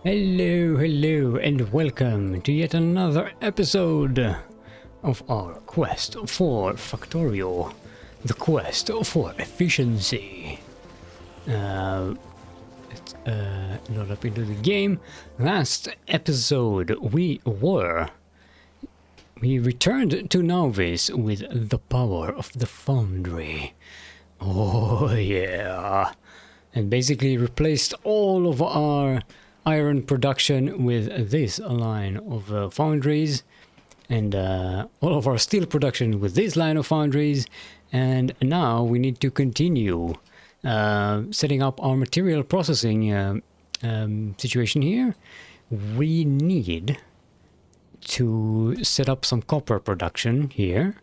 Hello, and welcome to yet another episode of our quest for Factorio, the quest for efficiency. Let's load up into the game. Last episode we returned to Novice with the power of the foundry. Oh yeah. And basically replaced all of our iron production with this line of foundries, and all of our steel production with this line of foundries. And now we need to continue setting up our material processing situation here. We need to set up some copper production here.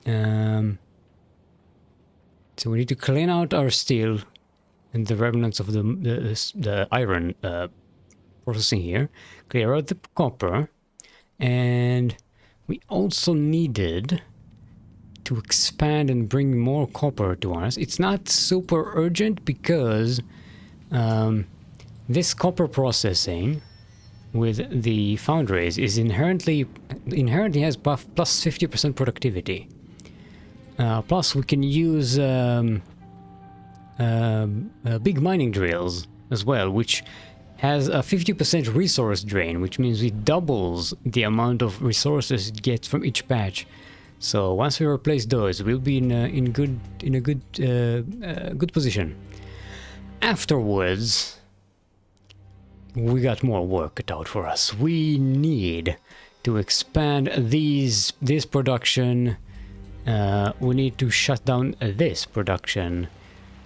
So we need to clean out our steel and the remnants of the iron processing here, clear out the copper, and we also needed to expand and bring more copper to us. It's not super urgent because this copper processing with the foundries is inherently has plus 50% productivity. Plus we can use big mining drills as well, which has a 50% resource drain, which means it doubles the amount of resources it gets from each patch. So once we replace those, we'll be in a good position. Afterwards, we got more work cut out for us. We need to expand this production. We need to shut down this production.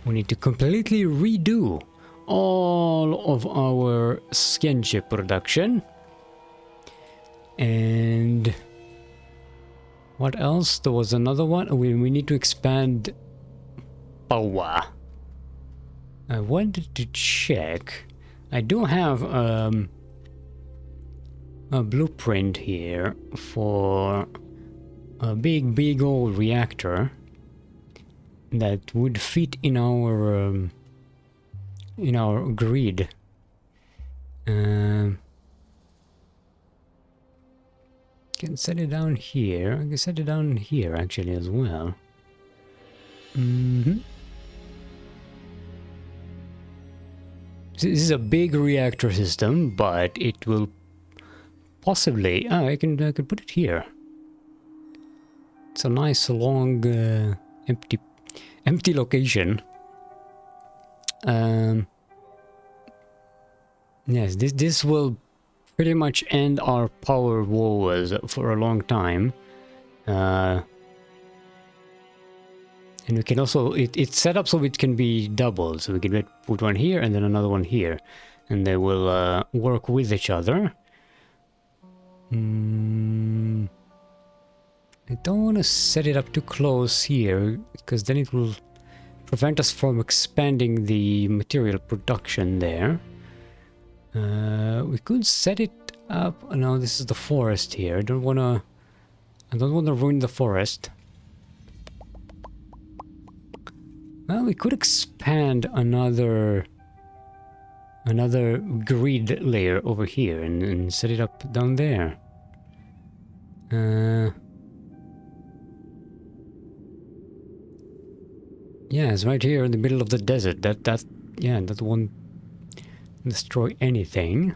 We need to completely redo all of our skin chip production. And what else? There was another one. We need to expand power. I wanted to check. I do have a blueprint here for a big old reactor that would fit in our grid. Can set it down here. I can set it down here actually as well. This is a big reactor system, but it will possibly. I can put it here. It's a nice long empty location. Yes, this will pretty much end our power woes for a long time. And And we can also, it's set up so it can be doubled. So we can put one here and then another one here. And they will work with each other. I don't want to set it up too close here, because then it will prevent us from expanding the material production there. We could set it up. No, this is the forest here. I don't want to ruin the forest. Well, we could expand another grid layer over here and set it up down there. Yeah, it's right here in the middle of the desert. That won't destroy anything.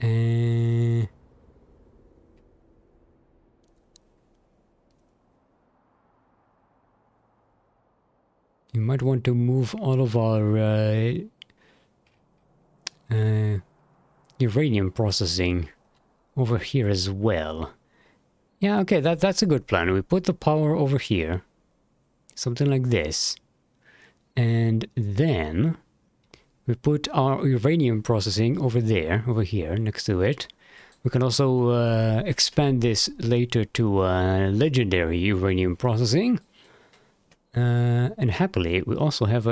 You might want to move all of our uranium processing over here as well. Yeah, okay, that's a good plan. We put the power over here. Something like this. And then we put our uranium processing over there, over here, next to it. We can also expand this later to legendary uranium processing. And happily, we also have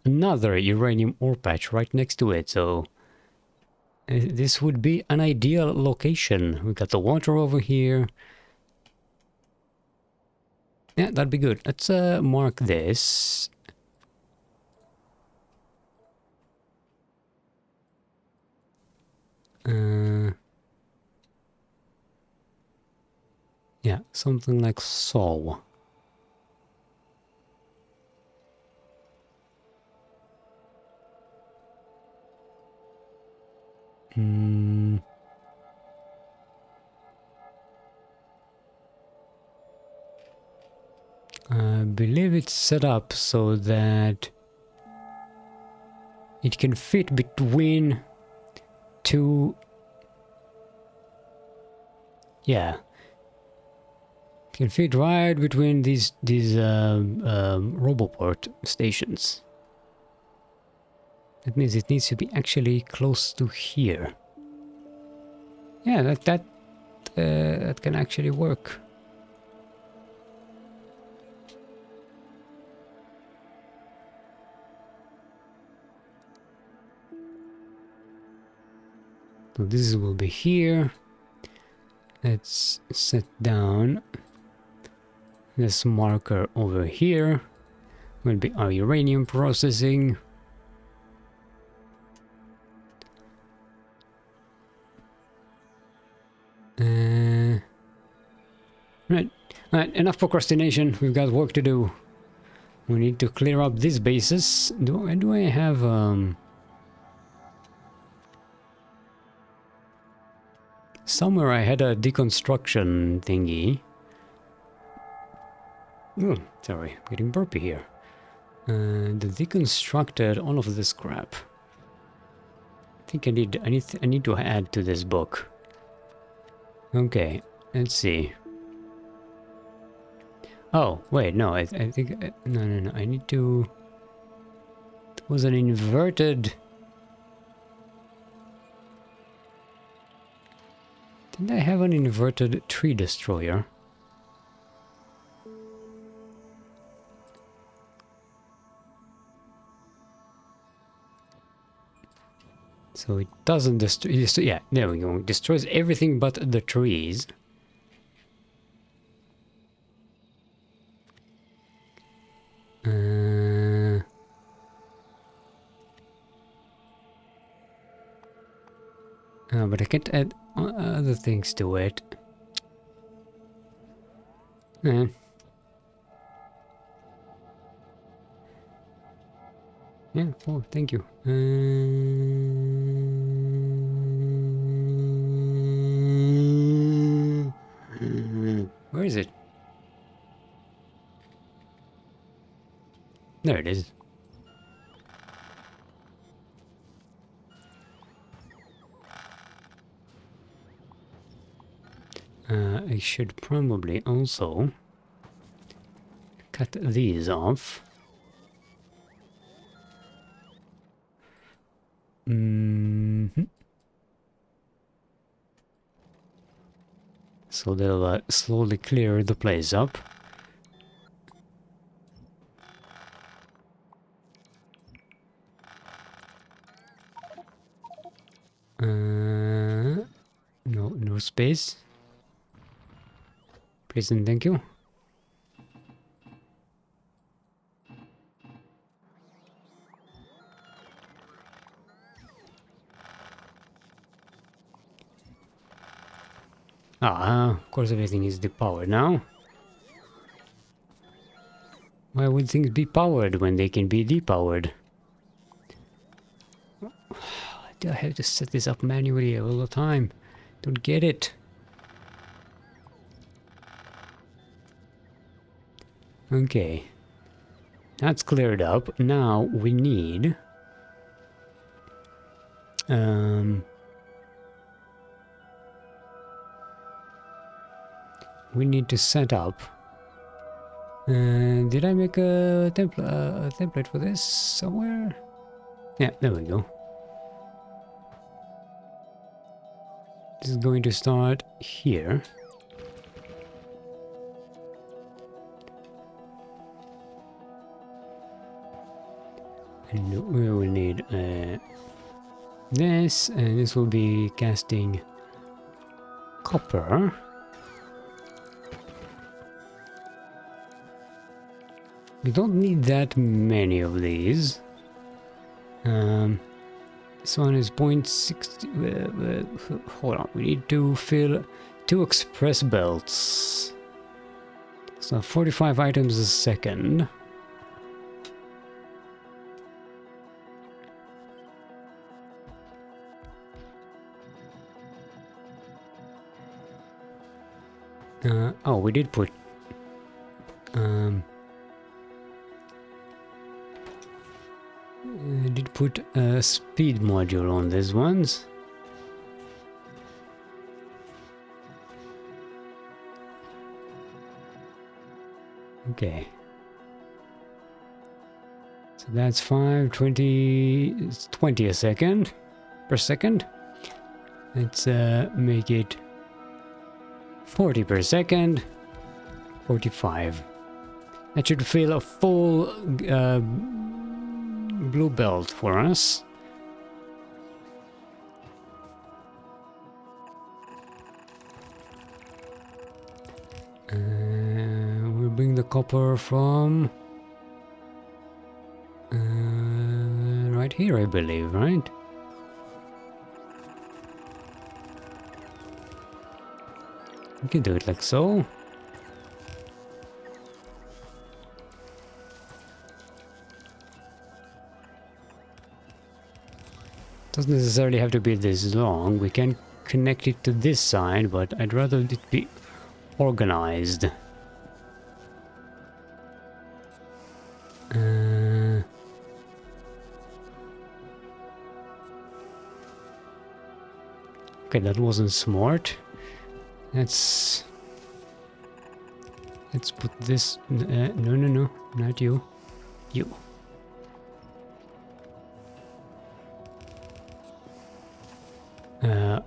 another uranium ore patch right next to it, so this would be an ideal location. We got the water over here. Yeah, that'd be good. Let's mark this. Yeah, something like so. I believe it's set up so that it can fit between two. Yeah, it can fit right between these Roboport stations. That means it needs to be actually close to here. Yeah, that can actually work. So this will be here. Let's set down this marker over here. Will be our uranium processing. Right, enough procrastination. We've got work to do. We need to clear up these bases. Do I have somewhere I had a deconstruction thingy. Oh, sorry, I'm getting burpy here. The deconstructed all of this crap. I think I need to add to this book. Okay, let's see. Oh, wait, no, I think... No, I need to... It was an inverted... Didn't I have an inverted tree destroyer? So it doesn't destroy... Yeah, there we go. It destroys everything but the trees. But I can't add other things to it. Yeah, oh, thank you. Where is it? There it is. I should probably also cut these off. So they'll slowly clear the place up. No space. Please and thank you. Of course everything is depowered now. Why would things be powered when they can be depowered? Do I have to set this up manually all the time? Don't get it. Okay. That's cleared up. Now we need... we need to set up... did I make a template for this somewhere? Yeah, there we go. This is going to start here. And we will need this, and this will be casting copper. We don't need that many of these. This one is 0.60. Hold on, we need to fill 2 express belts. So 45 items a second. Oh, we did put... I did put a speed module on these ones. Okay. So that's 20 a second. Per second. Let's make it 40 per second. 45. That should fill a full blue belt for us. We'll bring the copper from right here, I believe, right? We can do it like so. Doesn't necessarily have to be this long. We can connect it to this side, but I'd rather it be organized. Okay, that wasn't smart. Let's put this... no, not you. You.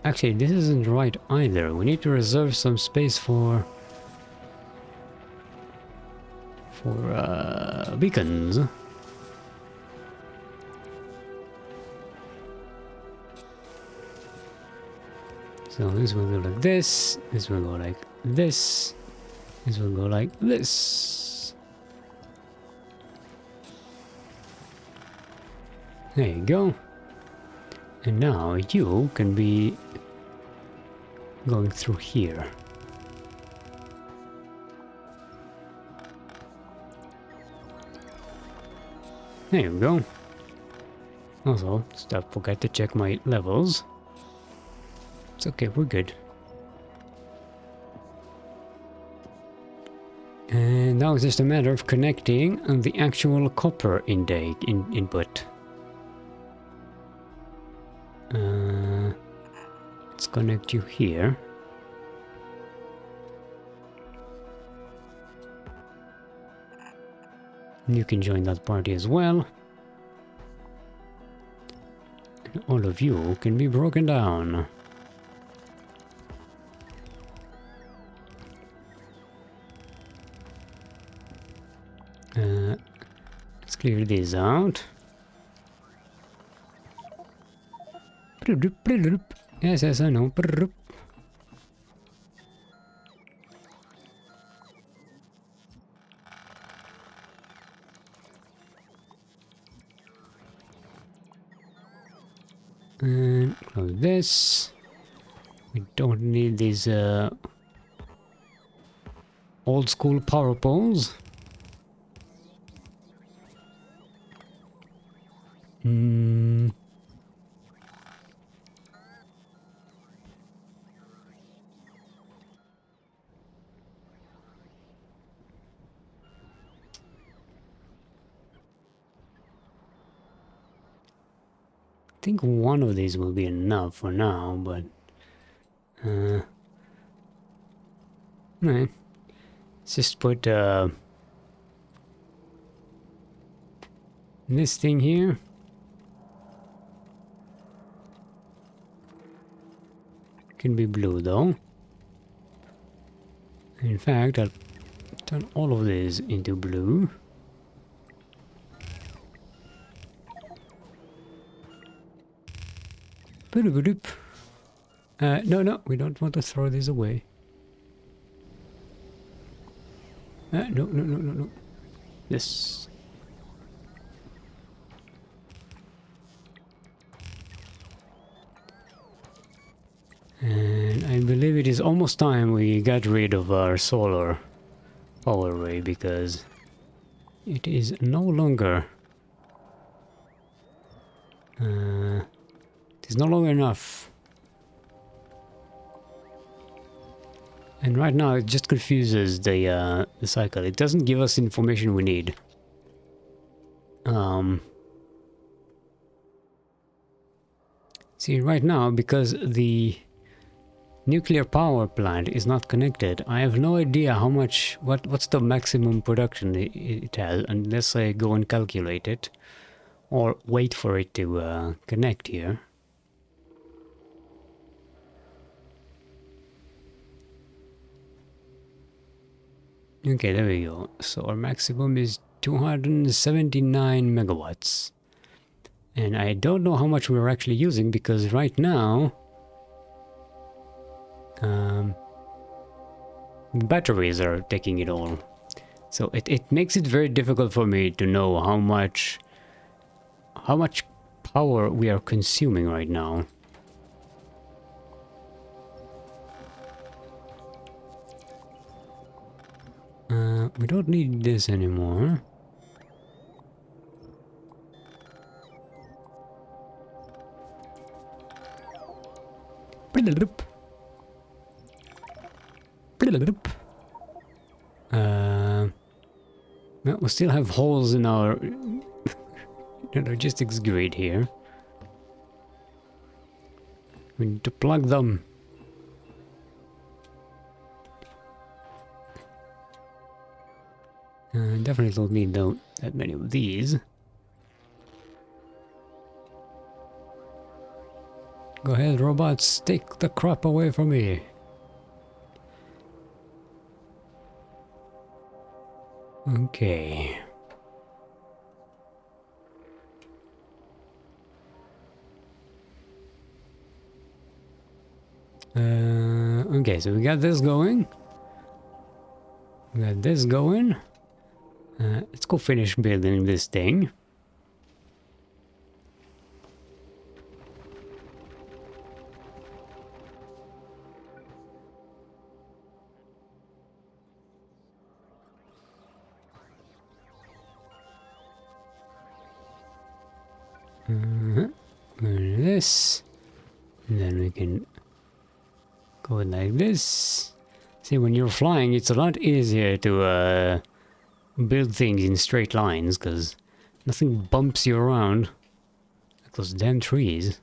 Actually, this isn't right either. We need to reserve some space for beacons. So this will go like this, this will go like this, this will go like this. There you go. And now you can be going through here. There you go. Also, don't forget to check my levels. It's okay, we're good. And now it's just a matter of connecting the actual copper intake input. Let's connect you here. You can join that party as well. And all of you can be broken down. Let's clear this out. Yes, yes, I know. And close this. We don't need these old school power poles. I think one of these will be enough for now, but right. Let's just put this thing here. Can be blue though. In fact, I'll turn all of this into blue. No, we don't want to throw this away. No. This. And I believe it is almost time we got rid of our solar power array because it is no longer it is no longer enough. And right now it just confuses the cycle. It doesn't give us information we need. See, right now, because the nuclear power plant is not connected, I have no idea how much, what's the maximum production it has, unless I go and calculate it, or wait for it to connect here. Okay, there we go. So our maximum is 279 megawatts. And I don't know how much we're actually using because right now batteries are taking it all. So it makes it very difficult for me to know how much power we are consuming right now. We don't need this anymore. Well, we still have holes in our logistics grid here. We need to plug them. Definitely don't need that many of these. Go ahead, robots, take the crap away from me. Okay. Okay, so we got this going. We got this going. Let's go finish building this thing. This. And then we can go like this. See, when you're flying, it's a lot easier to build things in straight lines, because nothing bumps you around. Like those damn trees.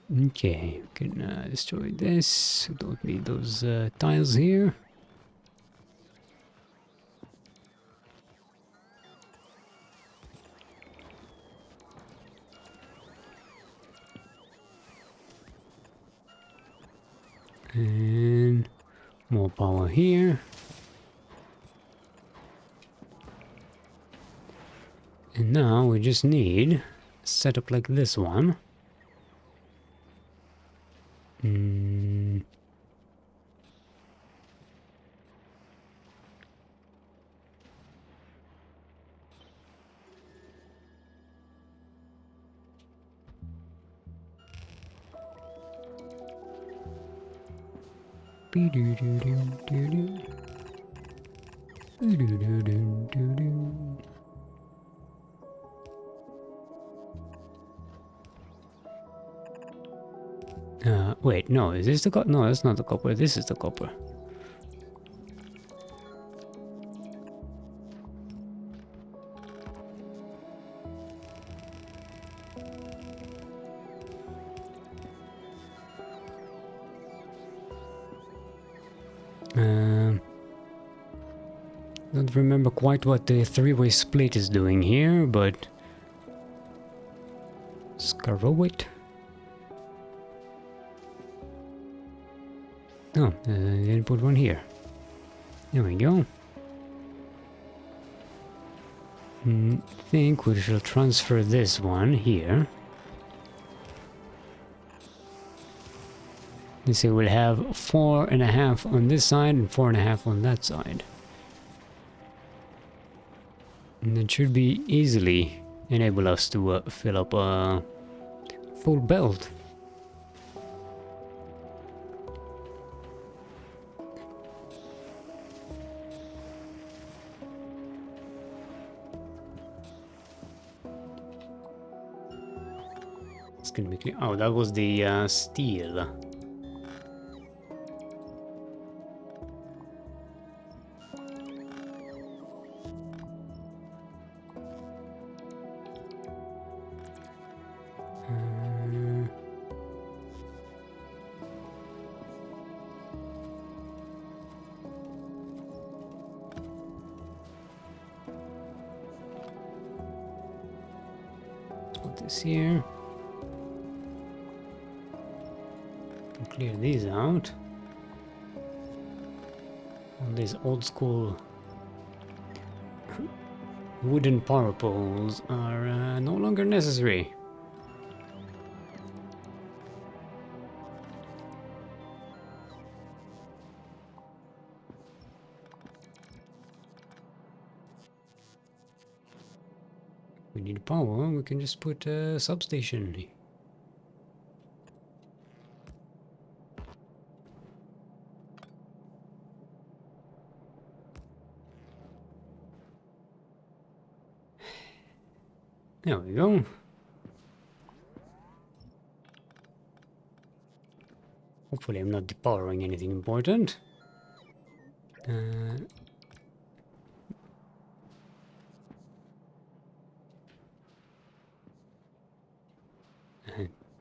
Okay, we can destroy this. We don't need those tiles here. And more power here. And now we just need a setup like this one. Mm. Wait, no, is this the copper? No, that's not the copper, this is the copper. Don't remember quite what the three-way split is doing here, but... Scarowit? Oh, didn't put one here. There we go. Think we shall transfer this one here. You see, we'll have 4.5 on this side and 4.5 on that side. And it should be easily enable us to fill up a full belt. It's gonna be clear. Oh, that was the steel. Put this here. Can clear these out. All these old school wooden power poles are no longer necessary. We need power, we can just put a substation. There we go. Hopefully I'm not depowering anything important.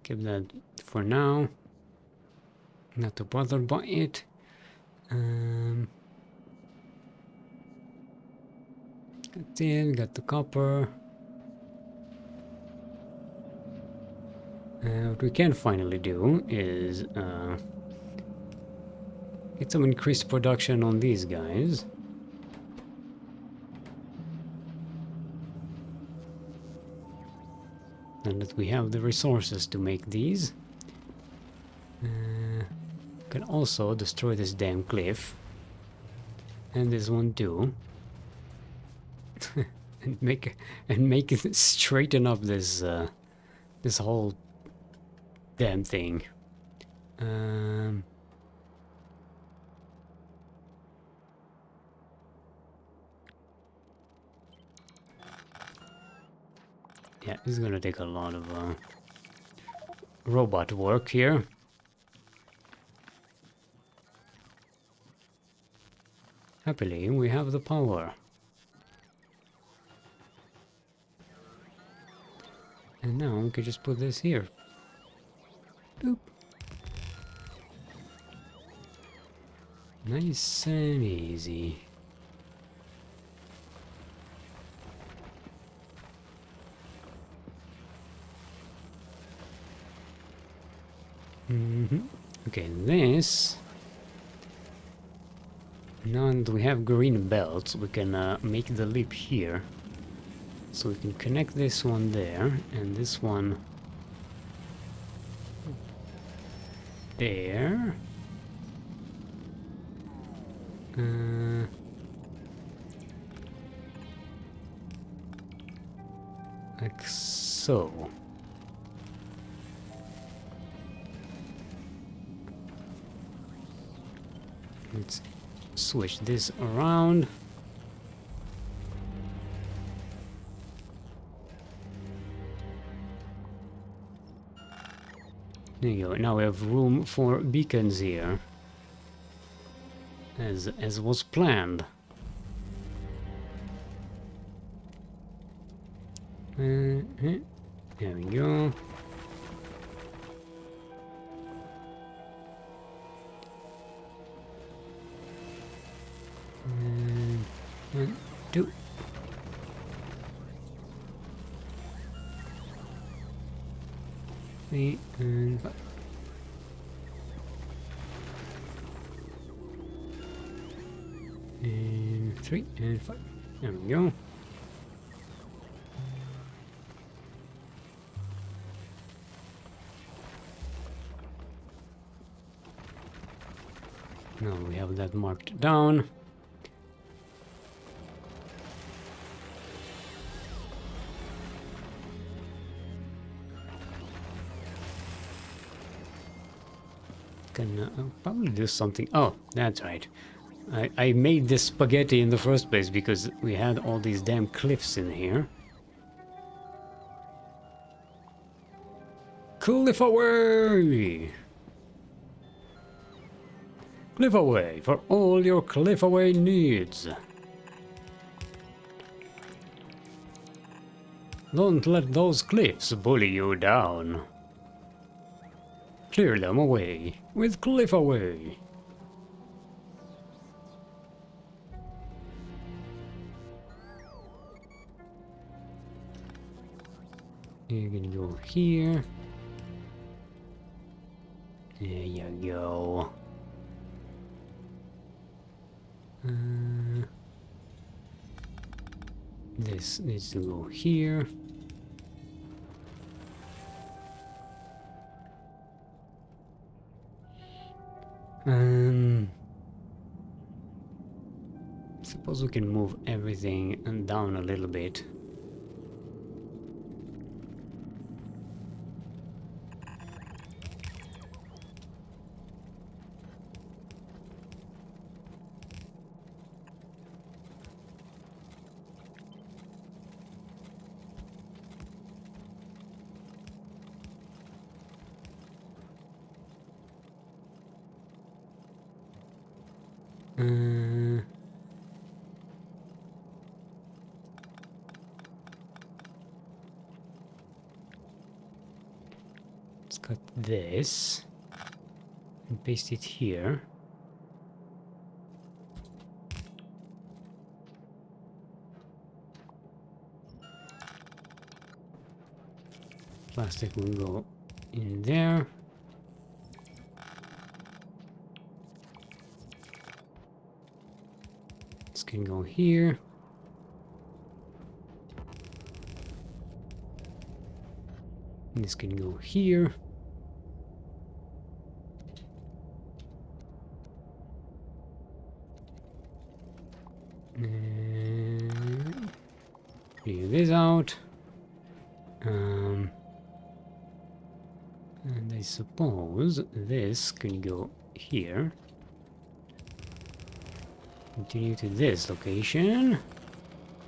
Keep that for now. Not to bother by it. Got tin, got the copper. What we can finally do is get some increased production on these guys. And that we have the resources to make these. Can also destroy this damn cliff. And this one too. and make it straighten up this this whole damn thing. Yeah, this is gonna take a lot of robot work here. Happily, we have the power. And now we can just put this here. Boop. Nice and easy. Okay, this. Now that we have green belts, we can make the leap here. So we can connect this one there, and this one there. Like so. Let's switch this around. There you go. Now we have room for beacons here, as was planned. There we go. One, two. Three and five. And 3 and 5. There we go. Now we have that marked down. Can probably do something. Oh, that's right. I made this spaghetti in the first place because we had all these damn cliffs in here. Cliff away! Cliff away for all your cliff away needs. Don't let those cliffs bully you down. Clear them away with cliff away. You can go here. There you go. This needs to go here. Suppose we can move everything down a little bit. Let's cut this and paste it here. Plastic will go in there. This can go here. This can go here. Figure this out. And I suppose this can go here. Continue to this location.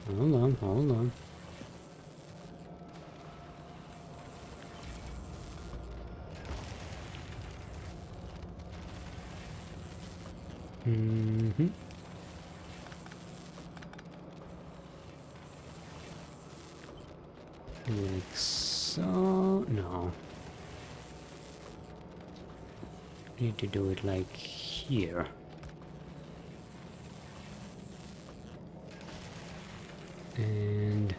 Hold on, hold on. Like so. No. need to do it like here. And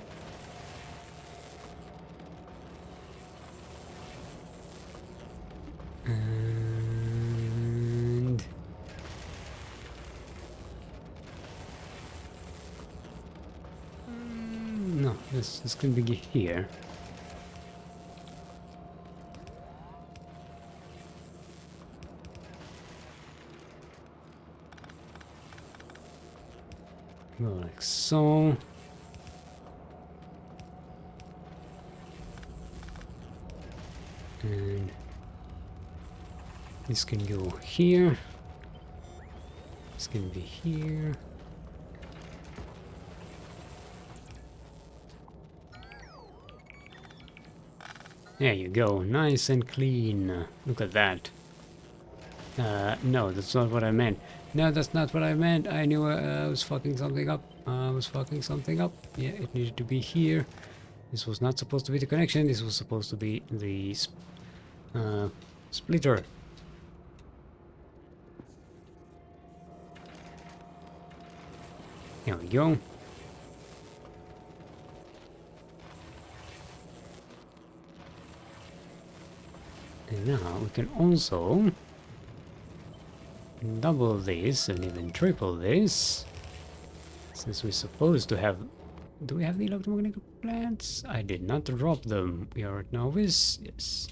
no, this can be here. Go like so. And this can go here. This can be here. There you go, nice and clean. Look at that. No, that's not what I meant. No, that's not what I meant. I knew I was fucking something up. I was fucking something up. Yeah, it needed to be here. This was not supposed to be the connection. This was supposed to be the splitter. There we go. And now we can also double this and even triple this. Since we're supposed to have... Do we have the electromagnetic plants? I did not drop them. We are at novice. Yes.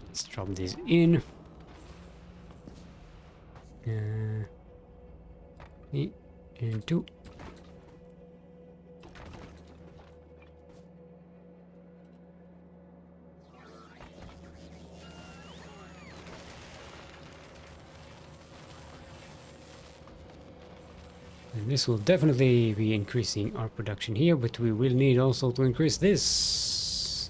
Let's drop this in. And 2. And this will definitely be increasing our production here, but we will need also to increase this.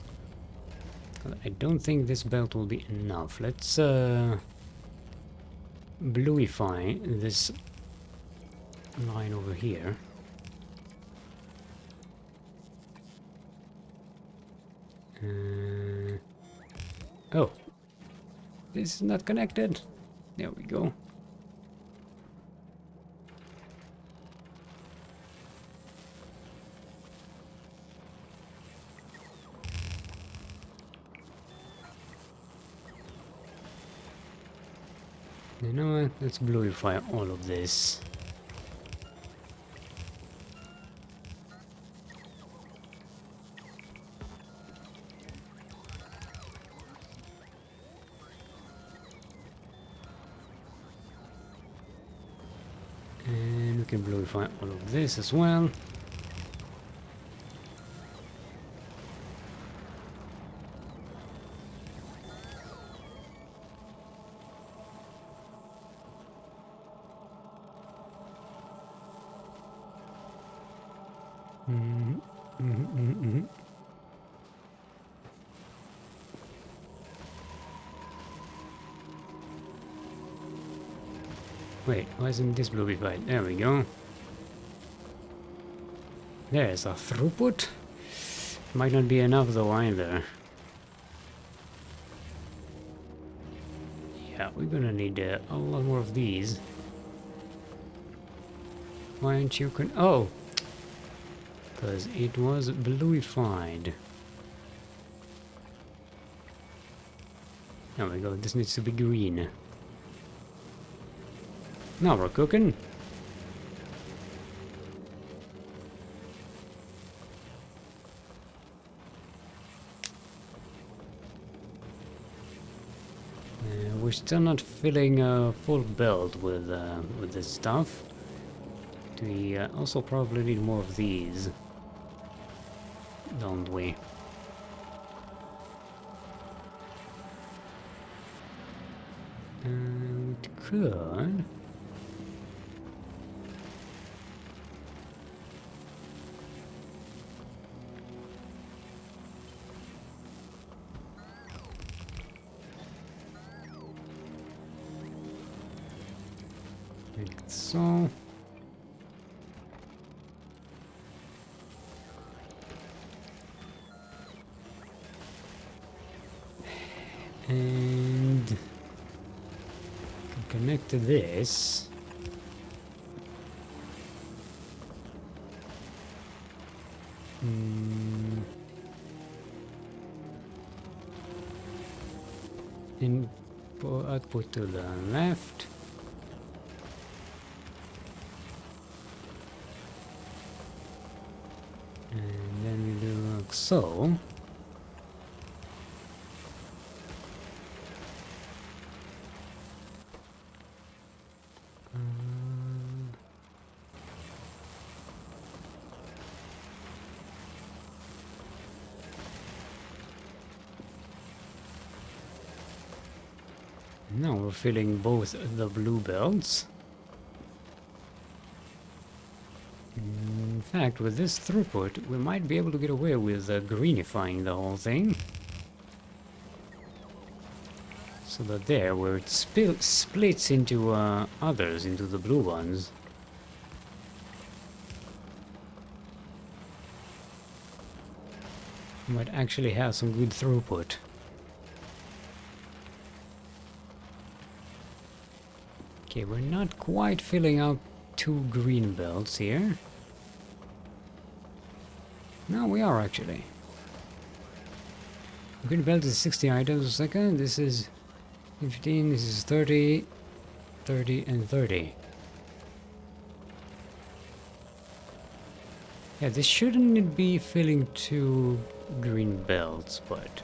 I don't think this belt will be enough. Let's bluify this line over here. Oh, this is not connected. There we go. You know what? Let's bluify all of this. And we can bluify all of this as well. Wait, why isn't this bluified? There we go. There's a throughput. Might not be enough though either. Yeah, we're gonna need a lot more of these. Why aren't you oh! Because it was bluified. There we go, this needs to be green. Now we're cooking. We're still not filling a full belt with this stuff. We also probably need more of these, don't we? We could. Like so. And can connect to this. Input output to the left. And then we do like so. Now we're filling both the blue belts. In fact, with this throughput, we might be able to get away with greenifying the whole thing. So that there, where it splits into others, into the blue ones. Might actually have some good throughput. Okay, we're not quite filling up 2 green belts here. No, we are actually. Green belt is 60 items a second. This is 15, this is 30, 30 and 30. Yeah, this shouldn't be filling 2 green belts, but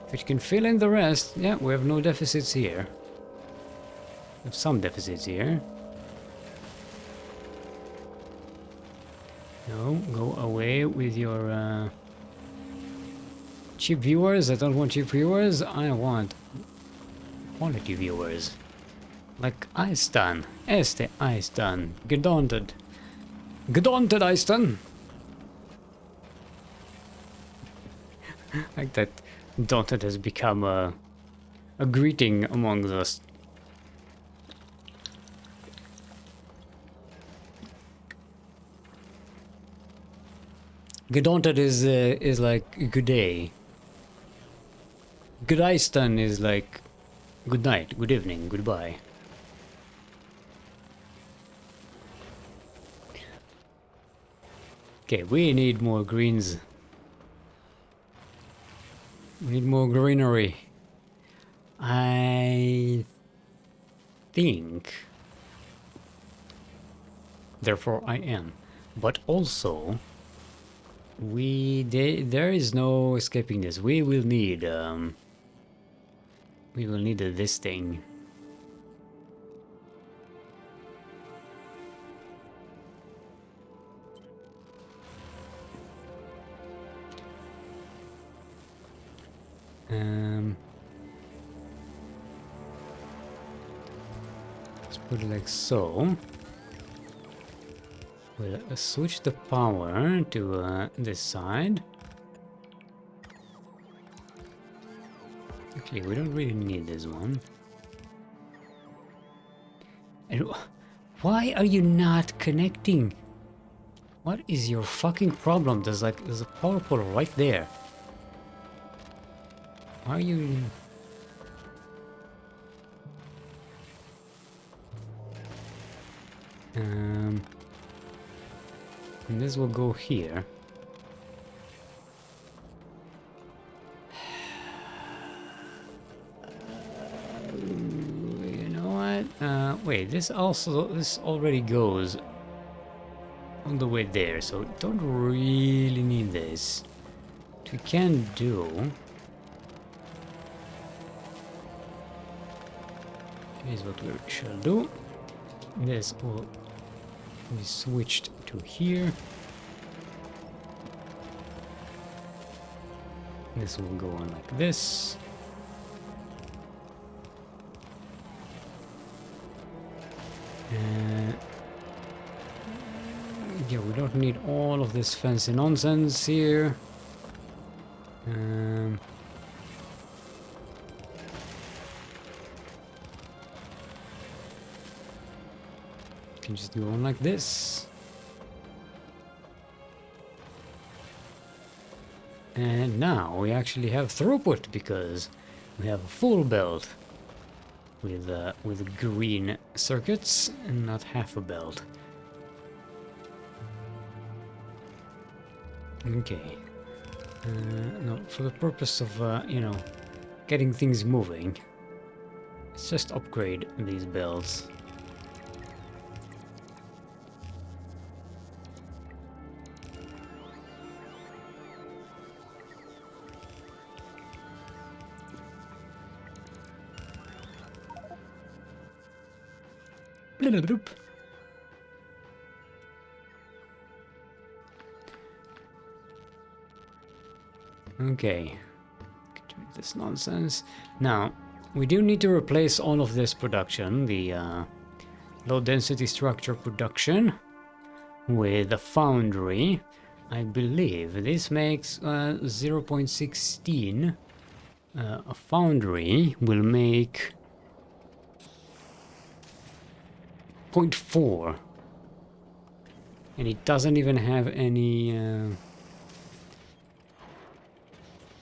if it can fill in the rest, yeah, we have no deficits here. We have some deficits here. No, go away with your cheap viewers. I don't want cheap viewers. I want quality viewers. Like Eiston. Este Eiston. Gedaunted. Gedaunted Eiston. Like that daunted has become a greeting among us. Gedaunted is like good day. Good Eiston is like good night, good evening, goodbye. Okay, we need more greens. We need more greenery. I think. Therefore I am. But also, there is no escaping this. We will need this thing. Let's put it like so. We'll switch the power to this side. Okay, we don't really need this one. And why are you not connecting? What is your fucking problem? There's a power pole right there. Why are you... And this will go here. You know what? Wait, this already goes on the way there, so don't really need this. What we can do... Here's what we shall do. This will be switched to here. This will go on like this. Yeah, we don't need all of this fancy nonsense here. Can just go on like this. And now we actually have throughput because We have a full build with green circuits and not half a build. Okay. No, for the purpose of you know, getting things moving, let's just upgrade these builds. Okay, get rid of this nonsense. Now, we do need to replace all of this production, the low density structure production, with a foundry. I believe this makes 0.16. A foundry will make 0.4. And it doesn't even have any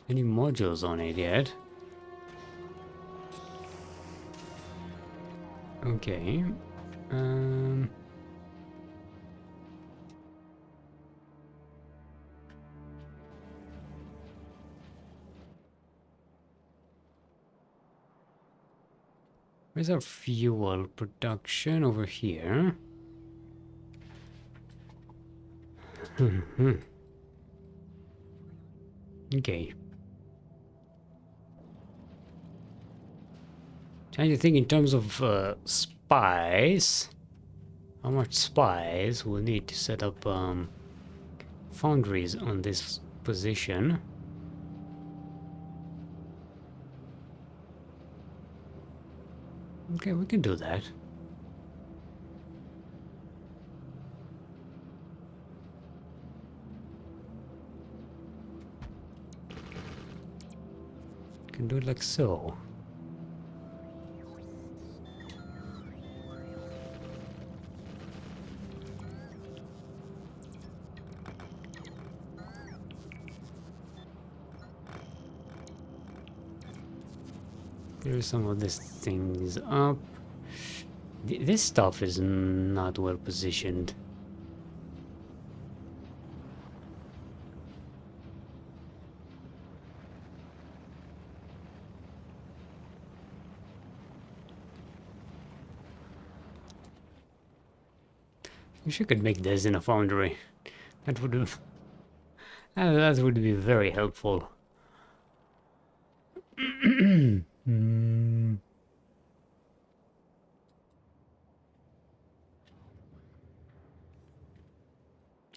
modules on it yet. Okay. Where's our fuel production? Over here. Okay. Trying to think in terms of spice. How much spice we'll need to set up foundries on this position. Okay, we can do that. Can do it like so. There's some of these things up. This stuff is not well positioned. Wish I could make this in a foundry. That would that would be very helpful.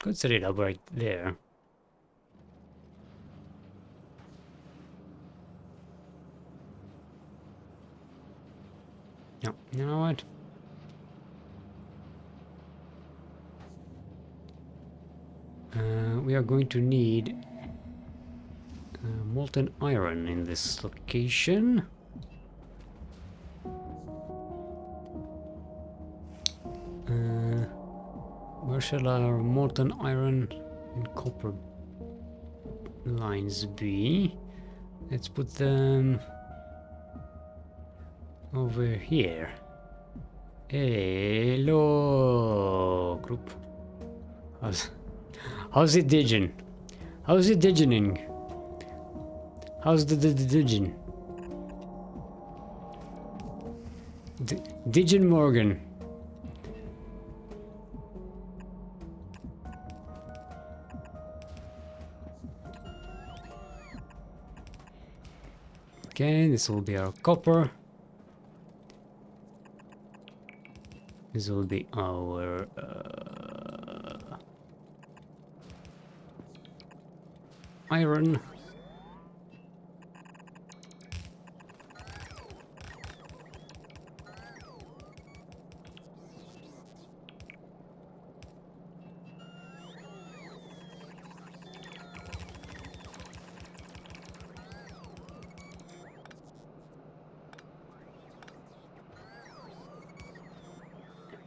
Could set it up right there. No, you know what? We are going to need molten iron in this location. Where shall our molten iron and copper lines be? Let's put them over here. Hello, group. How's it digging? How's it digging? How's the digging? Digging Morgan. Okay, this will be our copper. This will be our iron.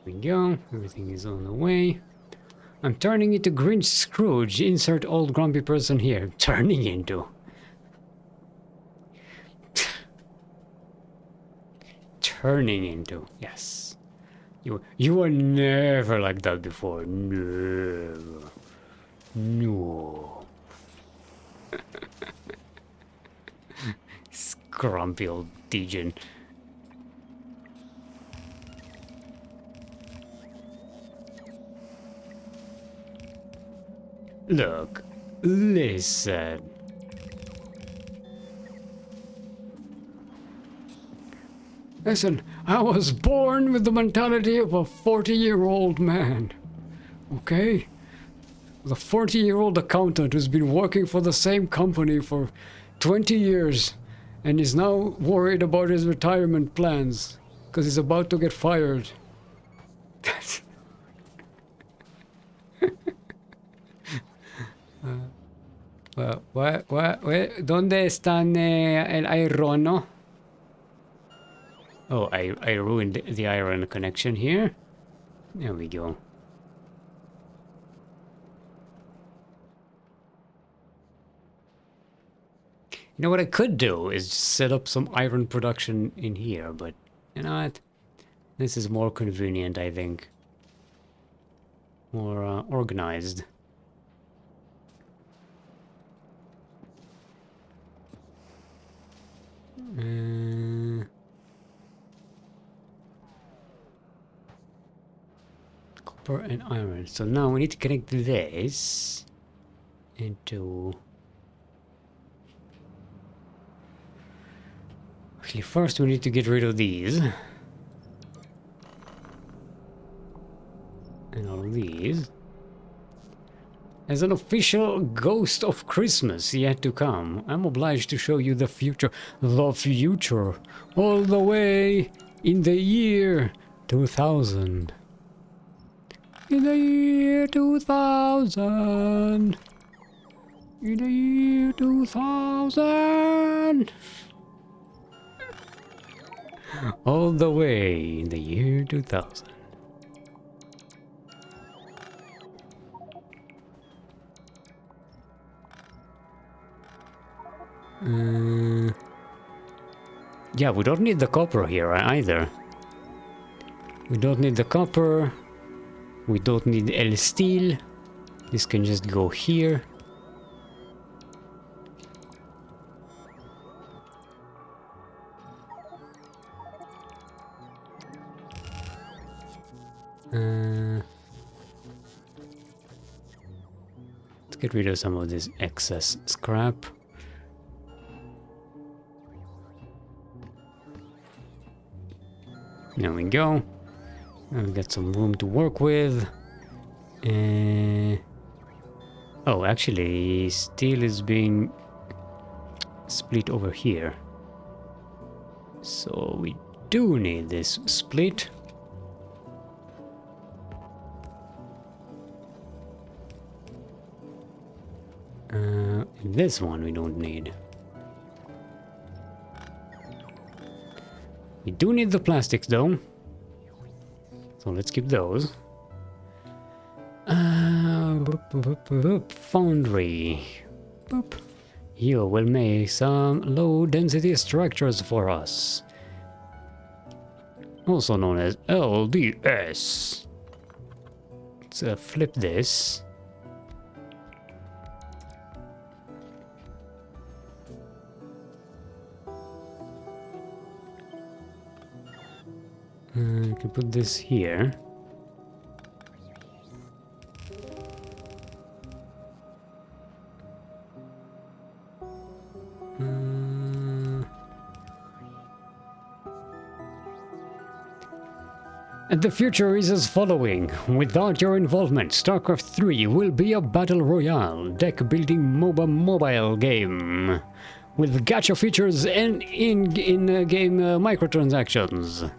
There we go, everything is on the way. I'm turning into Grinch Scrooge. Insert old grumpy person here. Turning into. turning into. Yes. You were never like that before. Never. No. Scrumpy old Degen. Look, listen. Listen, I was born with the mentality of a 40-year-old man. Okay? The 40-year-old accountant who's been working for the same company for 20 years and is now worried about his retirement plans because he's about to get fired. ¿Dónde están el irono? Oh, I ruined the iron connection here. There we go. You know what I could do is just set up some iron production in here, but you know what? This is more convenient, I think. More organized. Copper and iron. So now we need to connect this into... Actually, first we need to get rid of these. And all these. As an official ghost of Christmas yet to come, I'm obliged to show you the future. The future. All the way in the year 2000. In the year 2000. In the year 2000. All the way in the year 2000. Yeah, we don't need the copper here either. We don't need the copper. We don't need el steel. This can just go here. Let's get rid of some of this excess scrap. There we go. Now we got some room to work with. Oh, actually, steel is being split over here. So we do need this split. This one we don't need. We do need the plastics though. So let's keep those. Foundry. Boop. You will make some low density structures for us. Also known as LDS. Let's flip this. I can put this here. And the future is as following. Without your involvement, StarCraft 3 will be a battle royale, deck building mobile game with gacha features and in-game microtransactions.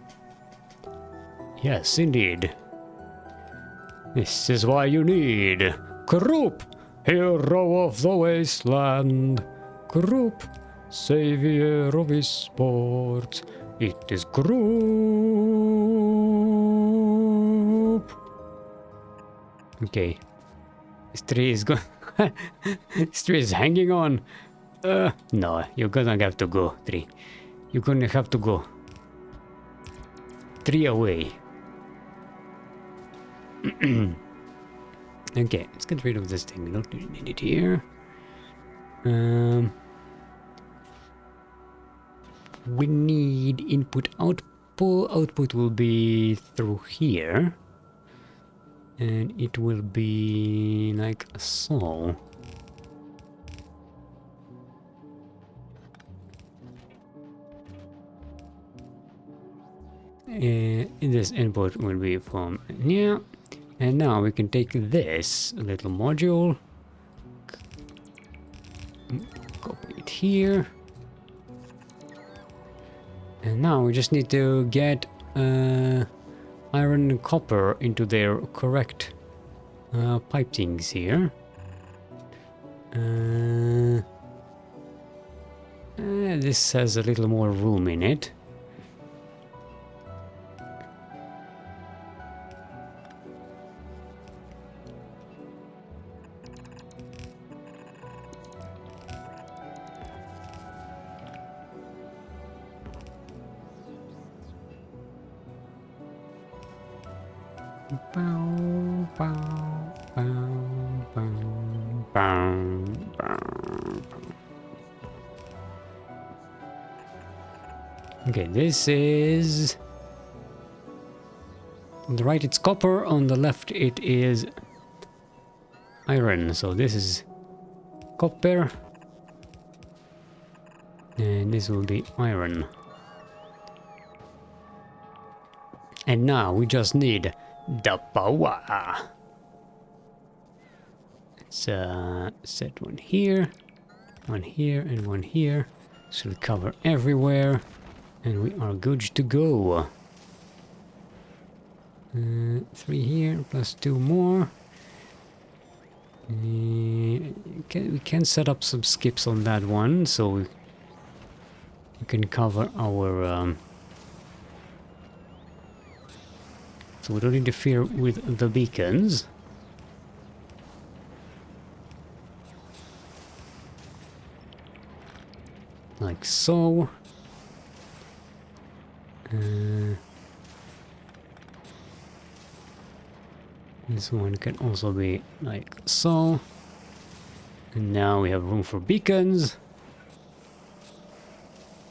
Yes, indeed. This is why you need Krupp, hero of the wasteland. Krupp, savior of esports. It is Krupp. Okay. This tree is this tree is hanging on. No, you're gonna have to go, tree. You're gonna have to go. 3 away. Okay, let's get rid of this thing. We don't really need it here. We need input output. Output will be through here. And it will be like so. This input will be from here. And now we can take this little module, copy it here. And now we just need to get iron and copper into their correct pipe things here. This has a little more room in it. Okay, this is... on the right it's copper, on the left it is iron. So this is copper. And this will be iron. And now we just need the power. Let's set one here, and one here. So we cover everywhere. And we are good to go. 3 here, plus 2 more. We can set up some skips on that one, so we can cover our... so we don't interfere with the beacons. Like so. This one can also be like so. And now we have room for beacons.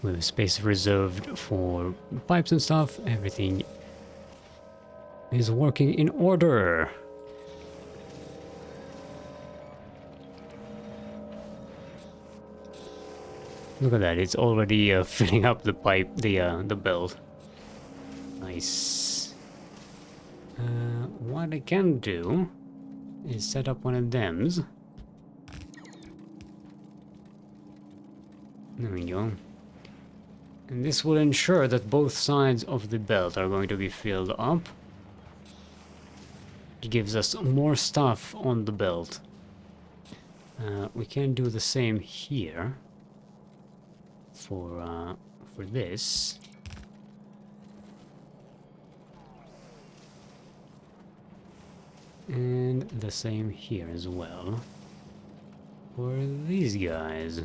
We have space reserved for pipes and stuff. Everything is working in order. Look at that, it's already filling up the pipe, the belt. Nice. What I can do is set up one of them's. There we go. And this will ensure that both sides of the belt are going to be filled up. It gives us more stuff on the belt. We can do the same here for this. And the same here as well for these guys.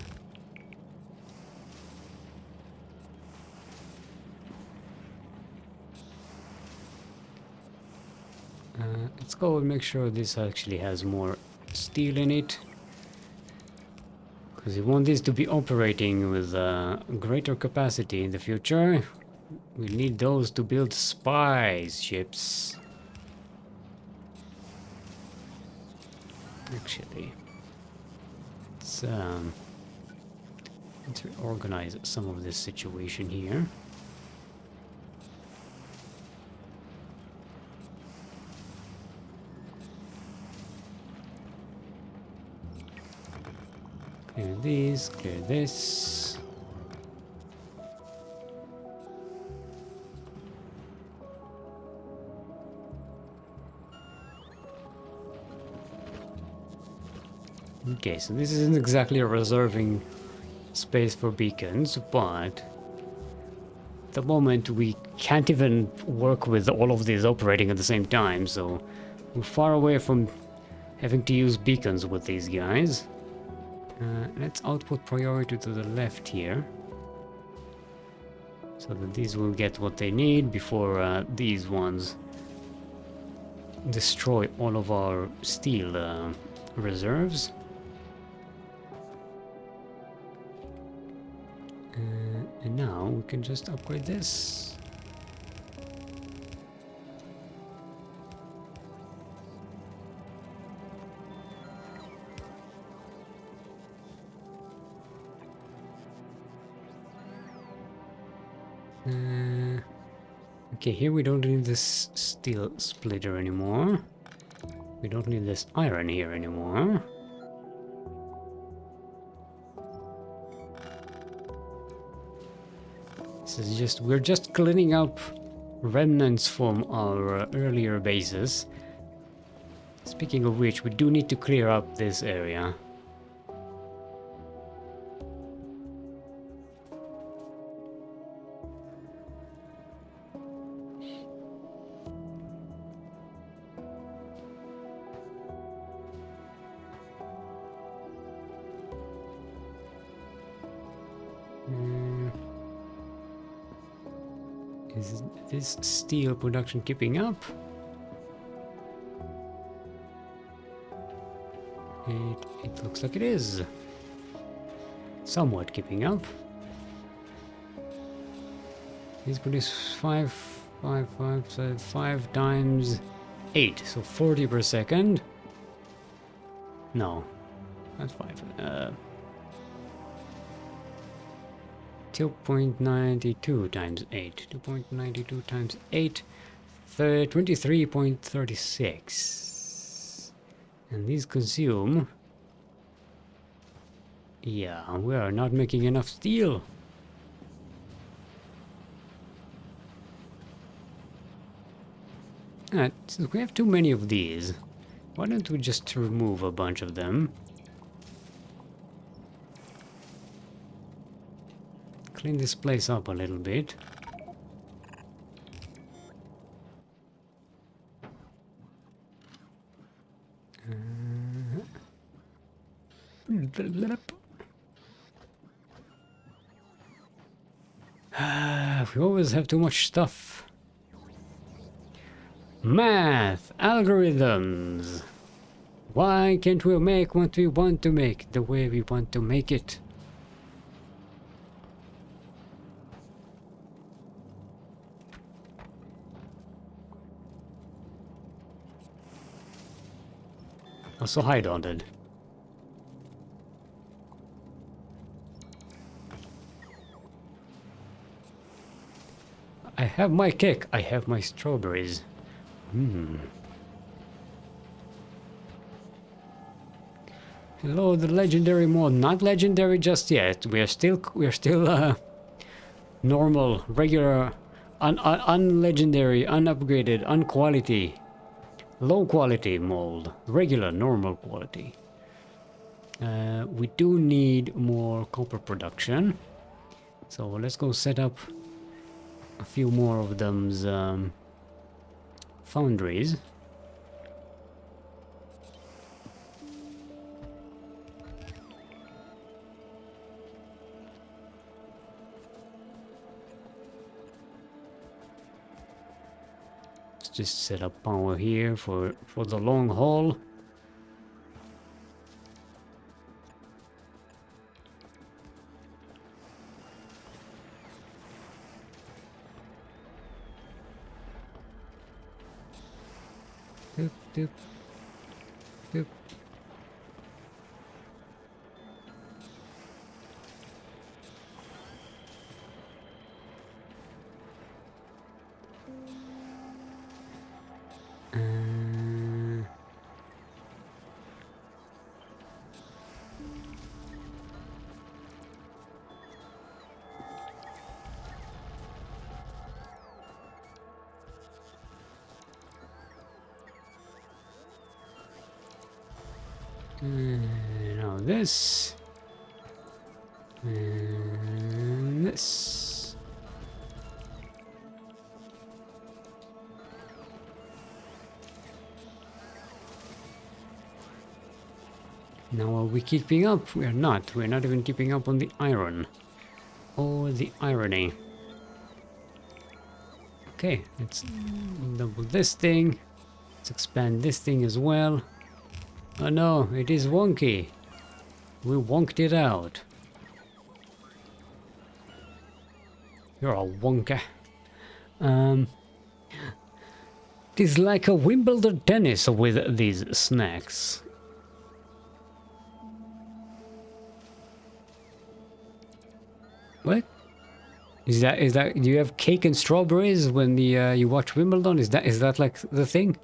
Let's go and make sure this actually has more steel in it, because we want this to be operating with greater capacity in the future. We need those to build spy ships. Actually, let's reorganize some of this situation here. Clear these, clear this. Okay, so this isn't exactly a reserving space for beacons, but at the moment we can't even work with all of these operating at the same time, so we're far away from having to use beacons with these guys. Let's output priority to the left here. so that these will get what they need before these ones destroy all of our steel reserves. And now we can just upgrade this. Okay, here we don't need this steel splitter anymore. We don't need this iron here anymore. This is just, we're just cleaning up remnants from our earlier bases. Speaking of which, we do need to clear up this area. Is this steel production keeping up? It looks like it is. Somewhat keeping up. These produce 5 times 8, so 40 per second. No, that's 5. 2.92 times 8. 2.92 times 8. 23.36. And these consume... Yeah, we are not making enough steel. Since we have too many of these, why don't we just remove a bunch of them? Clean this place up a little bit. We always have too much stuff. Math, algorithms. Why can't we make what we want to make the way we want to make it? Also hide on it. I have my cake, I have my strawberries. Hello, the legendary mod. Not legendary just yet. We are still normal, regular, unlegendary, unupgraded, unquality, low quality mold. Regular, normal quality. We do need more copper production. So let's go set up a few more of those foundries. Let's just set up power here for the long haul. Doop, doop, doop. Now this and this. Now are we keeping up? We are not. We're not even keeping up on the iron. Oh, the irony. Okay, let's double this thing. Let's expand this thing as well. Oh no, it is wonky. We wonked it out. You're a wonka. It is like a Wimbledon tennis with these snacks. What? Is that do you have cake and strawberries when the you watch Wimbledon? Is that like the thing?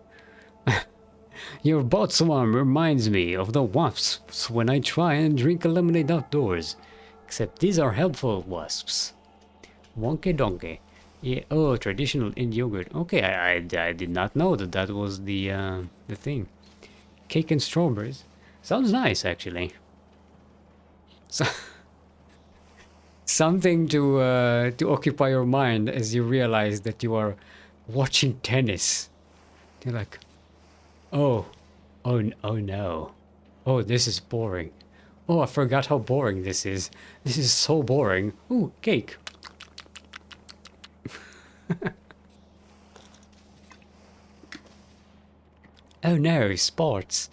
Your boat swarm reminds me of the wasps when I try and drink a lemonade outdoors. Except these are helpful wasps. Wonky donkey. Yeah, oh, traditional in yogurt. Okay, I did not know that was the thing. Cake and strawberries. Sounds nice, actually. So something to occupy your mind as you realize that you are watching tennis. You're like, oh no. Oh, this is boring. Oh, I forgot how boring this is. This is so boring. Ooh, cake. Oh no, sports.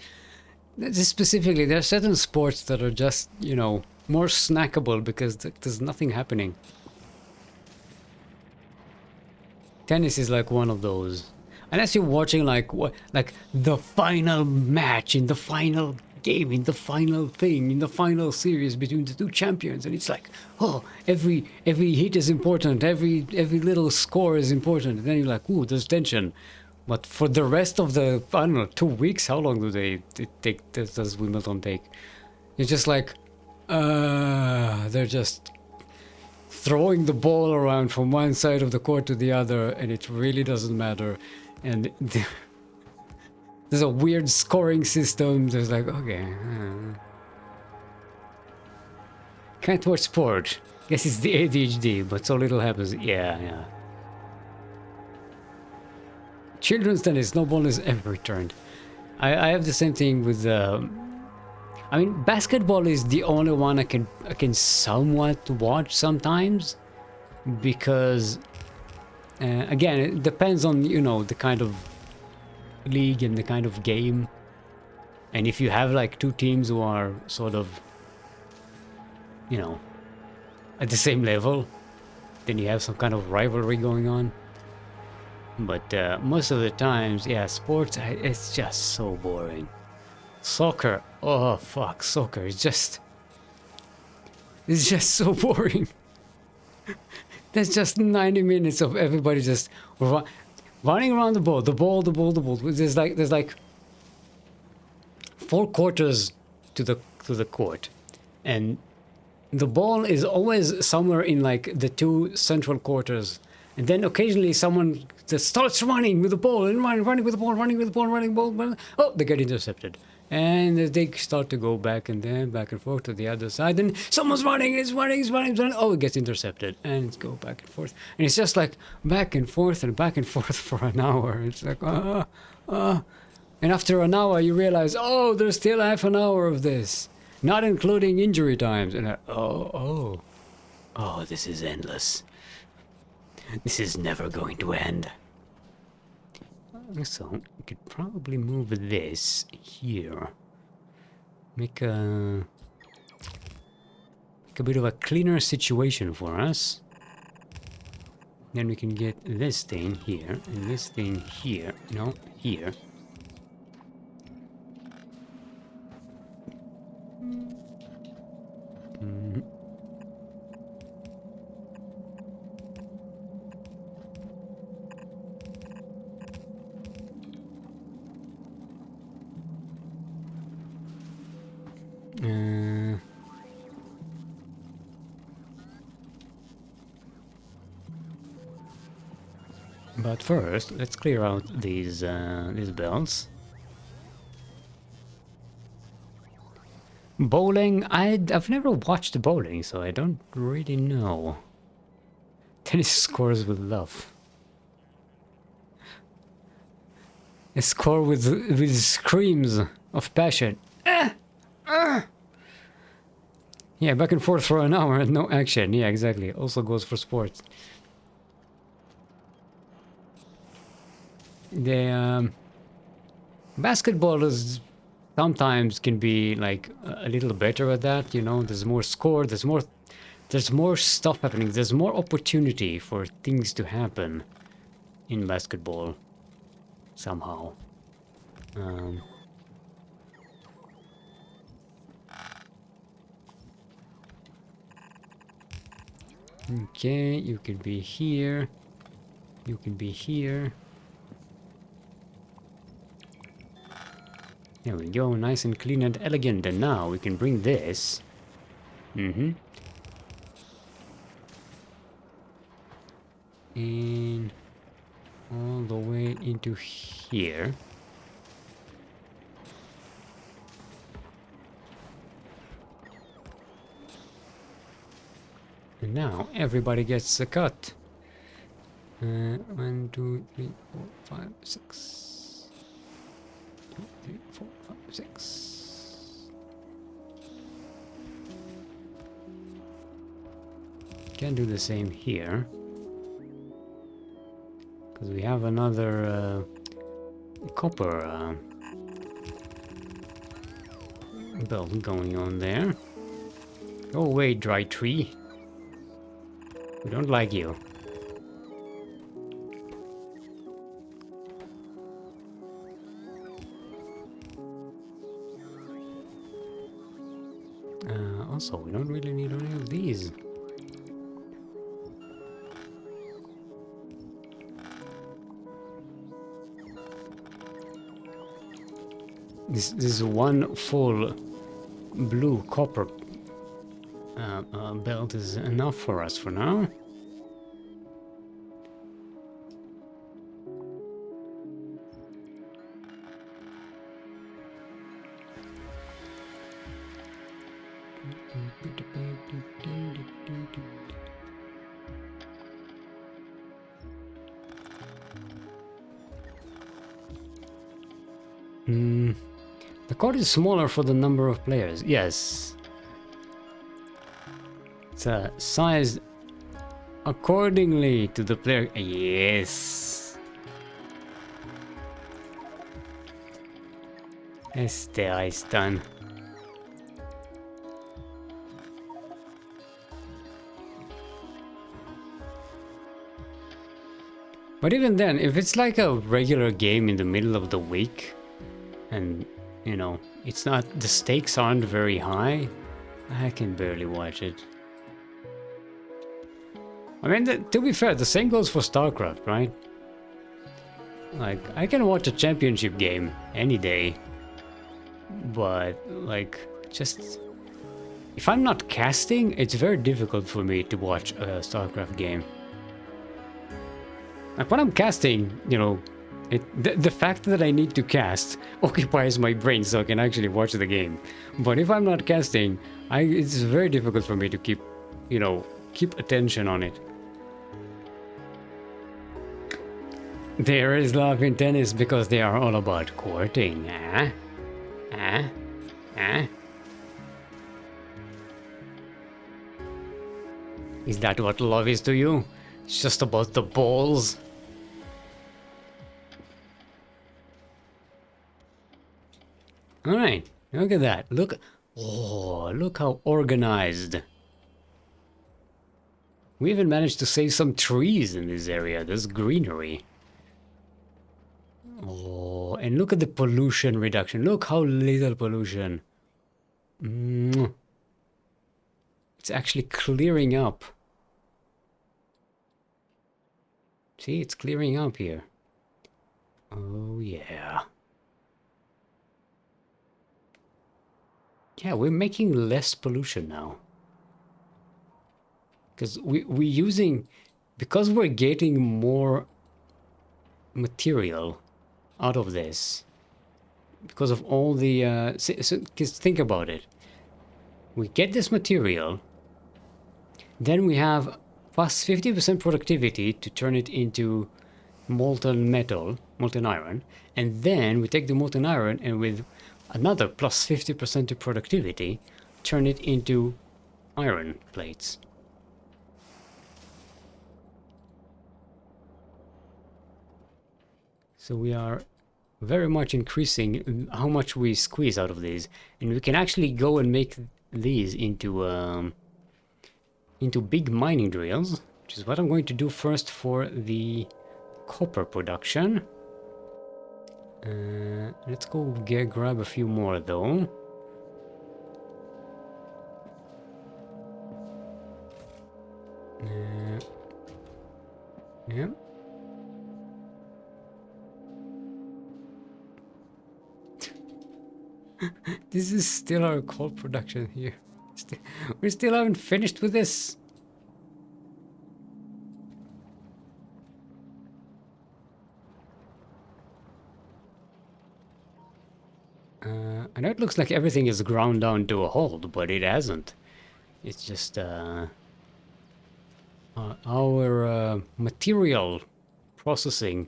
Specifically, there are certain sports that are just, you know, more snackable because there's nothing happening. Tennis is like one of those. Unless you're watching like the final match in the final game, in the final thing, in the final series between the two champions, and it's like, oh, every hit is important, every little score is important, and then you're like, ooh, there's tension. But for the rest of the, I don't know, 2 weeks, how long do they take? Does Wimbledon take? It's just like, they're just throwing the ball around from one side of the court to the other, and it really doesn't matter. And there's a weird scoring system. There's like, okay, can't watch sport. Guess it's the ADHD, but so little happens. Yeah. Children's tennis, no ball is ever returned. I have the same thing with I mean, basketball is the only one I can somewhat watch sometimes, because again, it depends on, you know, the kind of league and the kind of game. And if you have like two teams who are sort of, you know, at the same level, then you have some kind of rivalry going on. But most of the times, yeah, sports, it's just so boring. Soccer, oh fuck, soccer is just, it's just so boring. There's just 90 minutes of everybody just running around the ball. There's like 4 quarters to the court, and the ball is always somewhere in like the 2 central quarters, and then occasionally someone just starts running with the ball and running with the ball. Oh, they get intercepted. And they start to go back and forth to the other side. And someone's running. Oh, it gets intercepted. And it's go back and forth. And it's just like back and forth for an hour. It's like, And after an hour, you realize, oh, there's still half an hour of this. Not including injury times. And oh, this is endless. This is never going to end. So, we could probably move this here. Make a bit of a cleaner situation for us. Then we can get this thing here, and this thing here. No, here. But first, let's clear out these belts. Bowling, I've never watched bowling, so I don't really know. Tennis scores with love. A score with screams of passion. Yeah, back and forth for an hour and no action. Yeah, exactly. Also goes for sports. The basketball is sometimes can be like a little better at that, you know. There's more score, there's more stuff happening, there's more opportunity for things to happen in basketball somehow. Okay, you can be here. You can be here. There we go, nice and clean and elegant. And now we can bring this. And all the way into here. And now everybody gets a cut. 1, 2, 3, 4, 5, 6. 2, 3, 4, 5, 6. Can do the same here. Because we have another copper belt going on there. Go away, dry tree. We don't like you. Also, we don't really need any of these. This one full blue copper belt is enough for us for now. The card is smaller for the number of players. Yes. It's sized accordingly to the player. Yes. Este is done. But even then, if it's like a regular game in the middle of the week, and, you know, it's not, the stakes aren't very high, I can barely watch it. I mean, to be fair, the same goes for StarCraft, right? Like, I can watch a championship game any day, but, like, just... if I'm not casting, it's very difficult for me to watch a StarCraft game. Like, when I'm casting, you know, the fact that I need to cast occupies my brain so I can actually watch the game. But if I'm not casting, it's very difficult for me to keep, you know, keep attention on it. There is love in tennis because they are all about courting, eh? Eh? Eh? Is that what love is to you? It's just about the balls? Alright, look at that. Look how organized. We even managed to save some trees in this area. There's greenery. Oh, and look at the pollution reduction. Look how little pollution. It's actually clearing up. See, it's clearing up here. Oh, yeah. Yeah, we're making less pollution now. Because we're using... because we're getting more material out of this. Because of all the... just think about it. We get this material. Then we have plus 50% productivity to turn it into molten metal, molten iron. And then we take the molten iron and with another plus 50% to productivity, turn it into iron plates. So we are very much increasing how much we squeeze out of these, and we can actually go and make these into big mining drills, which is what I'm going to do first for the copper production. Let's go grab a few more though. Yeah. This is still our coal production here. We still haven't finished with this. I know it looks like everything is ground down to a halt, but it hasn't. It's just our material processing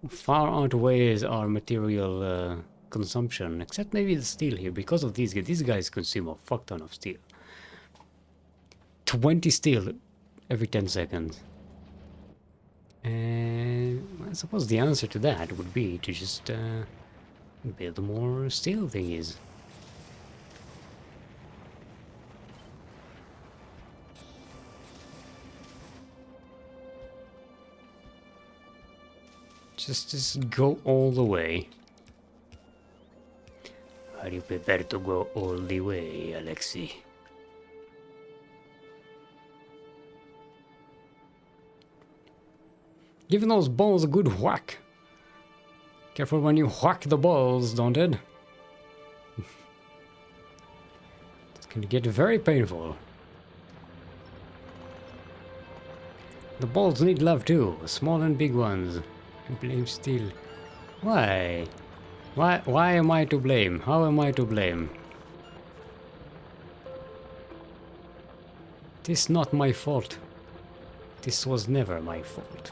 far outweighs our material consumption, except maybe the steel here, because of these guys. These guys consume a fuck ton of steel. 20 steel every 10 seconds. And I suppose the answer to that would be to just build more steel thingies. Just go all the way. Are you prepared to go all the way, Alexei? Give those balls a good whack. Careful when you whack the balls, don't it? It's gonna get very painful. The balls need love too, small and big ones. I blame steel. Why? Why am I to blame? How am I to blame? This not my fault. This was never my fault.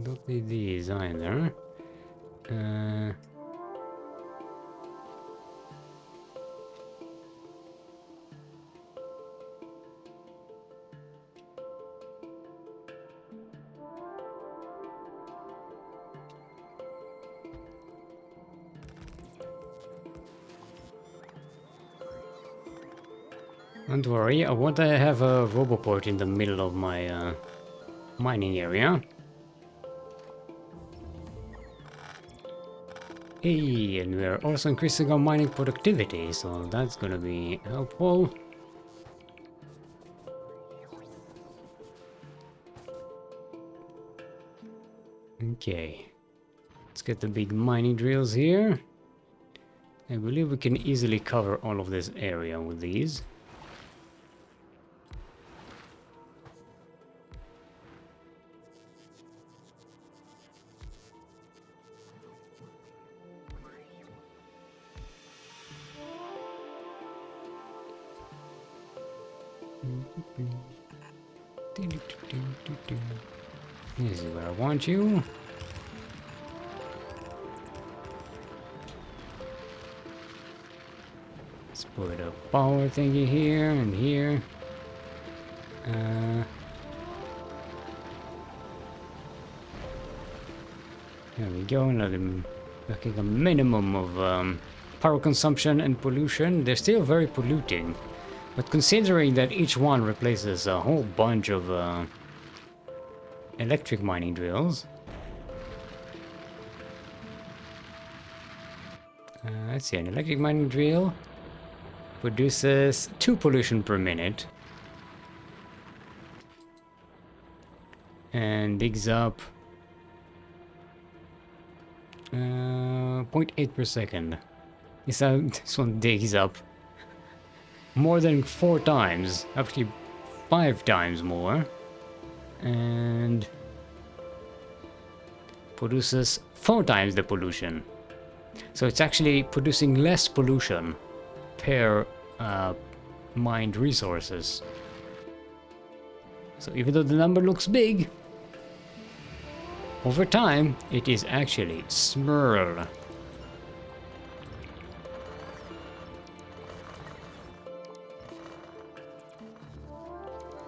Don't need these either. Don't worry, I want to have a roboport in the middle of my mining area. Hey, and we're also increasing our mining productivity, so that's gonna be helpful. Okay, let's get the big mining drills here. I believe we can easily cover all of this area with these. This is where I want you. Let's put a power thingy here and here. There we go. Looking a minimum of power consumption and pollution. They're still very polluting, but considering that each one replaces a whole bunch of electric mining drills. Let's see, an electric mining drill produces 2 pollution per minute and digs up 0.8 per second. This one digs up more than 4 times, actually 5 times more, and produces 4 times the pollution. So it's actually producing less pollution per mined resources. So even though the number looks big, over time it is actually small.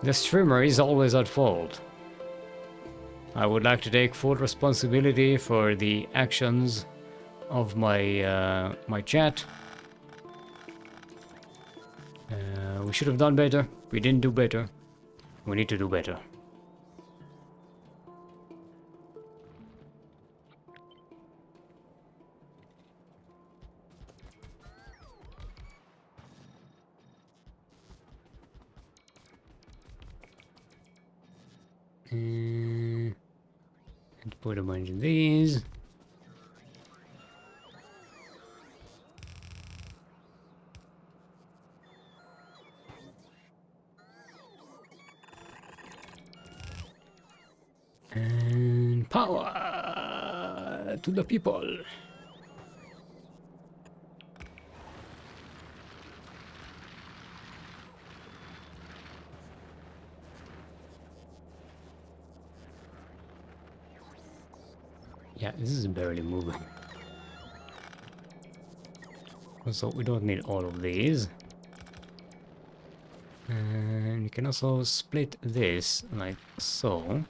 The streamer is always at fault. I would like to take full responsibility for the actions of my my chat. We should have done better. We didn't do better. We need to do better. And put a bunch of these. And power to the people. Yeah, this is barely moving. So we don't need all of these. And you can also split this like so.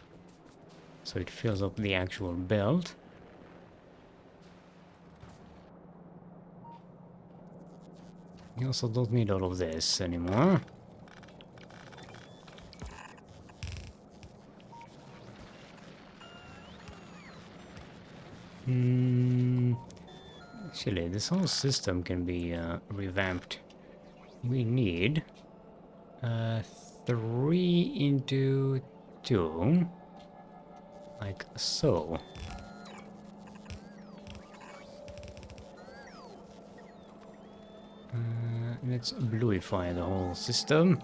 So it fills up the actual belt. You also don't need all of this anymore. Actually, this whole system can be revamped. We need 3 into 2, like so. Let's bluify the whole system.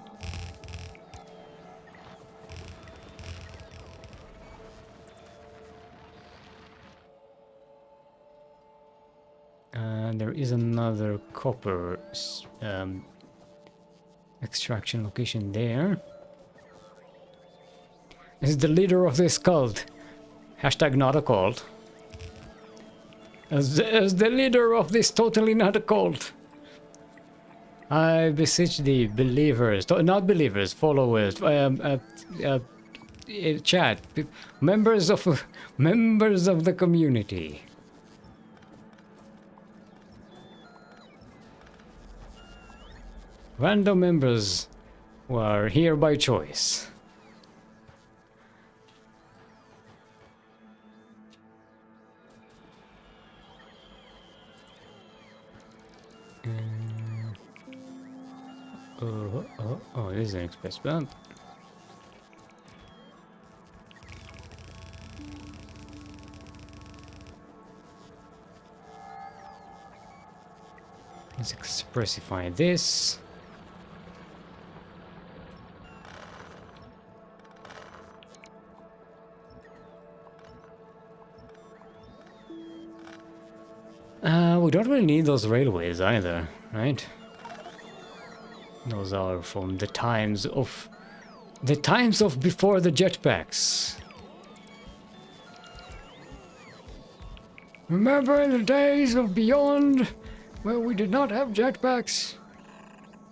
There is another copper extraction location there. This is the leader of this cult. Hashtag not a cult. As the leader of this totally not a cult, I beseech the believers, not believers, followers, chat, members of the community. Random members who are here by choice. Oh, this is an express belt. Let's expressify this. We don't really need those railways either, right? Those are from the times of before the jetpacks. Remember the days of beyond where we did not have jetpacks?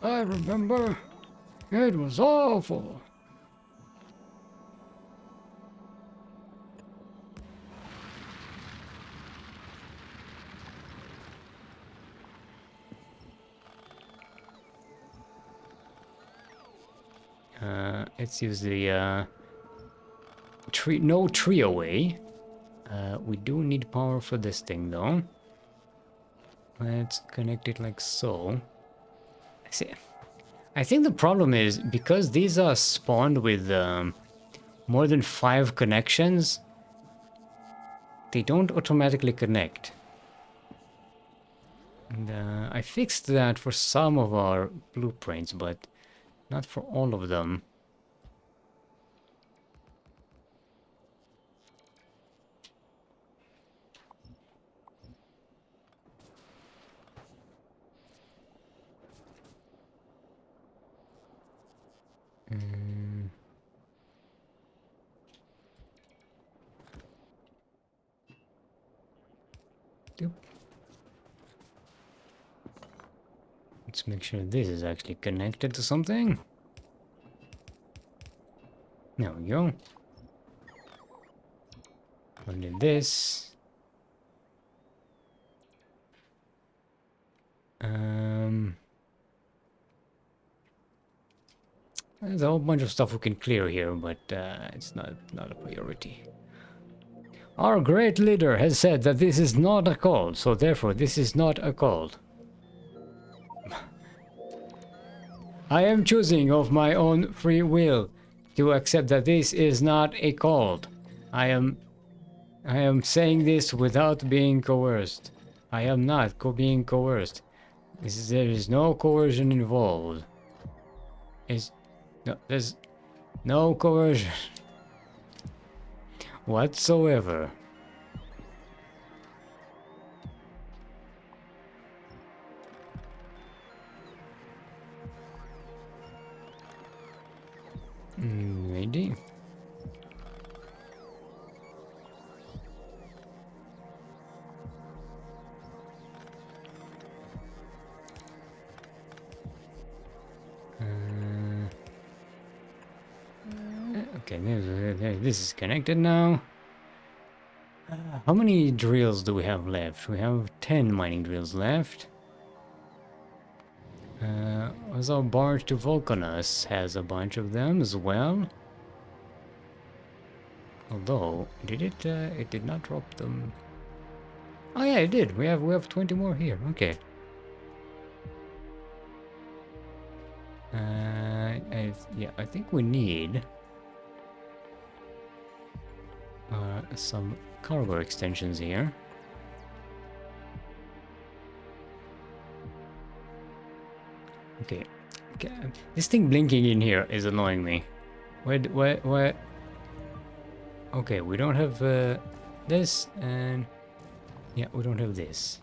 I remember. It was awful. Let's use the no tree away. We do need power for this thing though. Let's connect it like so. See, I think the problem is because these are spawned with more than 5 connections, they don't automatically connect. And I fixed that for some of our blueprints, but not for all of them. Let's make sure this is actually connected to something. There we go. Only this. There's a whole bunch of stuff we can clear here, but it's not a priority. Our great leader has said that this is not a cult, so therefore this is not a cult. I am choosing of my own free will to accept that this is not a cult. I am saying this without being coerced. I am not being coerced. There is no coercion involved. There's no coercion whatsoever. Maybe. Okay, this is connected now. How many drills do we have left? We have 10 mining drills left. Also, barge to Vulcanus has a bunch of them as well. Although, did it? It did not drop them. Oh yeah, it did. We have 20 more here. Okay. Yeah, I think we need some cargo extensions here. Okay. This thing blinking in here is annoying me. Where? Okay, we don't have this, and yeah, we don't have this.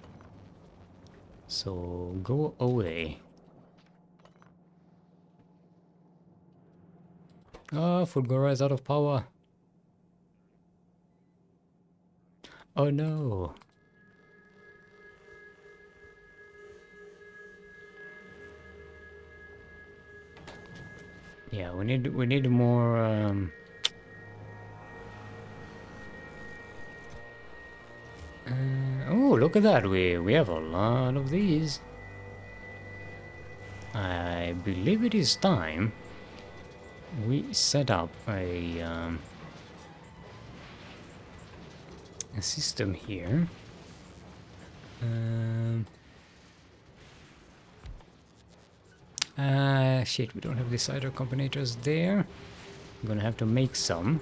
So go away. Oh, Fulgora is out of power. Oh no. Yeah, we need more oh, look at that. We have a lot of these. I believe it is time we set up a system here. Shit, we don't have decider combinators there. I'm gonna have to make some.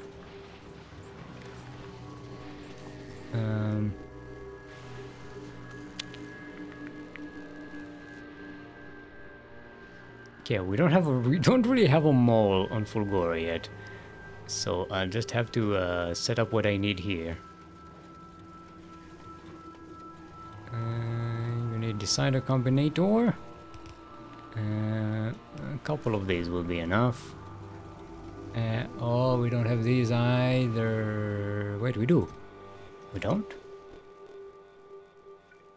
Okay, we don't really have a mole on Fulgora yet, so I'll just have to set up what I need here. You need decider combinator. A couple of these will be enough. Oh, we don't have these either. Wait, we do. We don't?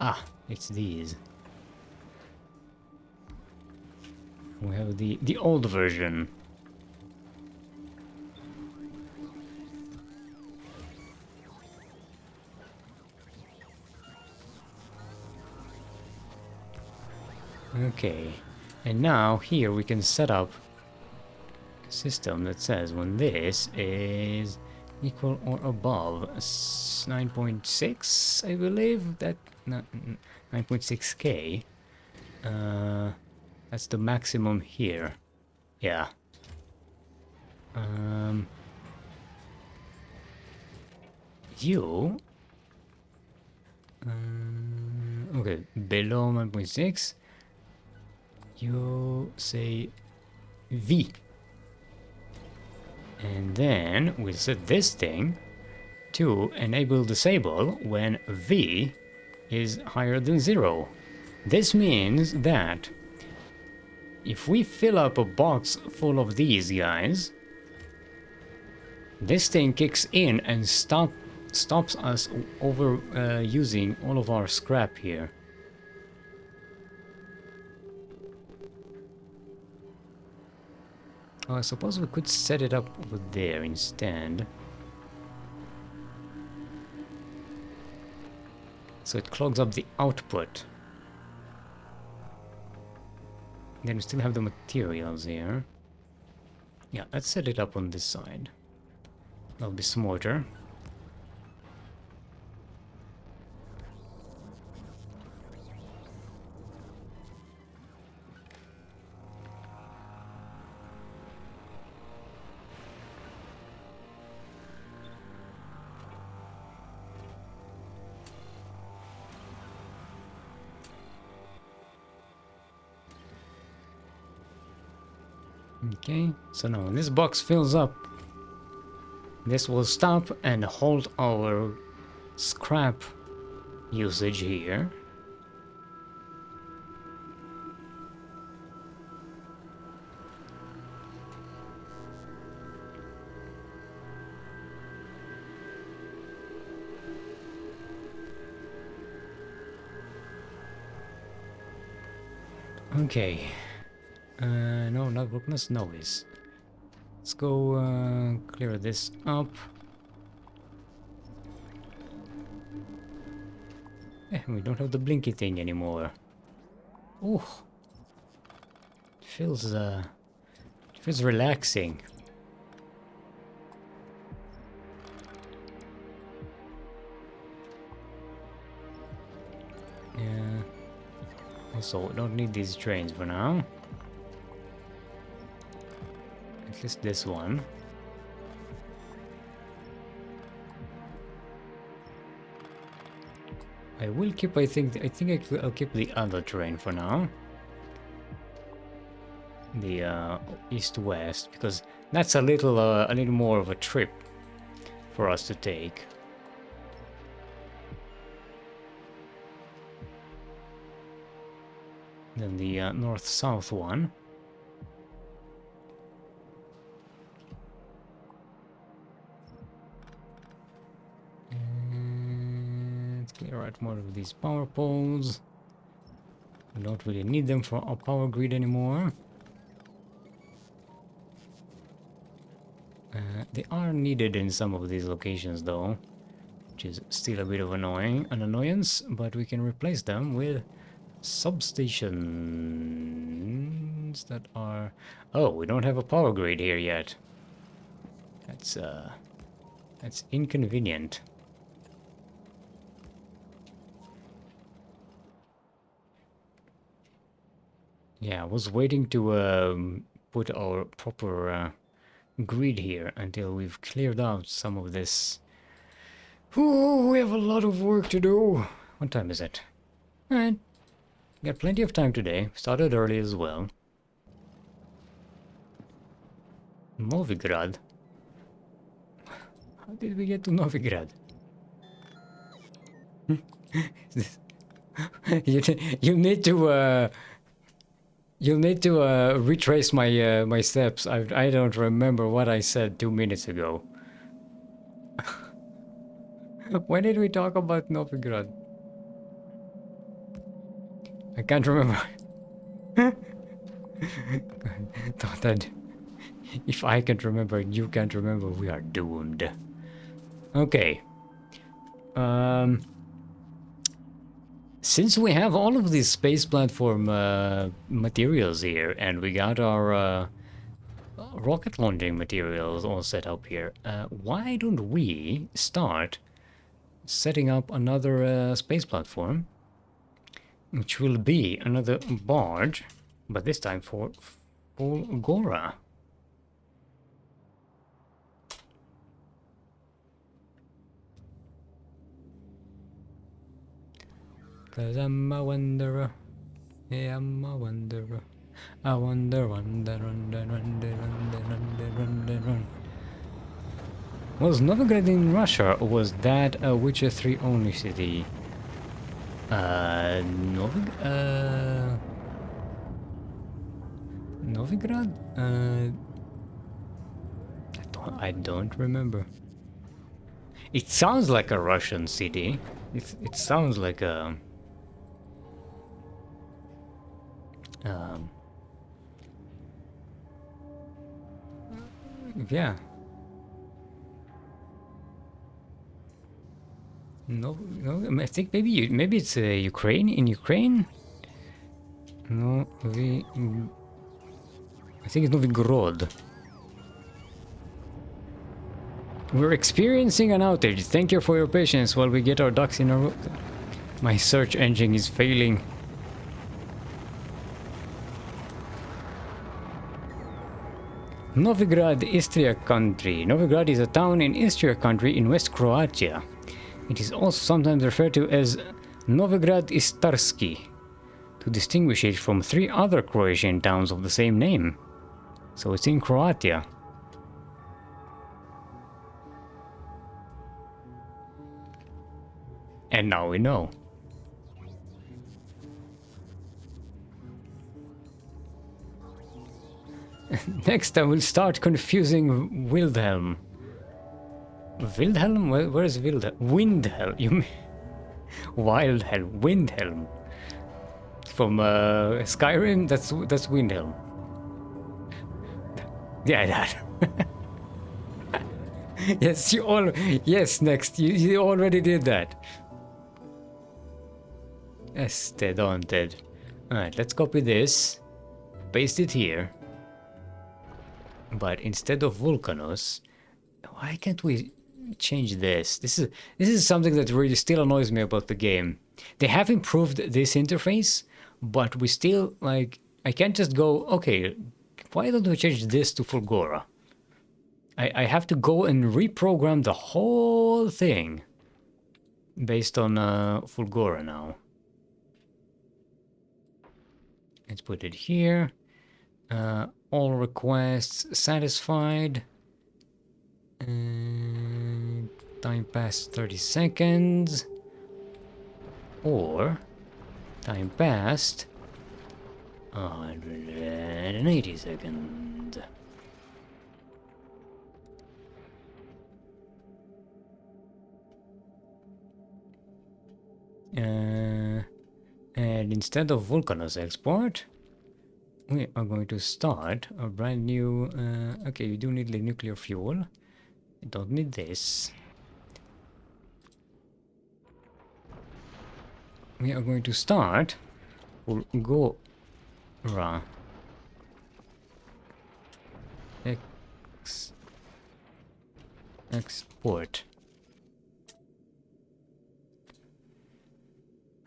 Ah, it's these. We have the old version. Okay, and now here we can set up a system that says when this is equal or above 9.6, I believe that 9.6k. That's the maximum here. Yeah. You. Okay, below 9.6. You say V. And then we'll set this thing to enable disable when V is higher than 0. This means that if we fill up a box full of these guys, this thing kicks in and stops us over using all of our scrap here. I suppose we could set it up over there instead. So it clogs up the output. Then we still have the materials here. Yeah, let's set it up on this side. That'll be smarter. Okay, so now when this box fills up, this will stop and hold our scrap usage here. Okay. No, not Brookness, Novice. Let's go clear this up. We don't have the blinky thing anymore. Oh, it feels relaxing. Yeah. Also, don't need these trains for now. At least this one. I will keep. I think I'll keep the other train for now. The east-west, because that's a little more of a trip for us to take. Than the north-south one. And clear out more of these power poles. We don't really need them for our power grid anymore. They are needed in some of these locations though, which is still a bit of an annoyance, but we can replace them with substations that are... Oh, we don't have a power grid here yet. That's inconvenient. Yeah, I was waiting to put our proper grid here until we've cleared out some of this. Ooh, we have a lot of work to do. What time is it? Alright. Got plenty of time today. Started early as well. Novigrad? How did we get to Novigrad? you need to you'll need to retrace my my steps. I don't remember what I said 2 minutes ago. When did we talk about Novigrad? I can't remember. Thought that if I can't remember and you can't remember, we are doomed. Okay. Since we have all of these space platform materials here, and we got our rocket launching materials all set up here, why don't we start setting up another space platform, which will be another barge, but this time for Gora. Cause I'm a wanderer, yeah, I'm a wanderer. I wander, wander, wander, wander, wander, wander, wander, wander. Was Novigrad in Russia, or was that a Witcher 3 only city? Novigrad? I don't remember. It sounds like a Russian city. It sounds like a... Yeah. No, no. I think maybe it's Ukraine in Ukraine. No, I think it's Novigorod. We're experiencing an outage. Thank you for your patience while we get our ducks in a row. My search engine is failing. Novigrad, Istria country. Novigrad is a town in Istria country in West Croatia. It is also sometimes referred to as Novigrad Istarski, to distinguish it from 3 other Croatian towns of the same name. So it's in Croatia. And now we know. Next I will start confusing Wildhelm. Wildhelm? Where is Wildhelm? Windhelm. You mean Wildhelm. Windhelm. From Skyrim, that's Windhelm. Yeah, that. Yes, yes, next. You already did that. Este daunted. Alright, let's copy this. Paste it here. But instead of Vulcanos, why can't we change this? This is something that really still annoys me about the game. They have improved this interface, but we still, like, I can't just go, okay, why don't we change this to Fulgora? I have to go and reprogram the whole thing based on Fulgora now. Let's put it here. All requests satisfied. Time passed 30 seconds. Or time passed 180 seconds. And instead of Vulcanos export, we are going to start a brand new... okay, you do need the nuclear fuel. You don't need this. We are going to start Fulgora. Export.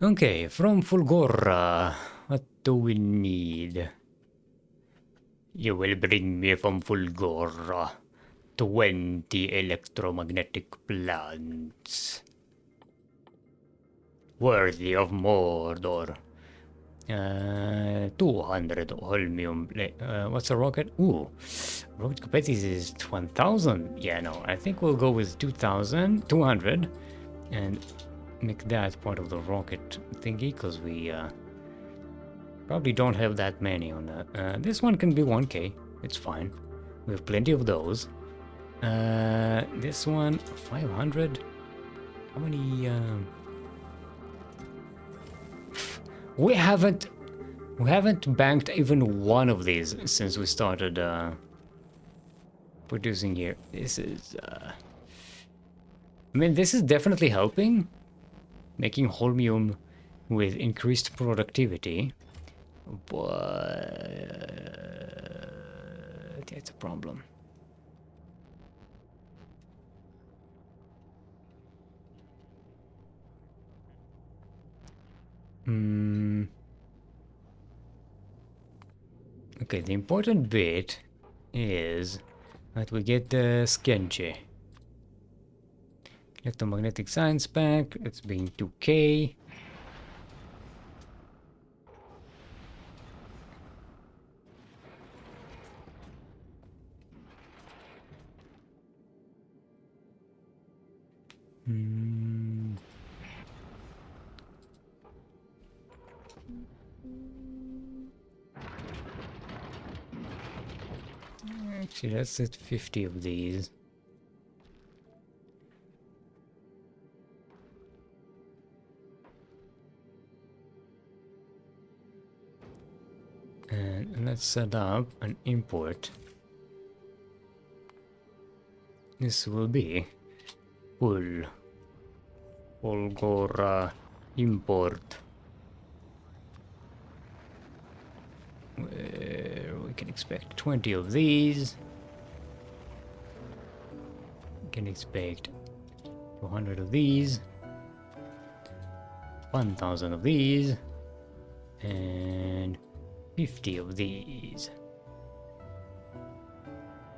Okay, from Fulgora, what do we need? You will bring me from Fulgora 20 electromagnetic plants. Worthy of Mordor. 200 holmium. What's a rocket? Ooh, rocket capacity is 1000. Yeah, no, I think we'll go with 200 and make that part of the rocket thingy, because we probably don't have that many on that. This one can be 1k, it's fine. We have plenty of those. This one 500. How many? We haven't banked even one of these since we started producing here. This is I mean, this is definitely helping, making holmium with increased productivity, but it's a problem. Okay, the important bit is that we get the Skenche. Electromagnetic science pack, it's being 2k. Actually, let's set 50 of these. And let's set up an import. this will be. Full. Volgora import. Where we can expect 20 of these. We can expect 200 of these. 1000 of these. And 50 of these.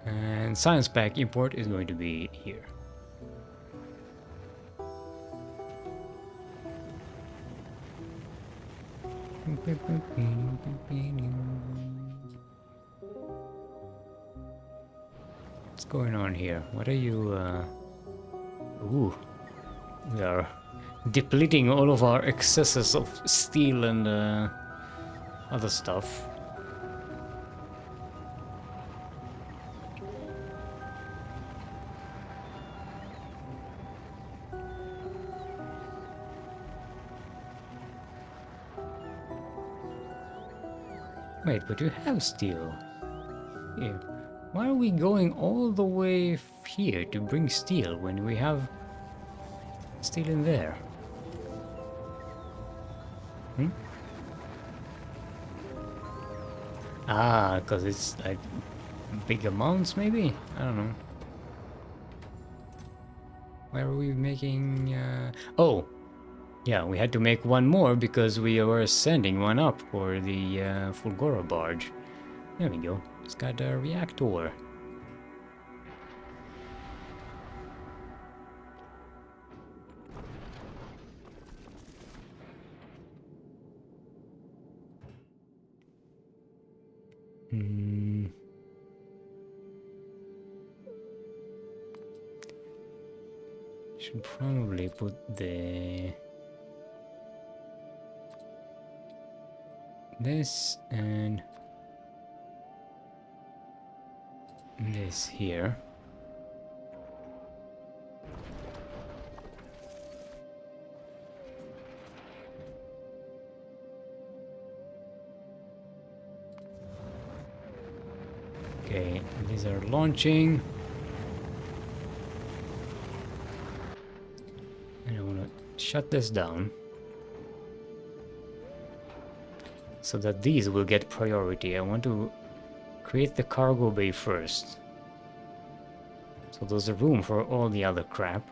And science pack import is going to be here. What's going on here? What are you, Ooh. We are depleting all of our excesses of steel and, other stuff. Wait, but you have steel. Here. Why are we going all the way here to bring steel when we have steel in there? Hmm? Ah, because it's like big amounts maybe? I don't know. Why are we making... Oh! Yeah, we had to make one more because we were sending one up for the Fulgora barge. There we go. It's got a reactor. Should probably put this and this here. Okay, these are launching. And I want to shut this down so that these will get priority. I want to create the cargo bay first, so there's a room for all the other crap.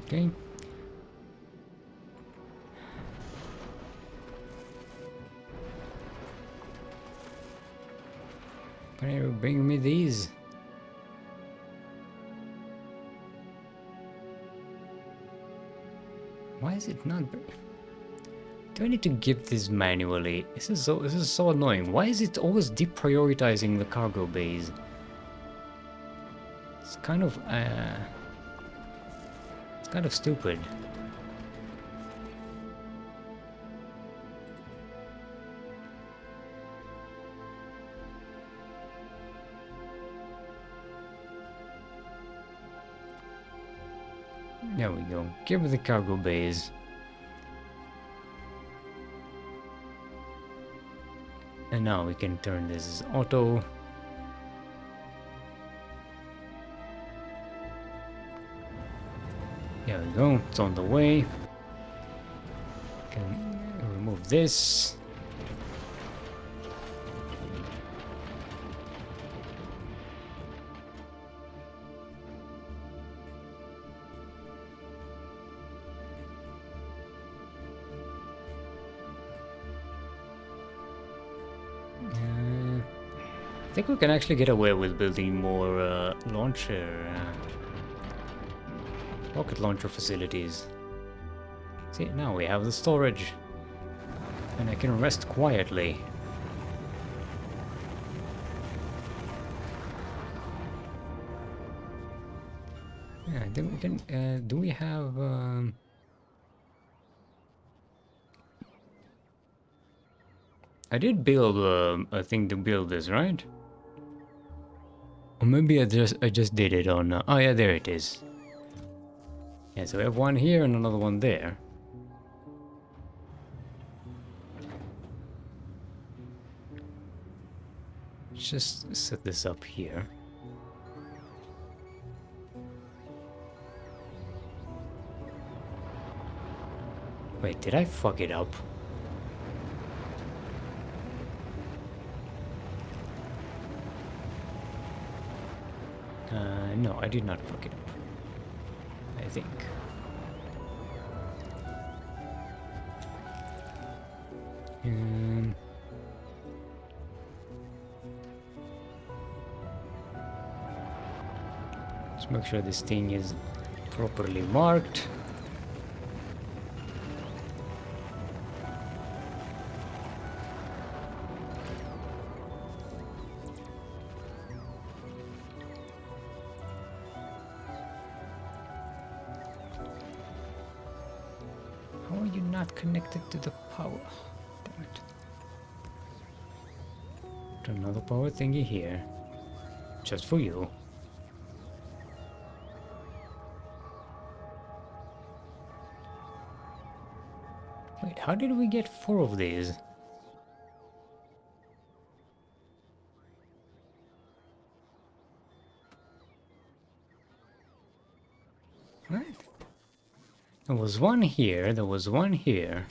Okay. Can you bring me these? Why is it not? Do I need to give this manually? This is so annoying. Why is it always deprioritizing the cargo bays? It's kind of stupid. There we go. Give me the cargo bays. And now we can turn this as auto. There we go. It's on the way. Can remove this. I think we can actually get away with building more rocket launcher facilities. See, now we have the storage, and I can rest quietly. Yeah, then we can. Do we have? I did build a thing to build this, right? Or maybe I just did it on... oh yeah, there it is. Yeah, so we have one here and another one there. Let's just set this up here. Wait, did I fuck it up? No, I did not fuck it up. I think. Let's make sure this thing is properly marked. How are you not connected to the power? Damn it. Put another power thingy here. Just for you. Wait, how did we get 4 of these? What? There was one here, there was one here.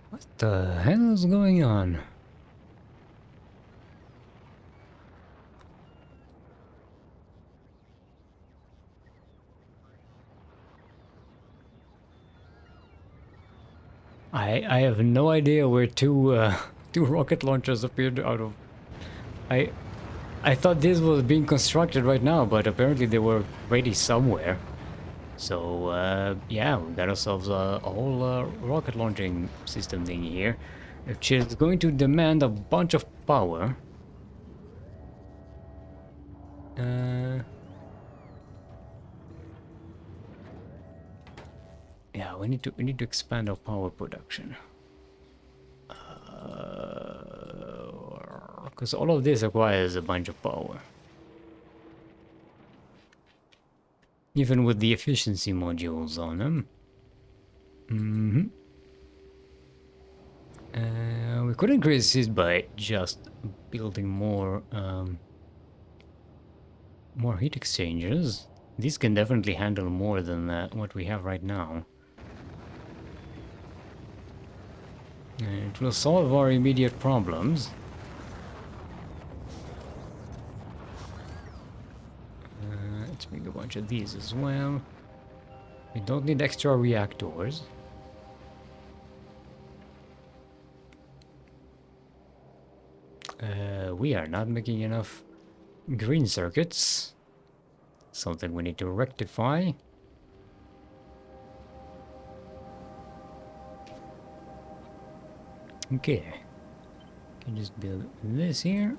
What the hell is going on? I have no idea where two two rocket launchers appeared out of. I thought this was being constructed right now, but apparently they were ready somewhere. So yeah, we got ourselves a whole rocket launching system thing here, which is going to demand a bunch of power. Yeah, we need to expand our power production. Because all of this requires a bunch of power. Even with the efficiency modules on them. We could increase this by just building more more heat exchangers. These can definitely handle more than what we have right now. It will solve our immediate problems. Let's make a bunch of these as well. We don't need extra reactors. We are not making enough green circuits. Something we need to rectify. Okay. Can just build this here.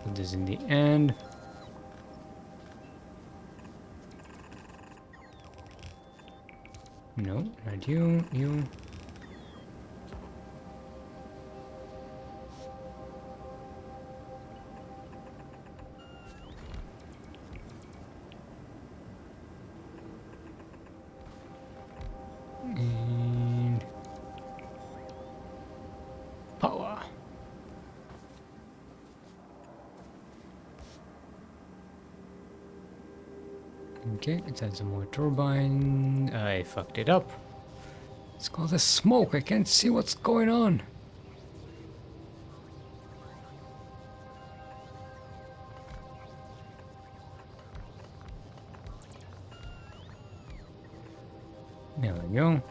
Put this in the end. No, not you, you. And power. Okay, let's add some more turbine. I fucked it up. It's called the smoke. I can't see what's going on. There we go.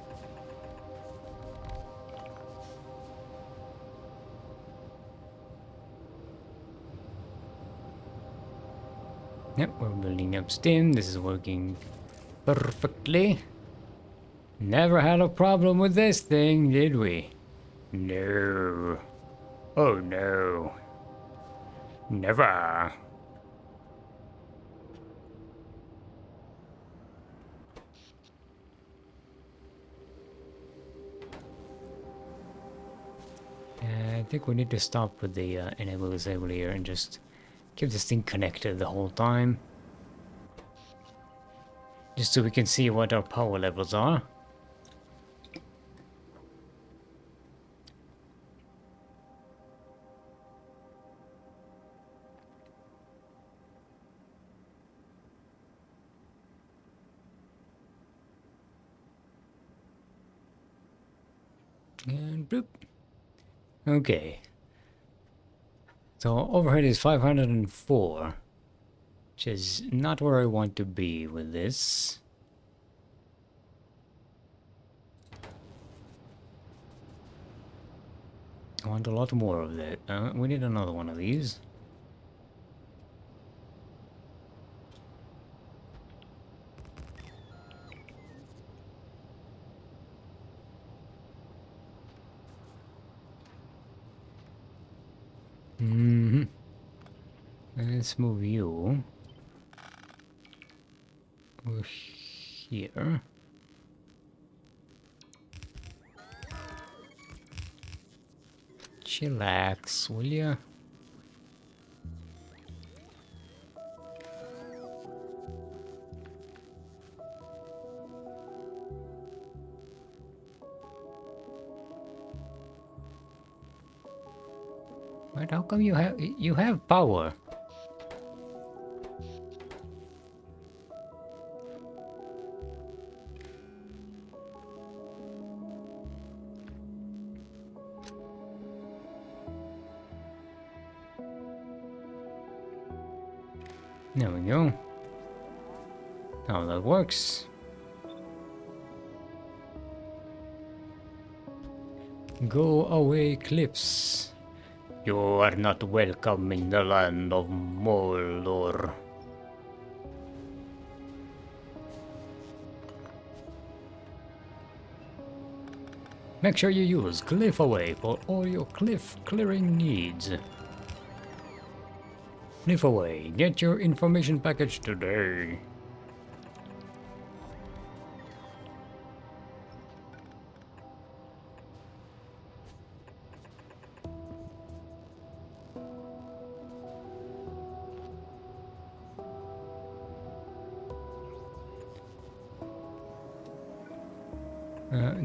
Yep, we're building up steam. This is working perfectly. Never had a problem with this thing, did we? No. Oh no. Never. I think we need to stop with the enable disable here and just keep this thing connected the whole time. Just so we can see what our power levels are. And bloop. Okay. So overhead is 504, which is not where I want to be with this. I want a lot more of that. We need another one of these. Let's move you over here. Chillax, will ya? But how come you have power? There we go. How that works. Go away, cliffs. You are not welcome in the land of Mordor. Make sure you use Cliff Away for all your cliff clearing needs. Cliff Away, get your information package today.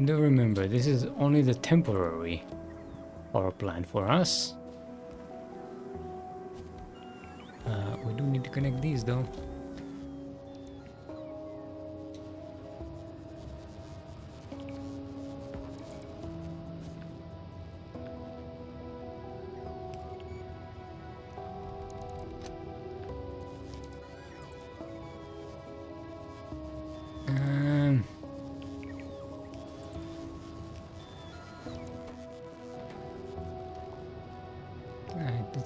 Do remember, this is only the temporary power plant for us. We do need to connect these though.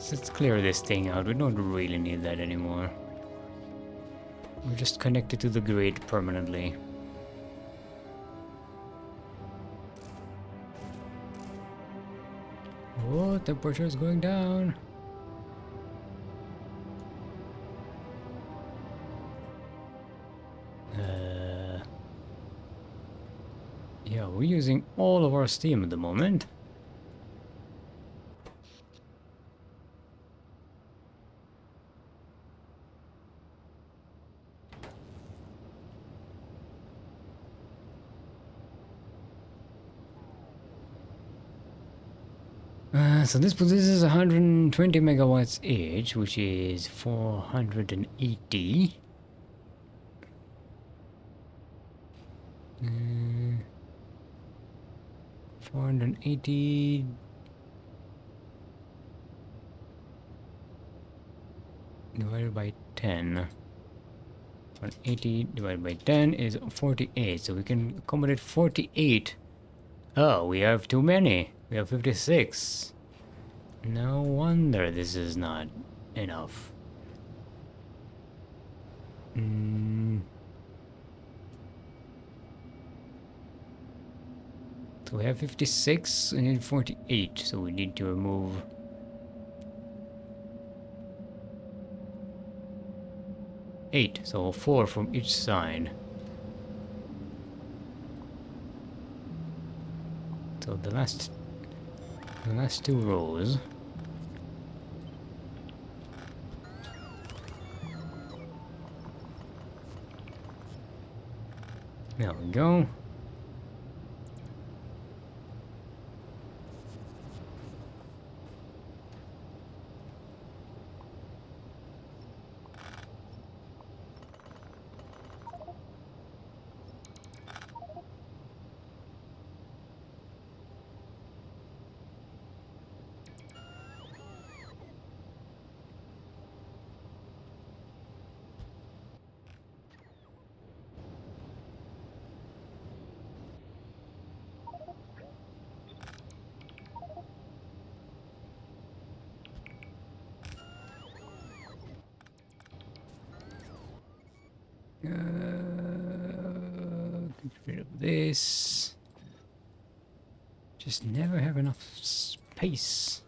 Let's clear this thing out. We don't really need that anymore. We're just connected to the grid permanently. Oh, temperature is going down. Yeah, we're using all of our steam at the moment. So this possesses 120 megawatts each, which is 480. 480 divided by 10. 180 divided by 10 is 48, so we can accommodate 48. Oh, we have too many. We have 56. No wonder this is not enough. So we have 56 and then 48, so we need to remove 8, so 4 from each side. So the last two rows. There we go. Get rid of this. Just never have enough space.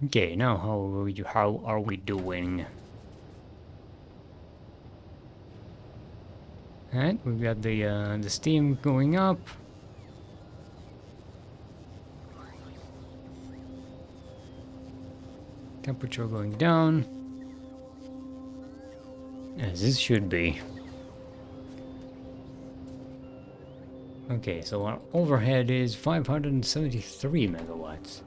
Okay, now how are we doing? Alright, we've got the steam going up. Temperature going down. As this should be. Okay, so our overhead is 573 megawatts.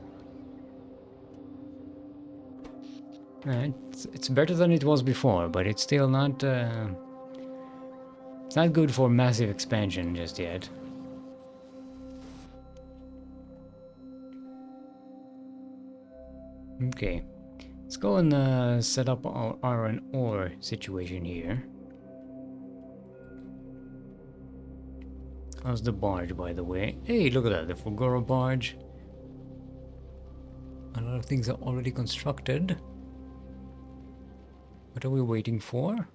It's better than it was before, but it's still not it's not good for massive expansion just yet. Okay, let's go and set up our iron ore situation here. How's the barge, by the way? Hey, look at that, the Fulgora barge. A lot of things are already constructed. What are we waiting for?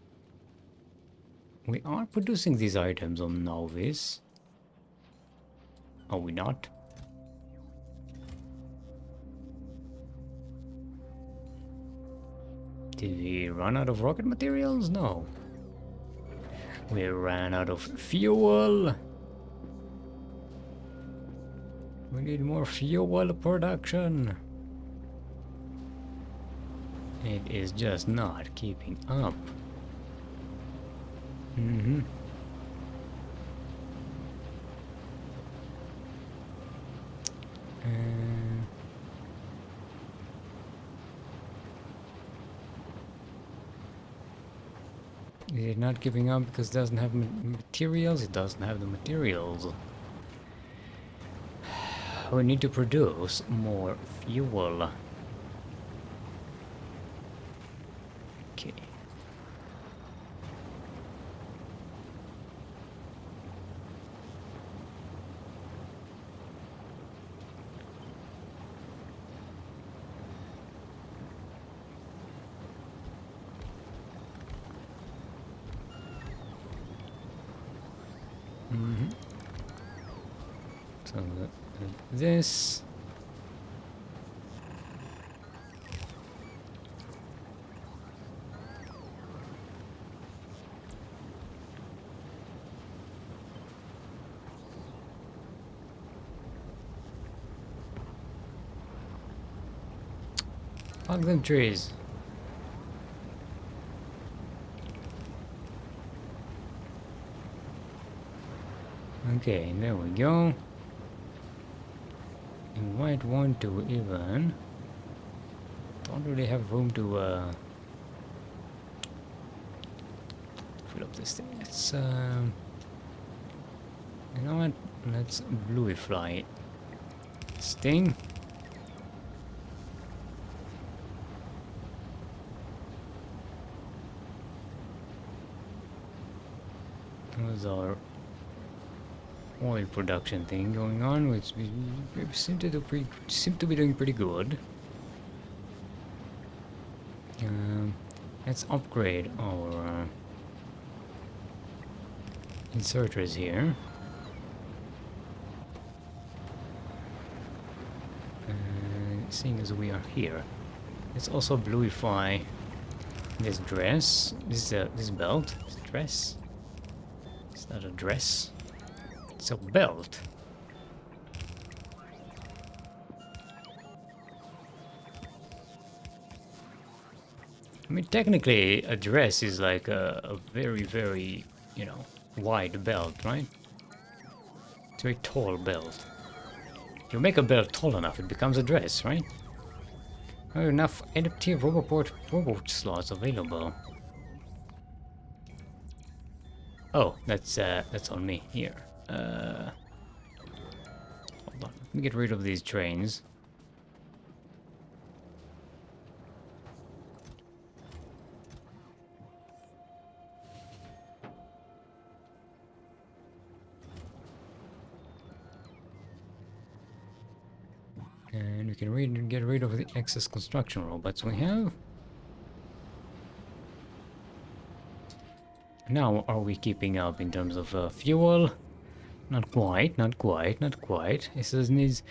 We are producing these items on Novice. Are we not? Did we run out of rocket materials? No. We ran out of fuel. We need more fuel production. It is just not keeping up. Is it not giving up because it doesn't have materials? It doesn't have the materials. We need to produce more fuel. Okay. So this. Hug them trees. Okay, there we go. You might want to even... Don't really have room to fill up this thing. Let's you know what? Let's bluify this thing. There's our oil production thing going on, which we seem to be doing pretty good. Let's upgrade our inserters here. Seeing as we are here, let's also bluify this dress. This belt. This dress. It's not a dress. It's a belt. I mean, technically, a dress is like a very, very, you know, wide belt, right? It's a very tall belt. If you make a belt tall enough, it becomes a dress, right? Oh, enough adaptive robot slots available. Oh, that's on me here. Hold on, let me get rid of these trains. And we can get rid of the excess construction robots we have. Now, are we keeping up in terms of fuel? Not quite, not quite, not quite. It says needs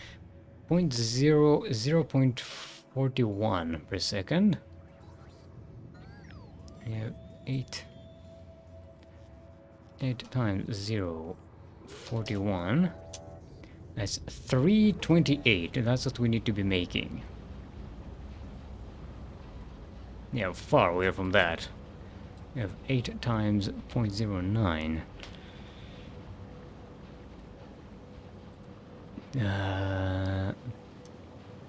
0.41 per second. We have 8 times 0.41. That's 328. That's what we need to be making. Yeah, far away from that. We have 8 times 0.09.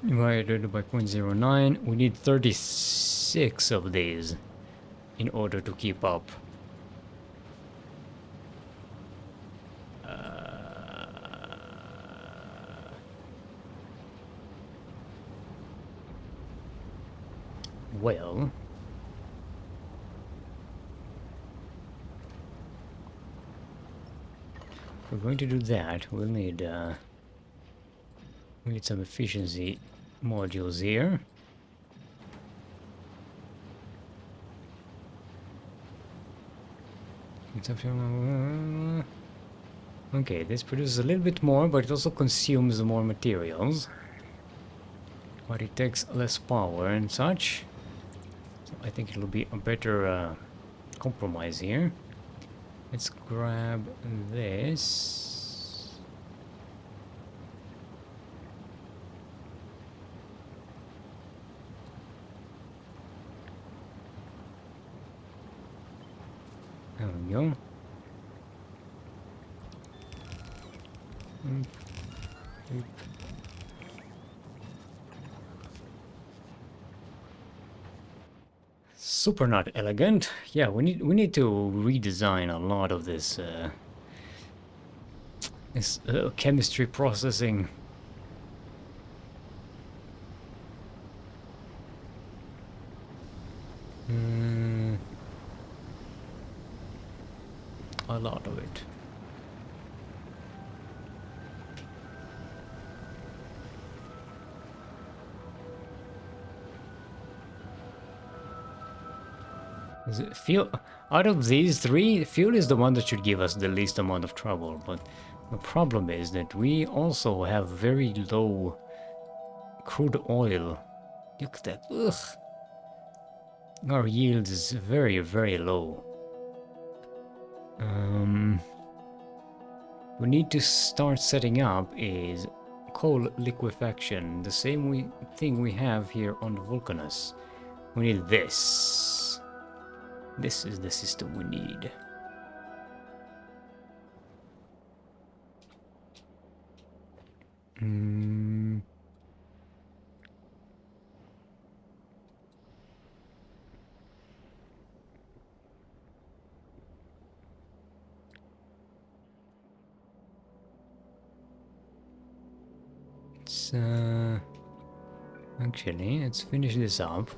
Divided by 0.09. We need 36 of these in order to keep up. Well, if we're going to do that, we'll need some efficiency modules here. Okay, this produces a little bit more, but it also consumes more materials. But it takes less power and such. So I think it'll be a better compromise here. Let's grab this. There we go. Super not elegant. Yeah, we need to redesign a lot of this chemistry processing. A lot of it. Fuel, out of these three, fuel is the one that should give us the least amount of trouble, but the problem is that we also have very low crude oil. Look at that. Ugh. Our yield is very, very low. We need to start setting up is coal liquefaction, the same thing we have here on the Vulcanus. We need this. This is the system we need. Actually, let's finish this up.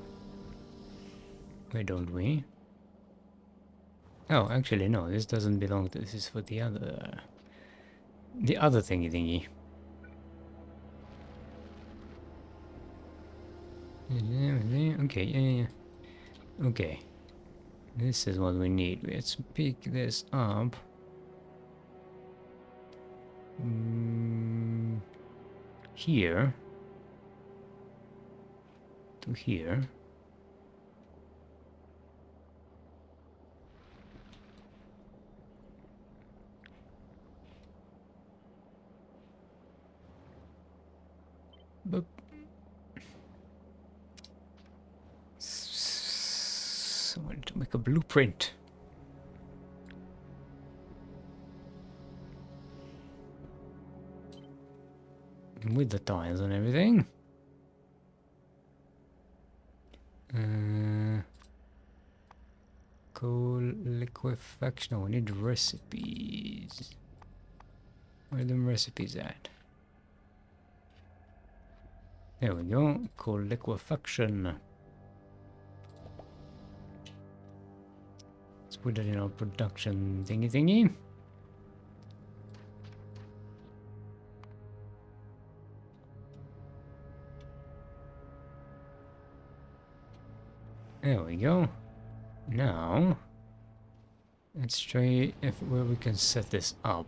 Why don't we? Oh, actually no, this doesn't belong to, this is for the other thingy. Okay, yeah. Okay. This is what we need. Let's pick this up. Here. To here. But so I need to make a blueprint. With the tiles and everything. Coal liquefaction. No, we need recipes. Where are the recipes at? There we go. Coal liquefaction. Let's put that in our production thingy. There we go. Now, let's try where we can set this up.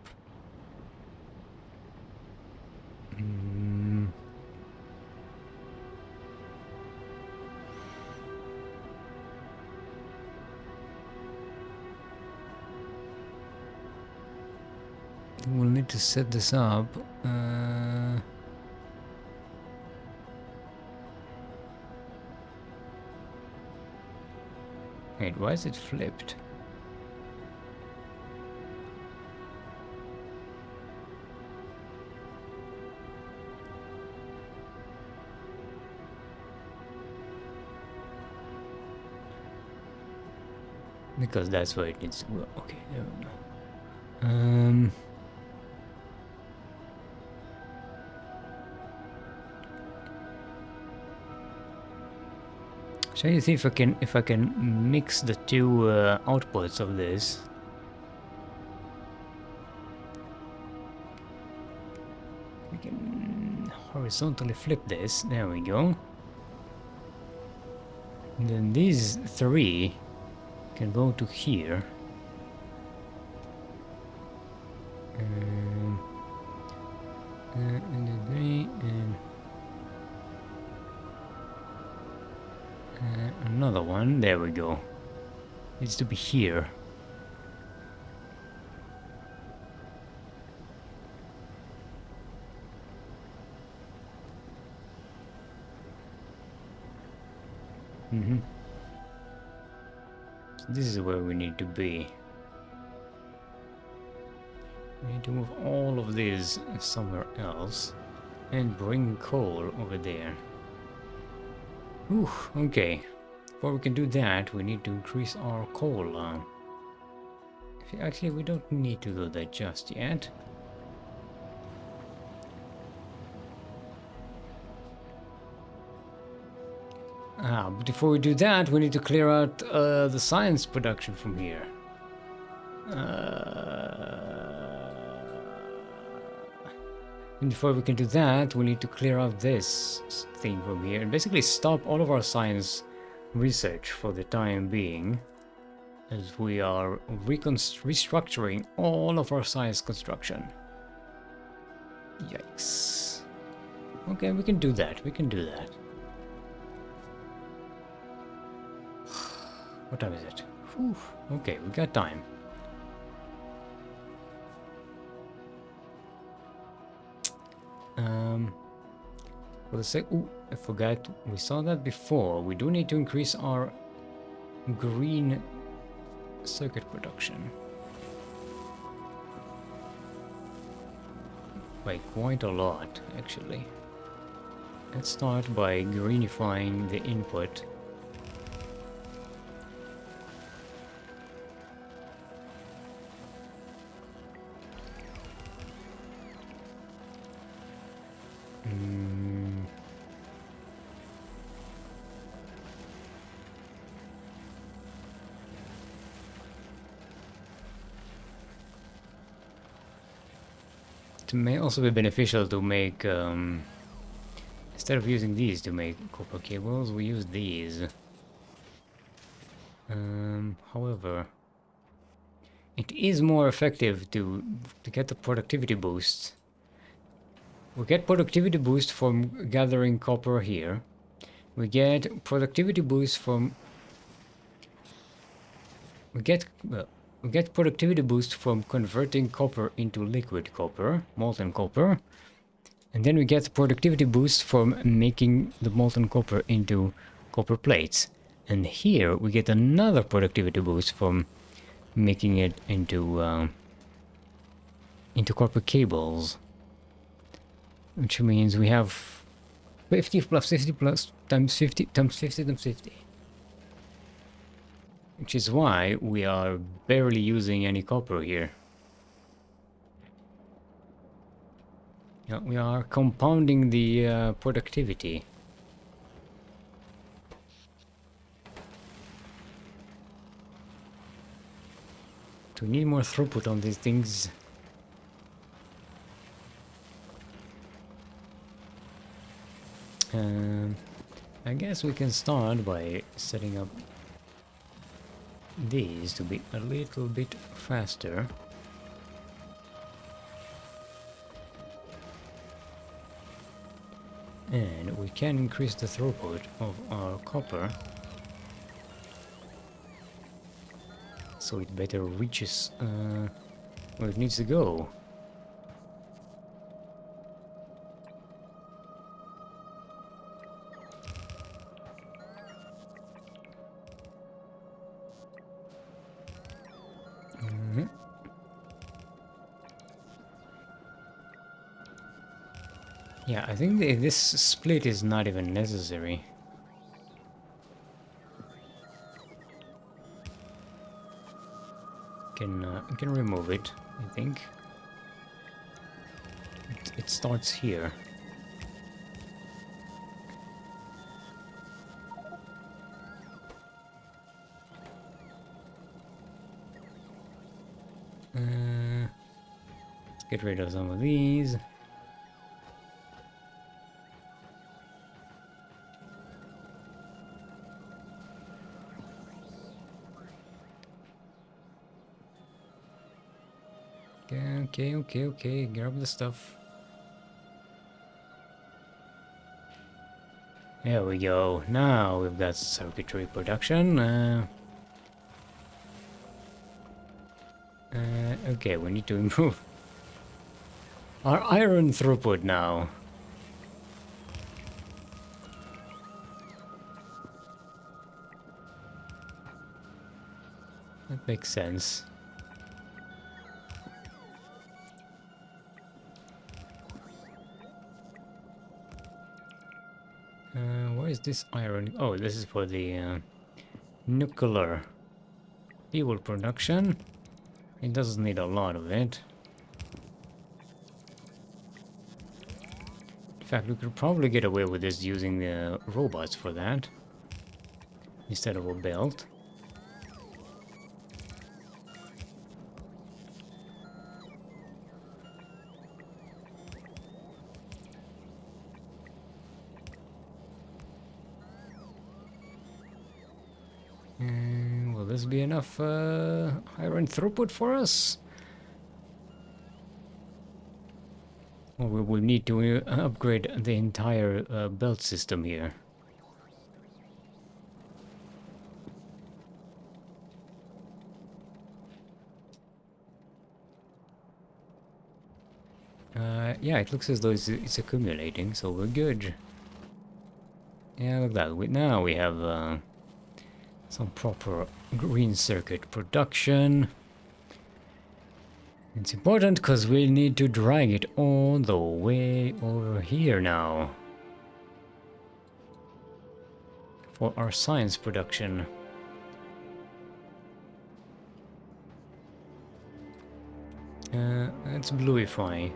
We'll need to set this up. Wait, why is it flipped? Because that's where it needs to go. Okay, there we go. Trying to see if I can mix the two outputs of this. We can horizontally flip this. There we go. And then these three can go to here. And then three and another one. There we go. Needs to be here. So this is where we need to be. We need to move all of these somewhere else and bring coal over there. Whew, okay. Before we can do that, we need to increase our coal. Actually, we don't need to do that just yet. But before we do that, we need to clear out the science production from here. And before we can do that, we need to clear out this thing from here and basically stop all of our science research for the time being, as we are restructuring all of our science construction. Yikes. Okay, we can do that. We can do that. What time is it? Whew. Okay, we got time. For the sake, ooh, I forgot. We saw that before. We do need to increase our green circuit production by quite a lot, actually. Let's start by greenifying the input. it may also be beneficial to make, instead of using these to make copper cables, we use these. However, it is more effective to get the productivity boost. We get productivity boost from gathering copper here. We get productivity boost from we get productivity boost from converting copper into liquid copper, molten copper. And then we get productivity boost from making the molten copper into copper plates. And here we get another productivity boost from making it into copper cables. Which means we have 50 plus 50 plus times 50 times 50 times 50. Which is why we are barely using any copper here. Yeah, we are compounding the productivity. We need more throughput on these things. I guess we can start by setting up these to be a little bit faster. And we can increase the throughput of our copper, so it better reaches where it needs to go. Yeah, I think this split is not even necessary. Can remove it, I think. It starts here. Let's get rid of some of these. Okay, grab the stuff. There we go. Now we've got circuitry production. Okay, we need to improve our iron throughput now. That makes sense. Where is this iron? Oh, this is for the nuclear fuel production. It doesn't need a lot of it. In fact, we could probably get away with this using the robots for that instead of a belt. Will this be enough iron throughput for us? Or we will need to upgrade the entire belt system here. Yeah, it looks as though it's accumulating, so we're good. Yeah, look at that. Now we have some proper green circuit production. It's important because we need to drag it all the way over here now for our science production. Let's bluify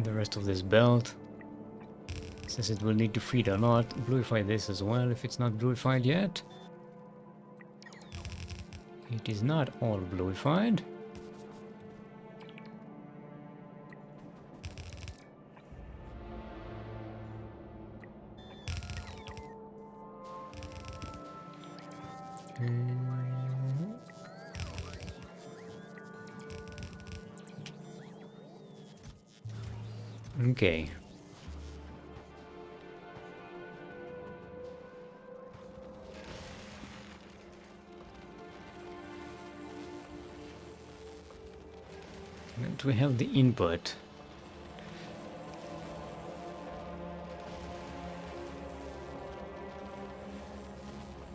the rest of this belt, since it will need to feed a lot. Bluify this as well if it's not bluified yet. It is not all bluified. Okay. And we have the input.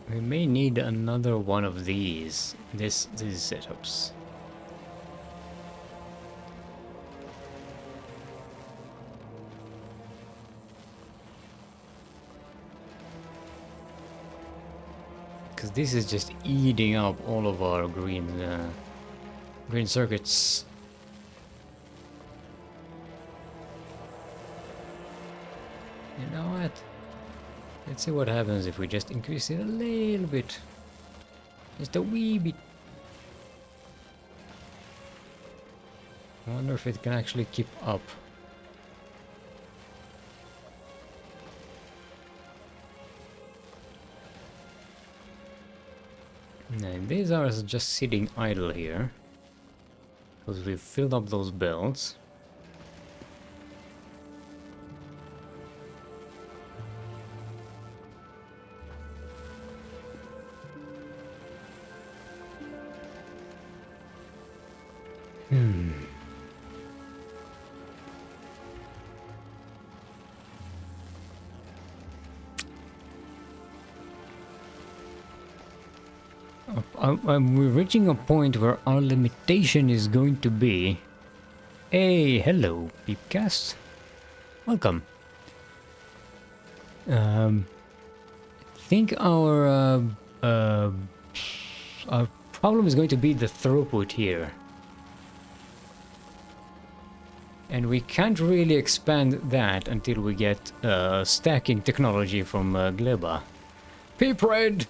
We may need another one of these setups. Because this is just eating up all of our green circuits. You know what? Let's see what happens if we just increase it a little bit. Just a wee bit. I wonder if it can actually keep up. And these are just sitting idle here. Because we've filled up those belts. We're reaching a point where our limitation is going to be... Hey, hello, Peepcast. Welcome. I think our problem is going to be the throughput here. And we can't really expand that until we get stacking technology from Gleba. Peep Red!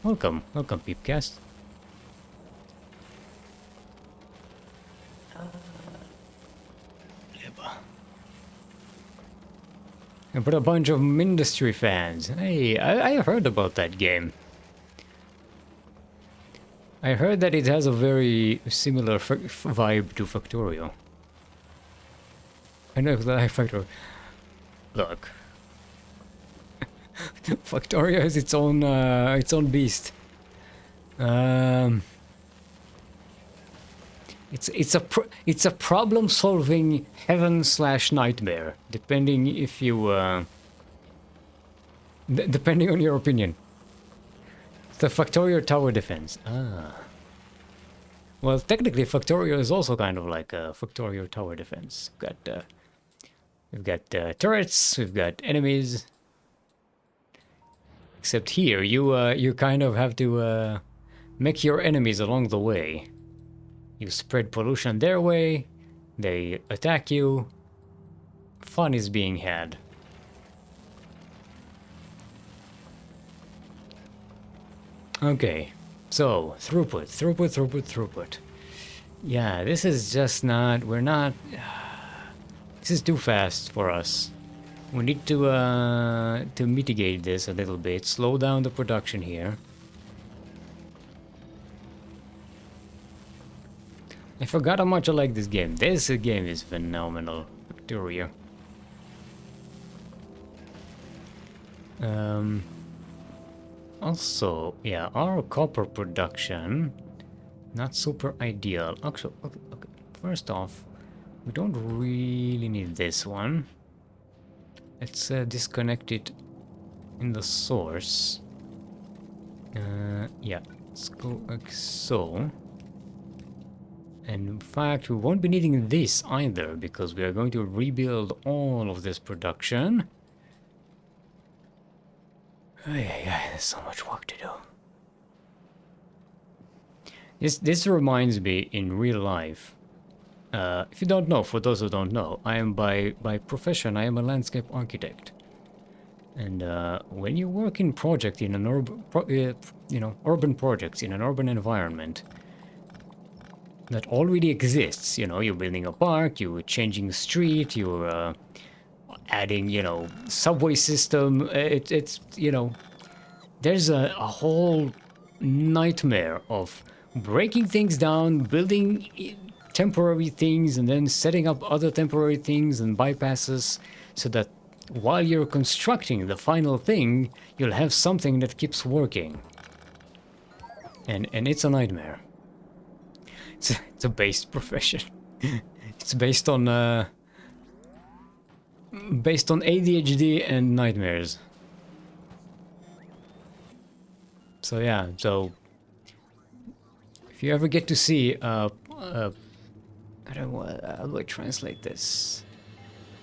Welcome, welcome, Peepcast. And put a bunch of industry fans. Hey, I heard about that game. I heard that it has a very similar vibe to Factorio. I know if I Factorio. Look. Factorio has its own beast. It's a problem-solving heaven/nightmare, depending if you depending on your opinion. The Factorio tower defense. Ah. Well, technically, Factorio is also kind of like a Factorio tower defense. We've got turrets. We've got enemies. Except here, you kind of have to make your enemies along the way. You spread pollution their way, they attack you. Fun is being had. Okay, so throughput. Yeah, this is just not. This is too fast for us. We need to mitigate this a little bit, slow down the production here. I forgot how much I like this game. This game is phenomenal. Factorio. Also, yeah, our copper production, not super ideal. Actually, okay. First off, we don't really need this one. Let's disconnect it in the source. Yeah, let's go like so. And in fact, we won't be needing this either, because we are going to rebuild all of this production. There's so much work to do. This reminds me in real life. If you don't know, for those who don't know, I am by profession, I am a landscape architect. And when you work in project in an urban projects in an urban environment that already exists, you're building a park, you're changing a street, you're adding, subway system. It's there's a whole nightmare of breaking things down, building temporary things, and then setting up other temporary things and bypasses so that while you're constructing the final thing, you'll have something that keeps working. And it's a nightmare. It's a based profession. It's based on ADHD and nightmares. So yeah, so if you ever get to see how do I translate this?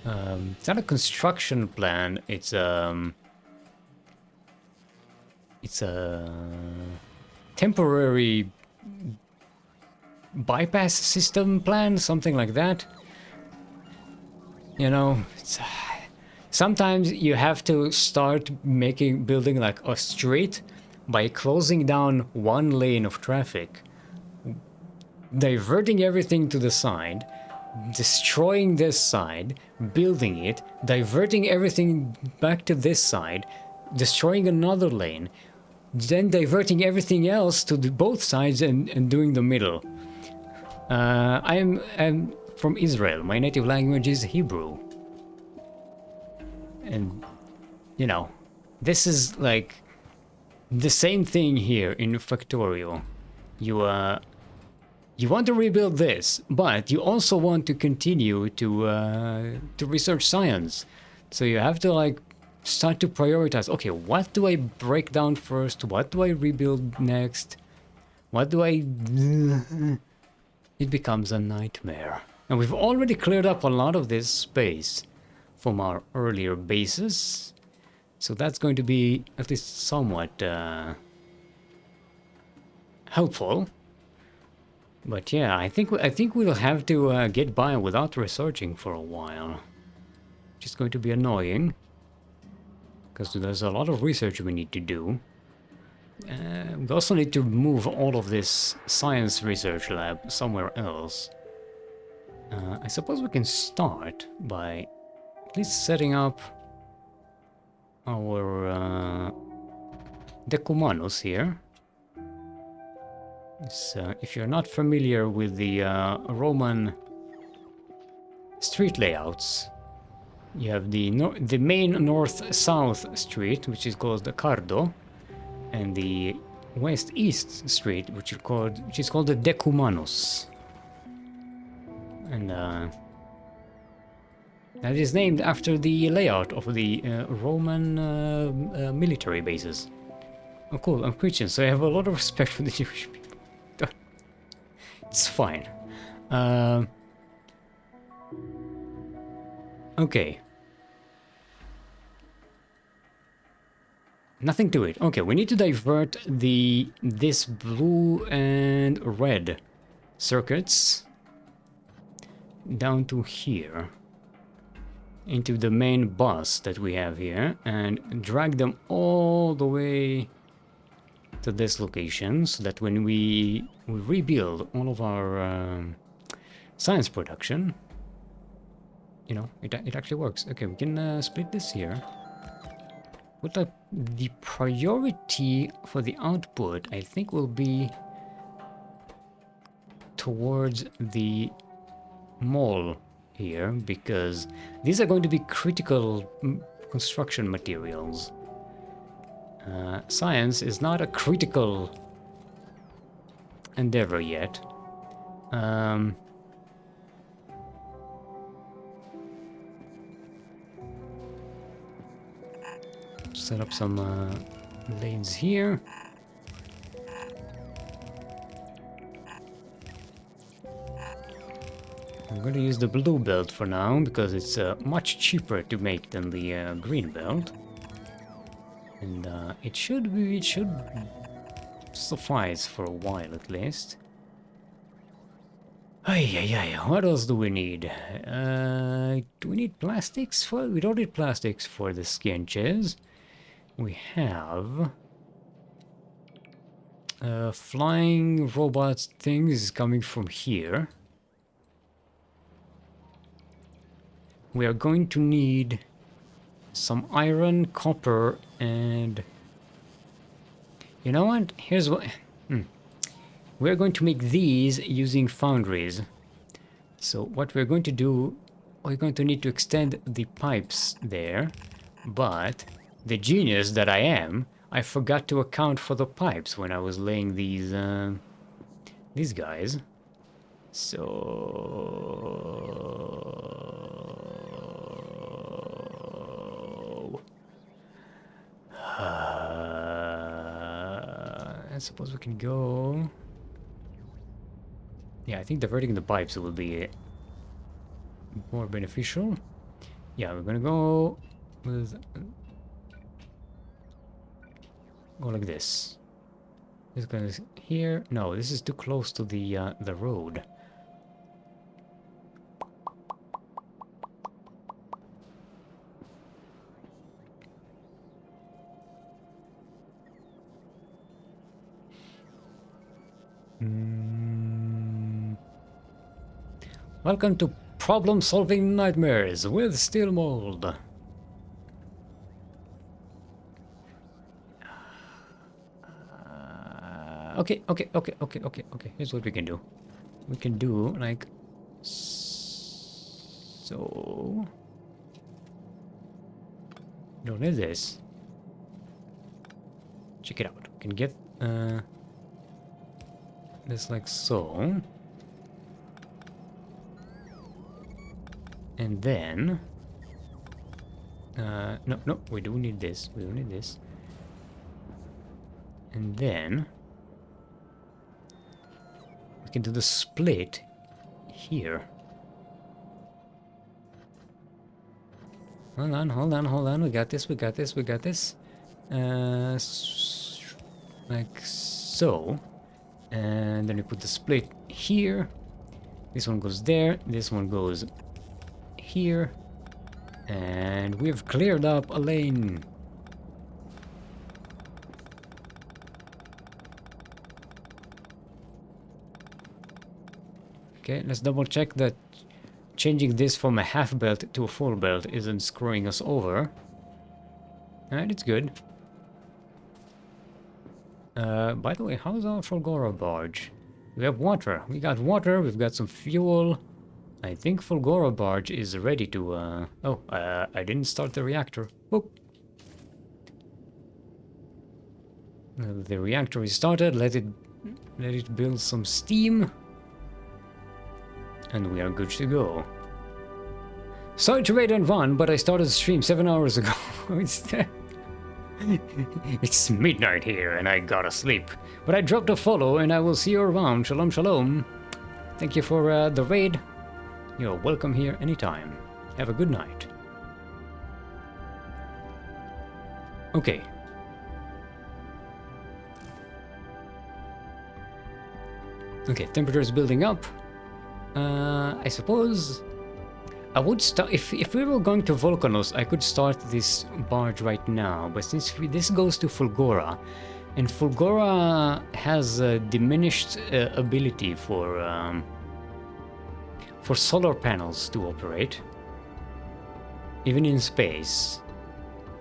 It's not a construction plan. It's a temporary bypass system plan, something like that. You know, sometimes you have to start building like a street by closing down one lane of traffic, diverting everything to the side, destroying this side, building it, diverting everything back to this side, destroying another lane, then diverting everything else to both sides and doing the middle. I'm from Israel. My native language is Hebrew. And, you know, this is like the same thing here in Factorio. You want to rebuild this, but you also want to continue to research science. So you have to like start to prioritize. Okay, what do I break down first? What do I rebuild next? What do I... It becomes a nightmare. And we've already cleared up a lot of this space from our earlier bases. So that's going to be at least somewhat helpful. But yeah, I think we'll have to get by without researching for a while. Which is going to be annoying. Because there's a lot of research we need to do. We also need to move all of this science research lab somewhere else. I suppose we can start by at least setting up our decumanus here. So, if you're not familiar with the Roman street layouts, you have the main north-south street, which is called the Cardo, and the west-east street, which is called the Decumanus. And that is named after the layout of the Roman military bases. Oh, cool! I'm Christian, so I have a lot of respect for the Jewish people. It's fine. Okay. Nothing to it. Okay, we need to divert this blue and red circuits down to here into the main bus that we have here and drag them all the way to this location so that when we rebuild all of our science production, you know, it actually works. Okay, we can split this here. But the priority for the output, I think, will be towards the mall here, because these are going to be critical construction materials. Science is not a critical endeavor yet. Set up some lanes here. I'm going to use the blue belt for now because it's much cheaper to make than the green belt, and it should suffice for a while at least. Ay, what else do we need? Do we need plastics for? We don't need plastics for the sketches. We have flying robots things coming from here. We are going to need some iron, copper, and You know what? Here's what... We're going to make these using foundries. So what we're going to do, we're going to need to extend the pipes there. But the genius that I am, I forgot to account for the pipes when I was laying these guys. So... I suppose we can go... Yeah, I think diverting the pipes will be more beneficial. Yeah, we're gonna go with... Go like this. This goes here. No, this is too close to the road. Welcome to problem-solving nightmares with steel mold. Okay. Here's what we can do. We can do like so. Don't need this. Check it out. We can get this like so. And then no, we do need this. We don't need this. And then we can do the split here. Hold on. We got this. Like so. And then we put the split here. This one goes there. This one goes here. And we've cleared up a lane. Okay, let's double check that changing this from a half belt to a full belt isn't screwing us over. Alright, it's good. By the way, how's our Fulgora barge? We have water. We got water, we've got some fuel. I think Fulgora barge is ready to, I didn't start the reactor. Whoop. The reactor is started, let it build some steam. And we are good to go. Sorry to raid and run, but I started the stream 7 hours ago. It's midnight here and I gotta sleep. But I dropped a follow and I will see you around. Shalom, shalom. Thank you for the raid. You're welcome here anytime. Have a good night. Okay. Okay, temperature is building up. I suppose I would start if we were going to Volcanos. I could start this barge right now, but since this goes to Fulgora, and Fulgora has a diminished ability for solar panels to operate, even in space,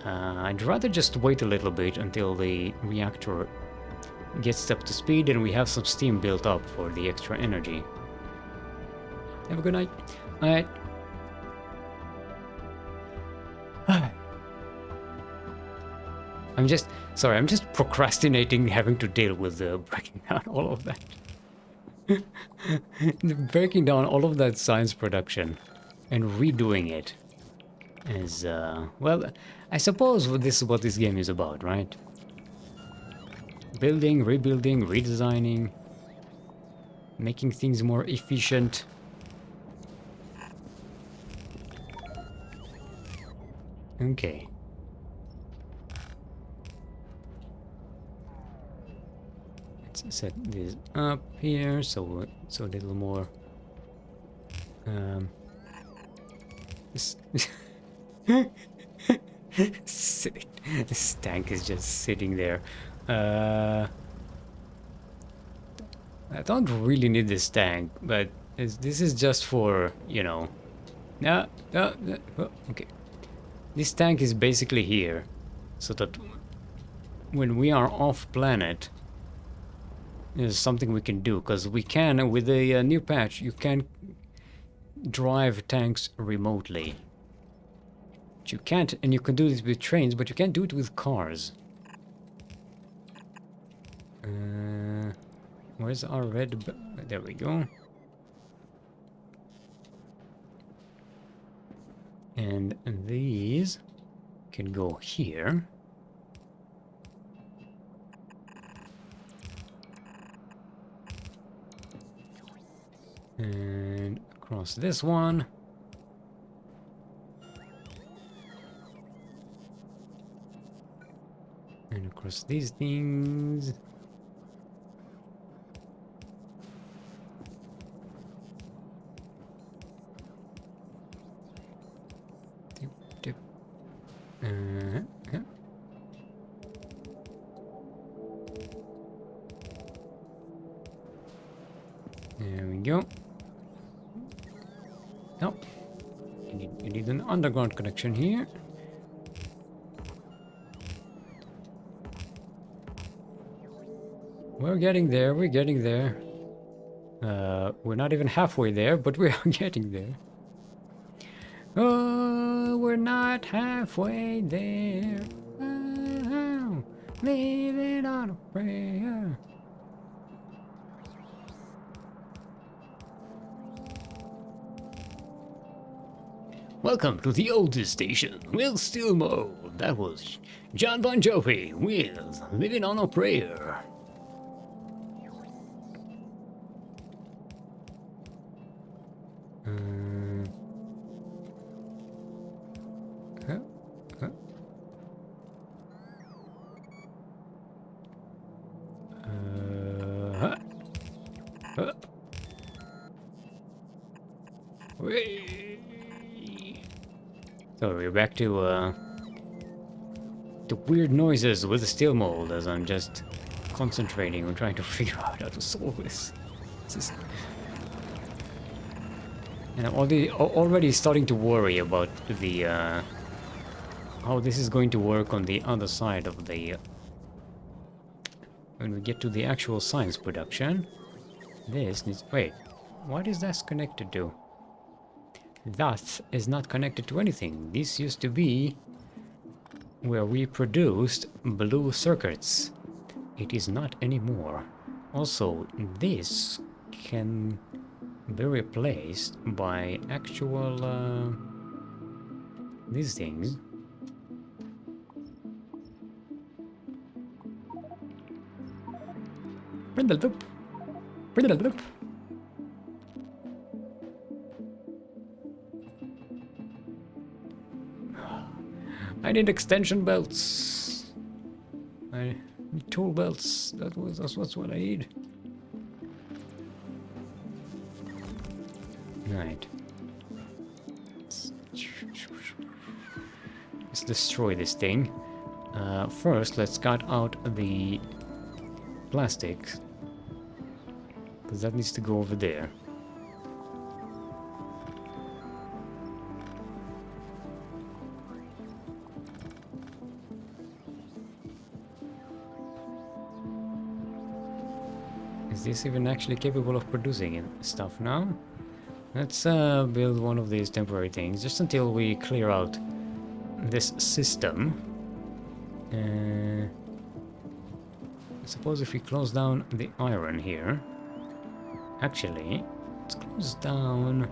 I'd rather just wait a little bit until the reactor gets up to speed and we have some steam built up for the extra energy. Have a good night. Alright. I'm just procrastinating having to deal with breaking down all of that. Breaking down all of that science production and redoing it is, well, I suppose this is what this game is about, right? Building, rebuilding, redesigning, making things more efficient. Okay. Let's set this up here so a little more. This tank is just sitting there. I don't really need this tank, but this is just for, you know. No, okay. This tank is basically here, so that when we are off planet is something we can do, because we can, with the new patch, you can drive tanks remotely. But you can't, and you can do this with trains, but you can't do it with cars. Where's our red? There we go. And these can go here. And across this one. And across these things. Dip, dip. Yeah. There we go. Nope. You need an underground connection here. We're getting there, we're getting there. We're not even halfway there, but we are getting there. Oh, we're not halfway there. Oh, living on a prayer. Welcome to the oldest station with still mode. That was John Bon Jovi with Living on a Prayer. So we're back to the weird noises with the steel mold as I'm just concentrating on trying to figure out how to solve this. And I'm already starting to worry about the how this is going to work on the other side of the when we get to the actual science production. This needs... Wait, what is this connected to? That is not connected to anything. This used to be where we produced blue circuits. It is not anymore. Also, this can be replaced by actual these things. I need extension belts. I need tool belts. That's what I need. Right. Let's destroy this thing. First, let's cut out the plastic, because that needs to go over there. Is this even actually capable of producing stuff now? Let's build one of these temporary things, just until we clear out this system. I suppose if we close down the iron here... Actually, let's close down...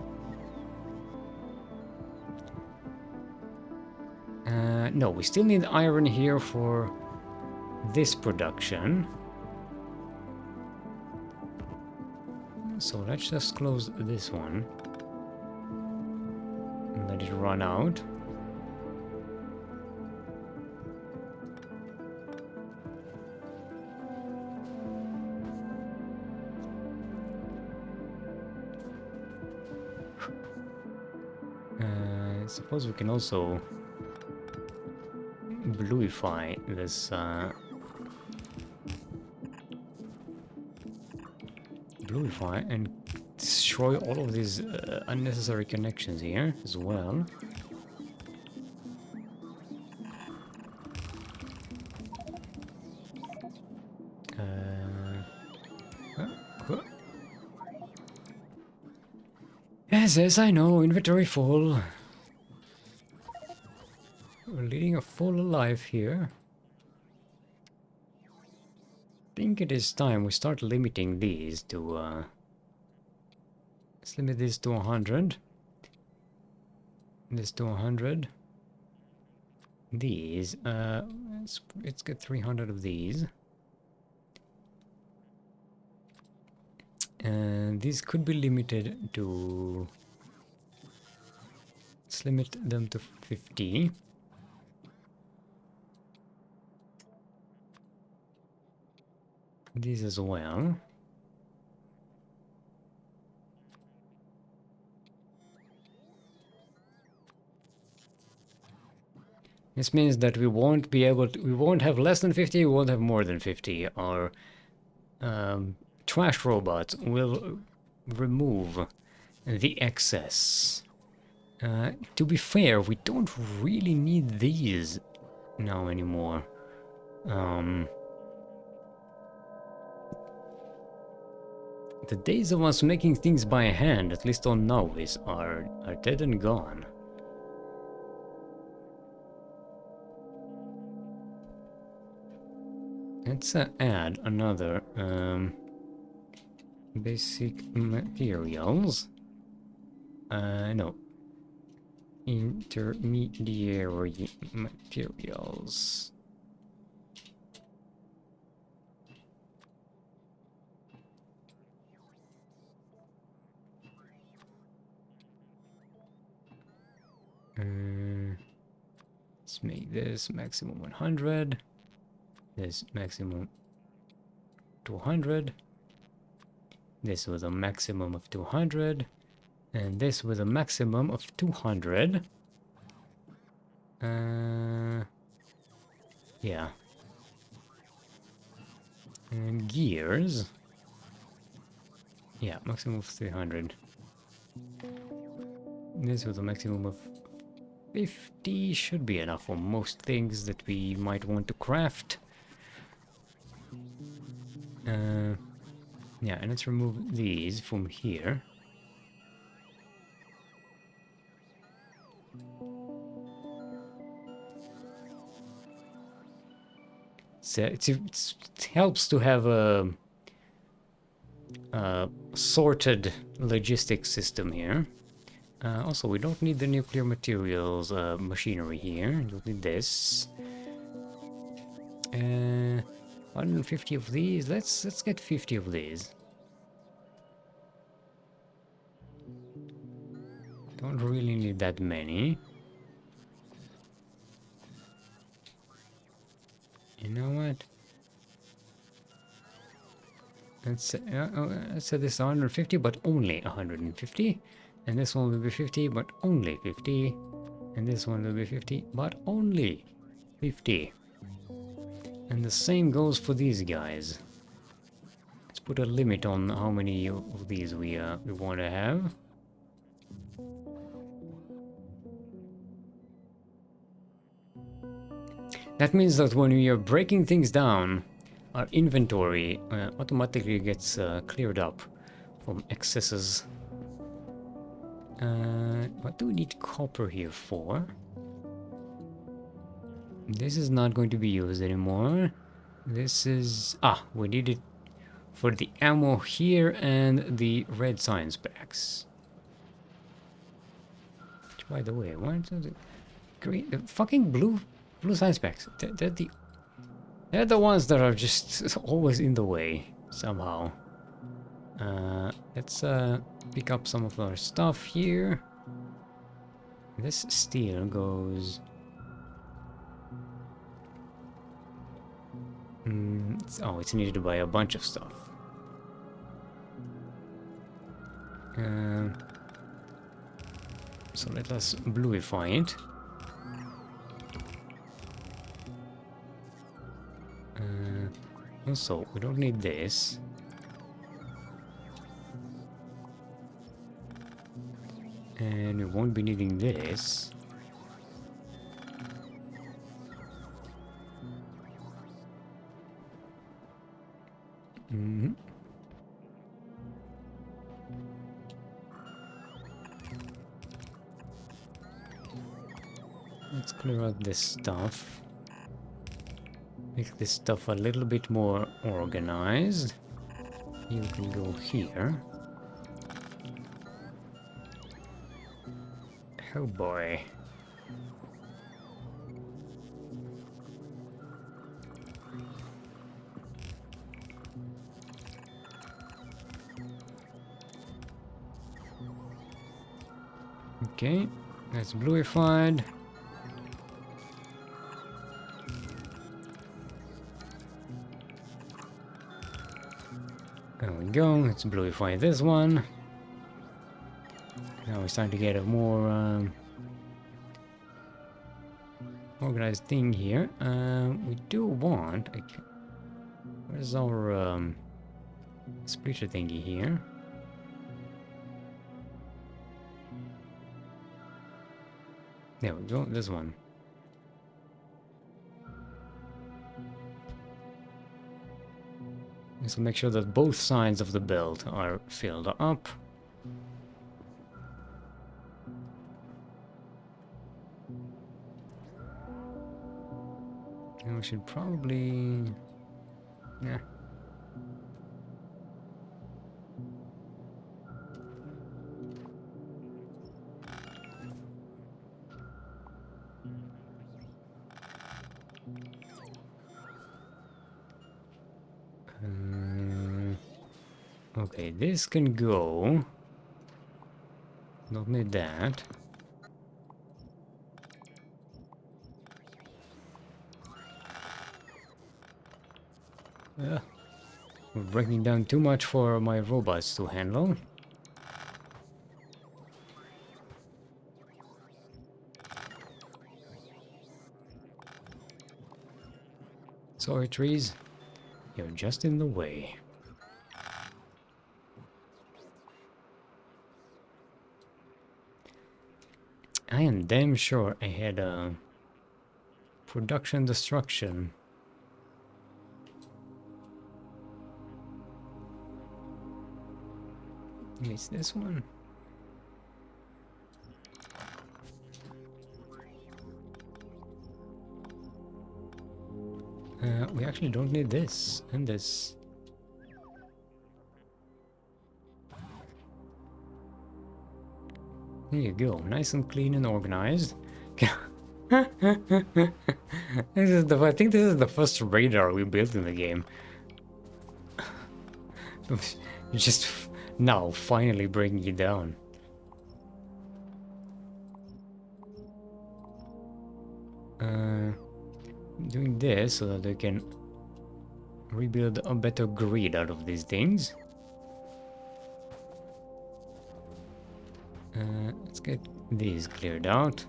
no, we still need iron here for this production. So let's just close this one and let it run out. I suppose we can also bluify this bluify and destroy all of these unnecessary connections here as well. Yes, yes, I know. Inventory full. We're leading a full life here. I think it is time we start limiting these to, let's limit this to 100. This to 100. These, let's get 300 of these. And these could be limited to... Let's limit them to 50. These as well. This means that we won't be able to, we won't have less than 50, we won't have more than 50. Our trash robots will remove the excess. To be fair, we don't really need these now anymore. The days of us making things by hand, at least on Novice, are dead and gone. Let's add another basic materials. No. Intermediary materials. Let's make this maximum 100. This maximum 200. This with a maximum of 200. And this with a maximum of 200. Yeah. And gears. Yeah, maximum of 300. This with a maximum of 50 should be enough for most things that we might want to craft. Yeah, and let's remove these from here. So it helps to have a sorted logistics system here. Also, we don't need the nuclear materials machinery here. We don't need this. 150 of these. Let's get 50 of these. Don't really need that many. You know what? Let's set this 150, but only 150. And this one will be 50, but only 50. And this one will be 50, but only 50. And the same goes for these guys. Let's put a limit on how many of these we want to have. That means that when we are breaking things down, our inventory automatically gets cleared up from excesses. What do we need copper here for? This is not going to be used anymore. This is... Ah, we need it for the ammo here and the red science packs. Which, by the way, why are the green... The fucking blue science packs. They're the ones that are just always in the way, somehow. Let's pick up some of our stuff here. This steel goes... oh, it's needed to buy a bunch of stuff. So let us bluify it. Also, we don't need this. And we won't be needing this. let's clear out this stuff. Make this stuff a little bit more organized. You can go here. Oh boy. Okay, that's bluified. There we go, let's bluify this one. Now we're starting to get a more organized thing here. We do want... where's our splitter thingy here? There we go, this one. So make sure that both sides of the belt are filled up. And we should probably... yeah. Okay, this can go. Don't need that. We're breaking down too much for my robots to handle. Sorry, trees. You're just in the way. I am damn sure I had a production destruction. It's this one. We actually don't need this and this. There you go, nice and clean and organized. I think this is the first radar we built in the game. Just now, finally breaking it down. Doing this so that they can rebuild a better grid out of these things. Let's get these cleared out.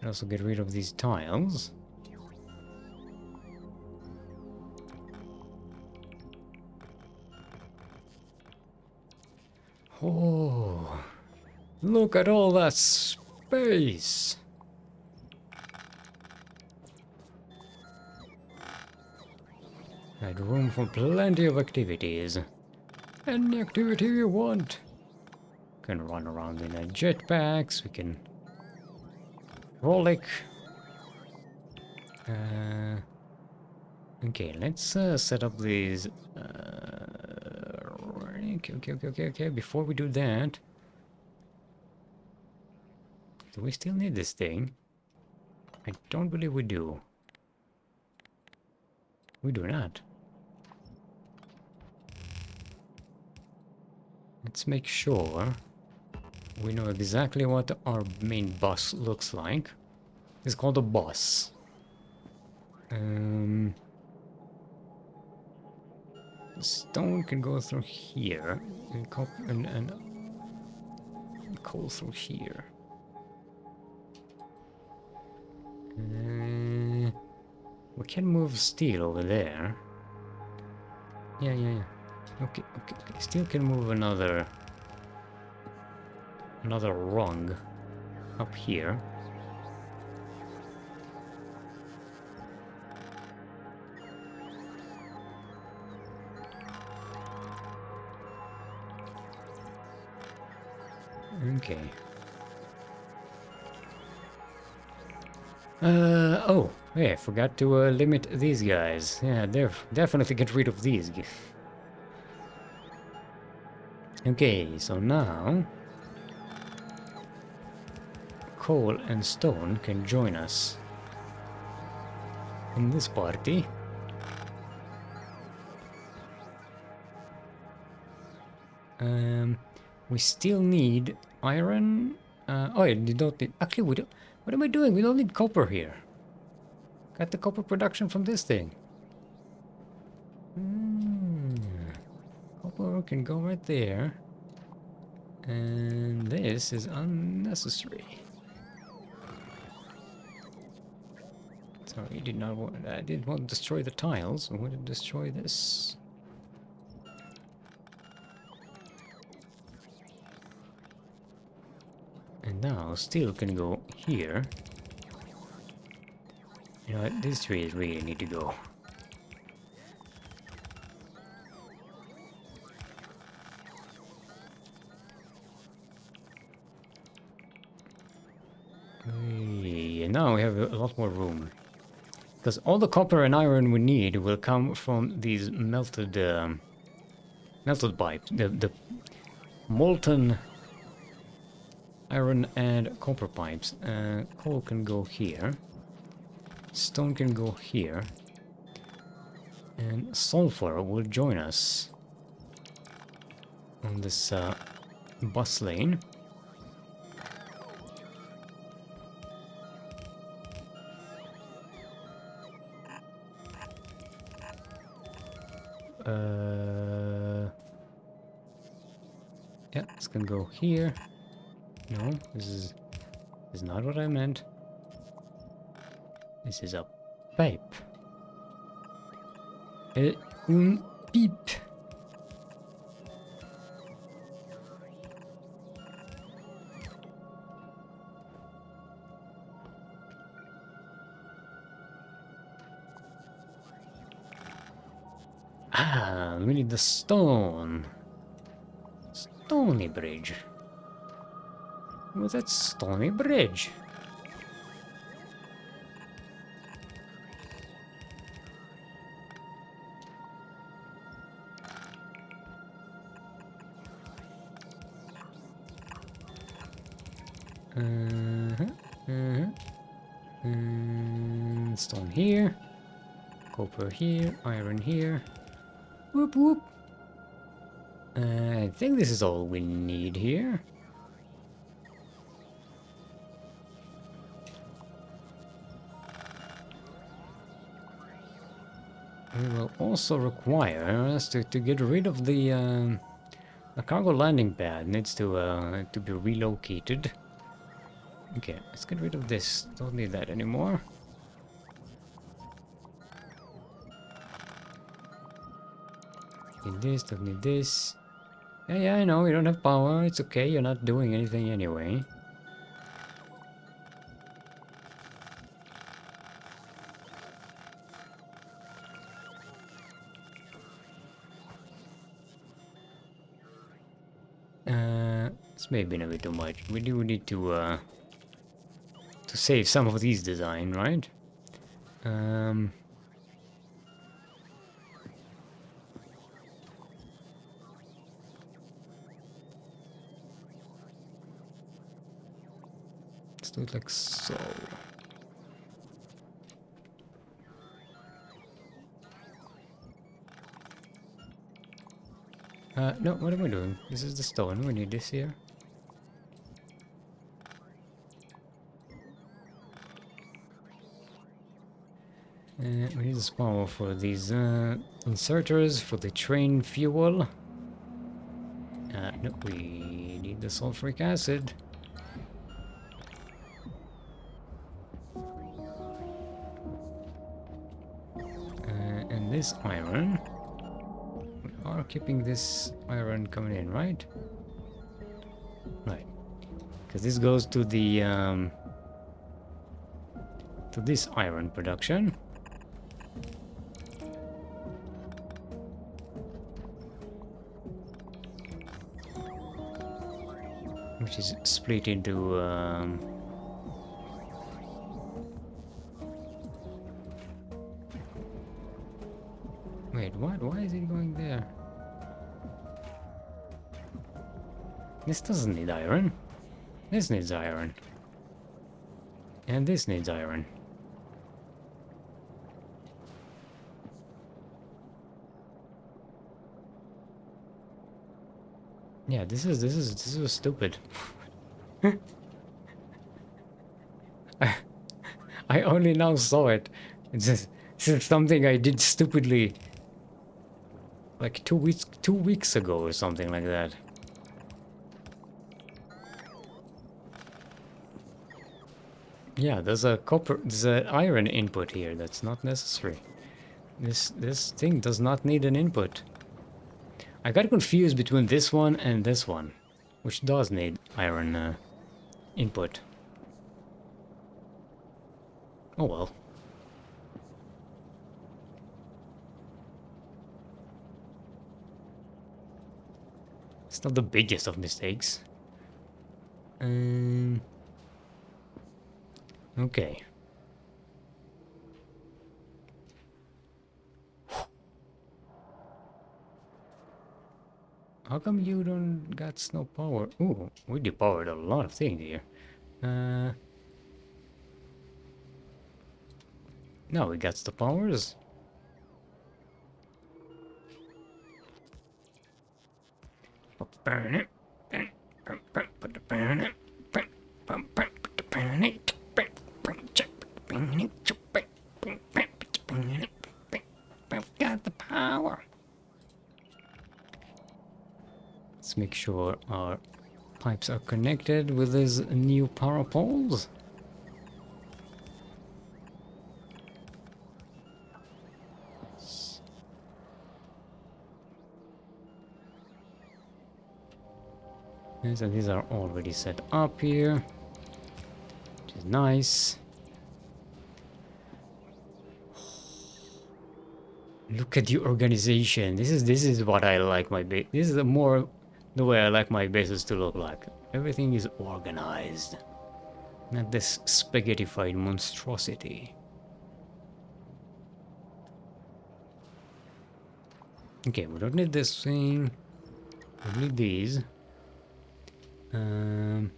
Also get rid of these tiles. Oh, look at all that space. Had room for plenty of activities. Any activity you want. Can run around in a jetpacks, we can rollick. Okay, let's set up these. Okay. Before we do that, do we still need this thing? I don't believe we do. We do not. Let's make sure we know exactly what our main bus looks like. It's called a bus. Stone can go through here, and coal through here. We can move steel over there. Yeah. Okay. Steel can move another rung up here. Okay. Oh, yeah, I forgot to limit these guys. Yeah, definitely get rid of these. Okay, so now coal and stone can join us in this party. We still need iron. Oh, yeah, you don't need. Actually, we don't. What am I doing? We don't need copper here. Got the copper production from this thing. Copper can go right there. And this is unnecessary. Sorry, I didn't want to destroy the tiles. I wanted to destroy this. And now steel can go here. You know what? These trees really need to go. And now we have a lot more room. Because all the copper and iron we need will come from these melted pipes. The molten iron and copper pipes. Coal can go here. Stone can go here. And sulfur will join us on this bus lane. Yeah, this can go here. No, this is not what I meant. This is a pipe. Un pipe. Ah, we need the stone. Stony bridge. What's that stony bridge? Stone here. Copper here. Iron here. Whoop whoop. I think this is all we need here. We will also require us to get rid of the cargo landing pad. Needs to be relocated. Okay, let's get rid of this. Don't need that anymore. Need this, don't need this. Yeah, I know, you don't have power. It's okay, you're not doing anything anyway. It's maybe a bit too much. We do need to save some of these design, right? Let's do it like so. No, what am I doing? This is the stone, we need this here. We need this power for these inserters, for the train fuel. No, we need the sulfuric acid. And this iron. We are keeping this iron coming in, right? Right. Because this goes to the to this iron production. which is split into wait, what? Why is it going there? This doesn't need iron. This needs iron. And this needs iron. Yeah, this is stupid. I only now saw it. This is something I did stupidly like 2 weeks ago or something like that. Yeah, there's an iron input here that's not necessary. This thing does not need an input. I got confused between this one and this one, which does need iron input. Oh well. It's not the biggest of mistakes. Okay. How come you don't got no power? Ooh, we depowered a lot of things here. Now we got the powers. Got the power. Let's make sure our pipes are connected with these new power poles. Yes, and these are already set up here, which is nice. Look at the organization. This is what I like my base. This is the way I like my bases to look like. Everything is organized. Not this spaghettified monstrosity. Okay, we don't need this thing. We need these. To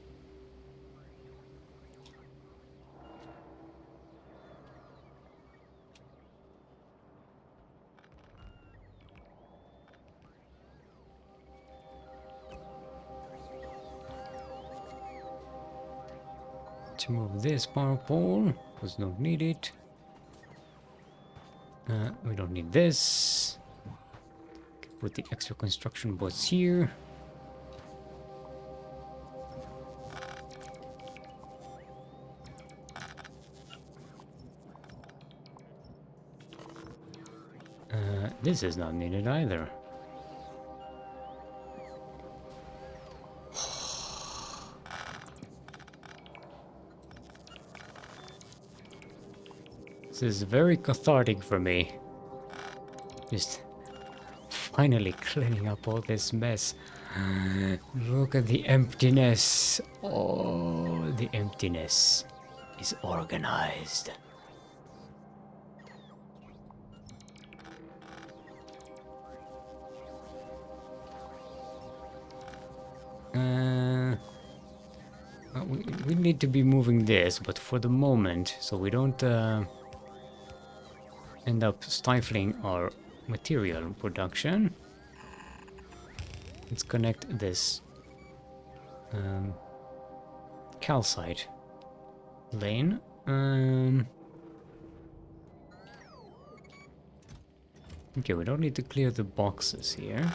move this power pole, because we don't need it. We don't need this. Put the extra construction boards here. This is not needed either. This is very cathartic for me. Just finally cleaning up all this mess. Look at the emptiness. Oh, the emptiness is organized. We need to be moving this, but for the moment, so we don't end up stifling our material production. Let's connect this calcite lane. Okay, we don't need to clear the boxes here.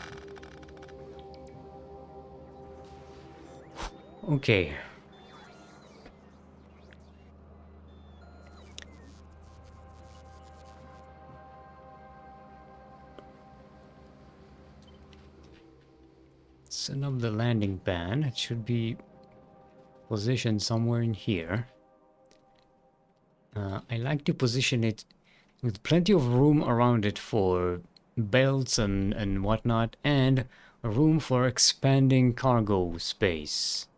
Okay. Set up the landing pan. It should be positioned somewhere in here. I like to position it with plenty of room around it for belts and whatnot, and room for expanding cargo space.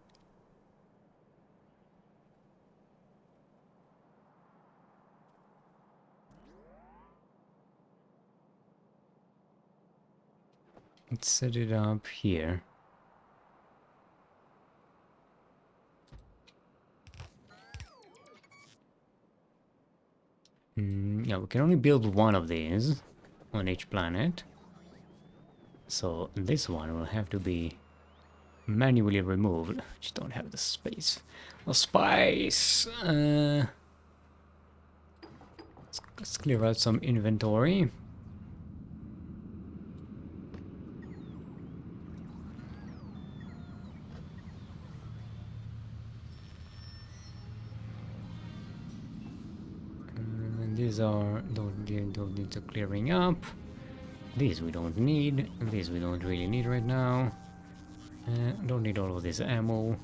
Let's set it up here. Yeah, we can only build one of these on each planet. So this one will have to be manually removed. Just don't have the space. The spice! Let's clear out some inventory. And these are don't need to clearing up. These we don't need. These we don't really need right now. Don't need all of this ammo.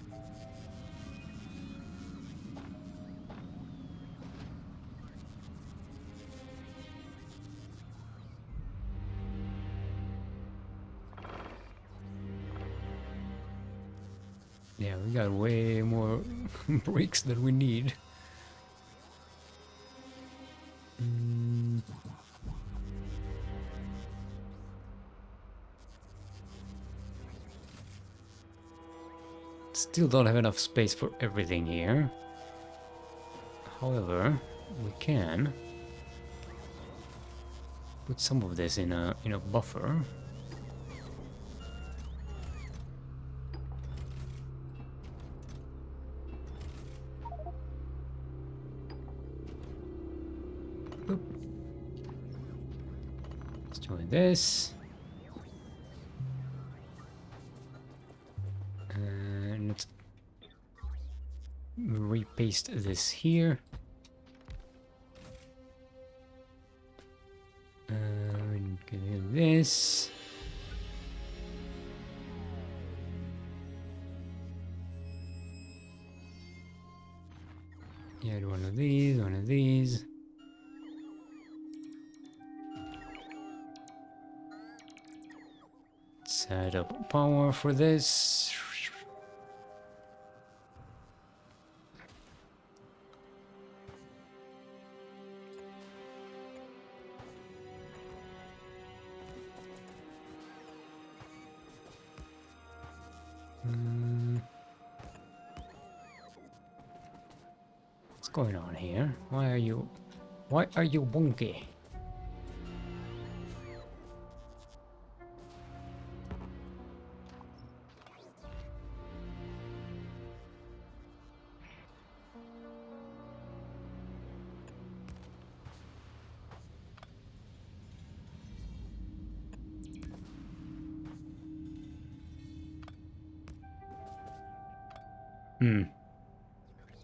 Yeah, we got way more bricks than we need. Still don't have enough space for everything here. However, we can put some of this in a buffer. Boop. Let's join this. And let's repaste this here. Get this. Yeah, one of these, one of these. Set up power for this. What's going on here? Why are you wonky?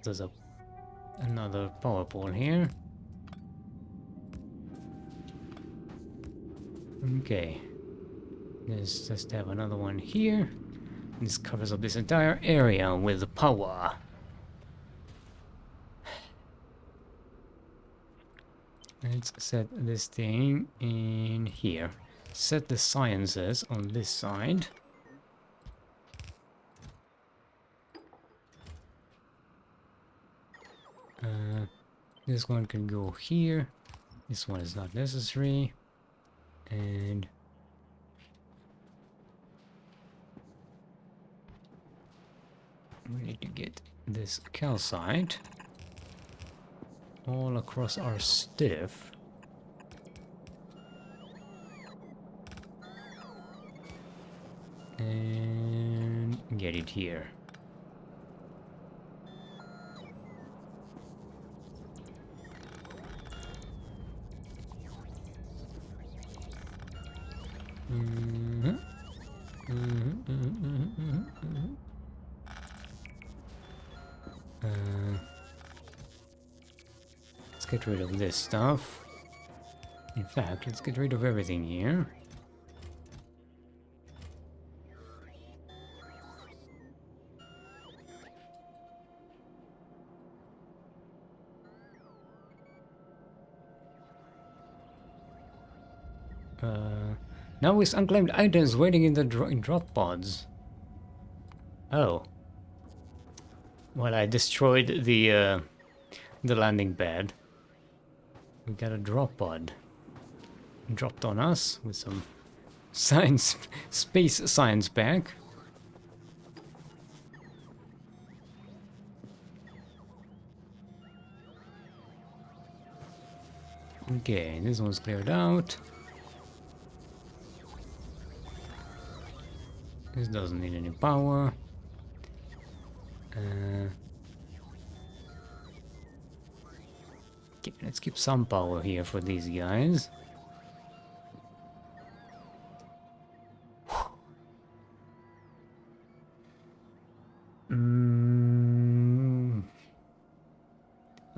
There's another power pole here. Okay. Let's just have another one here. This covers up this entire area with the power. Let's set this thing in here. Set the sciences on this side. This one can go here. This one is not necessary. And we need to get this calcite all across our stiff. And get it here. Let's get rid of this stuff. In fact, let's get rid of everything here. Now with unclaimed items waiting in the drop pods. Oh. Well, I destroyed the landing pad. We got a drop pod dropped on us with some science, space science pack. Okay, this one's cleared out. This doesn't need any power. Okay, let's keep some power here for these guys.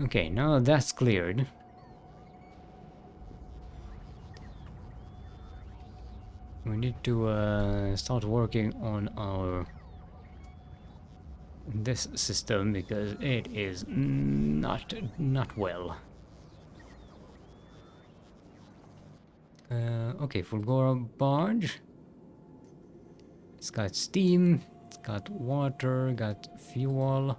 Okay, now that's cleared. We need to start working on our this system because it is not well. Okay, Fulgora barge. It's got steam, it's got water, got fuel.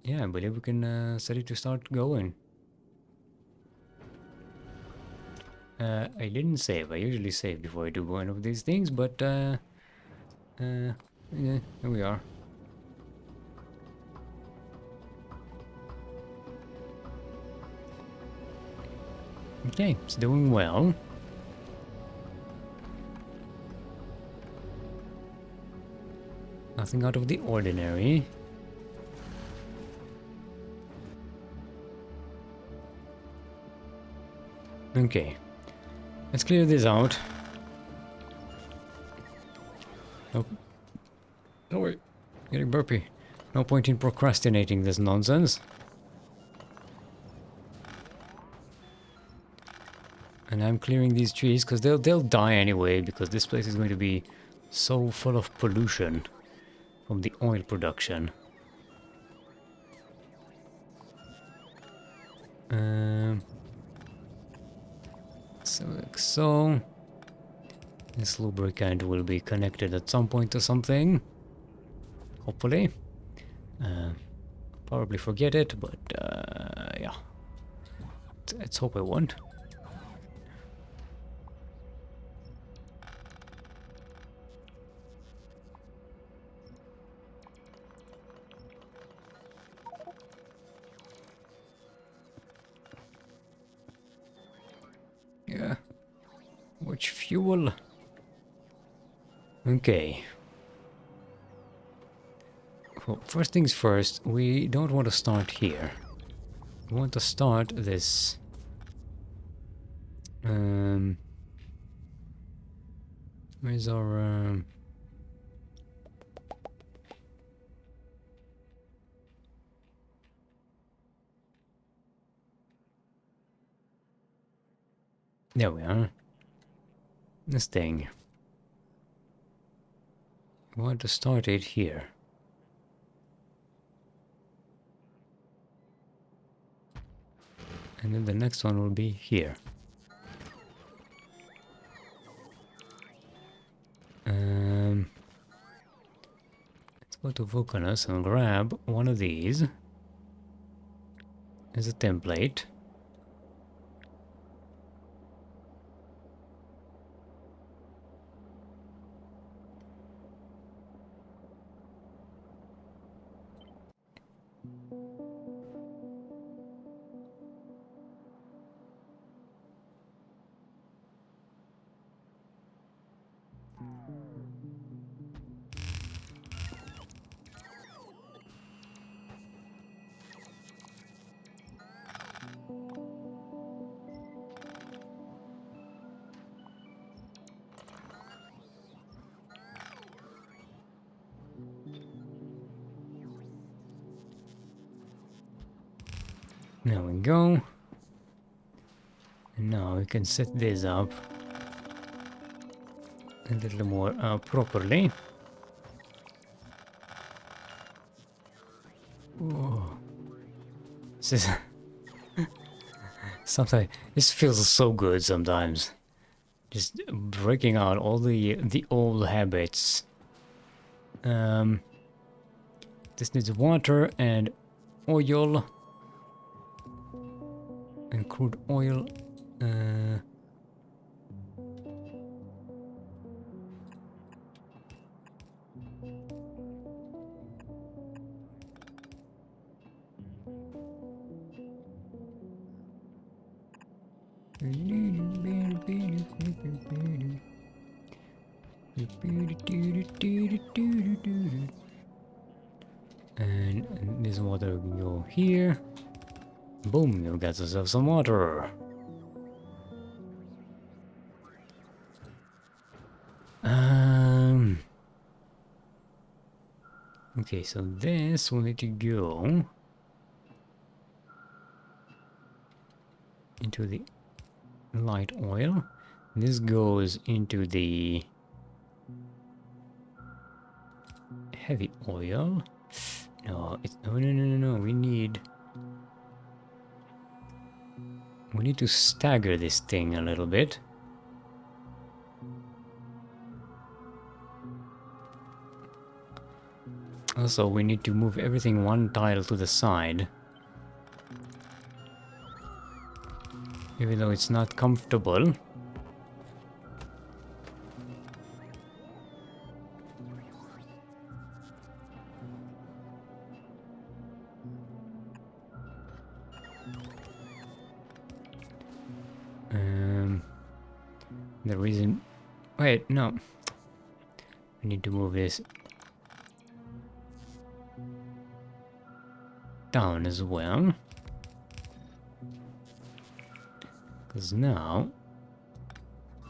Yeah, I believe we can set it to start going. I didn't save. I usually save before I do one of these things, but yeah, here we are. Okay, it's doing well. Nothing out of the ordinary. Okay, let's clear this out. Nope. Don't worry, getting burpy. No point in procrastinating this nonsense. And I'm clearing these trees because they'll die anyway because this place is going to be so full of pollution from the oil production. So like so. This lubricant will be connected at some point to something. Hopefully. Probably forget it, but yeah. Let's hope I won't. Yeah. Which fuel? Okay. Well, first things first, we don't want to start here. We want to start this. Where's our there we are. This thing. We want to start it here. And then the next one will be here. Let's go to Vulcanus and grab one of these as a template. There we go. And now we can set this up a little more properly. Whoa. This is sometimes this feels so good sometimes. Just breaking out all the old habits. This needs water and oil. And crude oil. And this water can go here. Boom, you got yourself some water. Okay, so this will need to go into the light oil. This goes into the heavy oil. No, it's no. We need to stagger this thing a little bit. Also, we need to move everything one tile to the side. Even though it's not comfortable. The reason... Wait, no. We need to move this down as well. Because now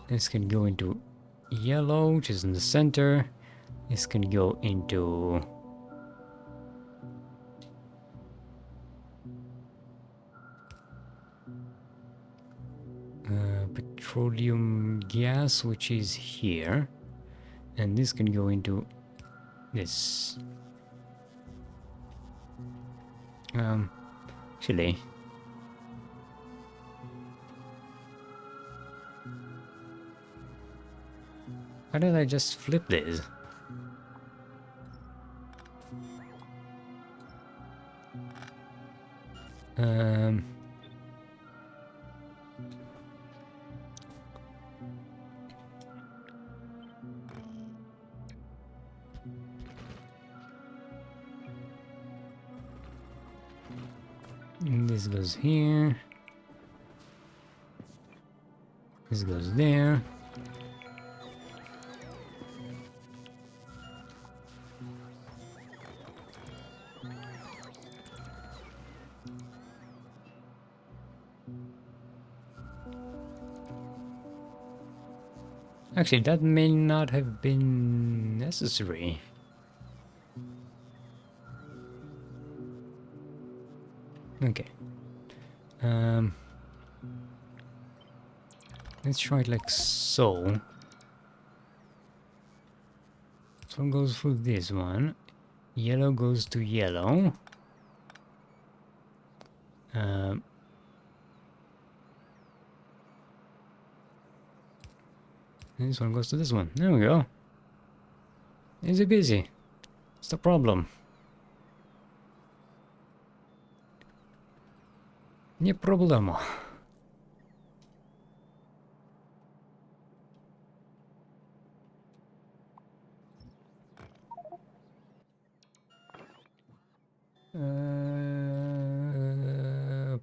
this can go into yellow, which is in the center. This can go into petroleum gas, which is here. And this can go into this. Actually, why did I just flip this? And this goes here. This goes there. Actually, that may not have been necessary. Okay. Let's try it like so. This one goes through this one. Yellow goes to yellow. This one goes to this one. There we go. Easy peasy. What's the problem? Не проблема.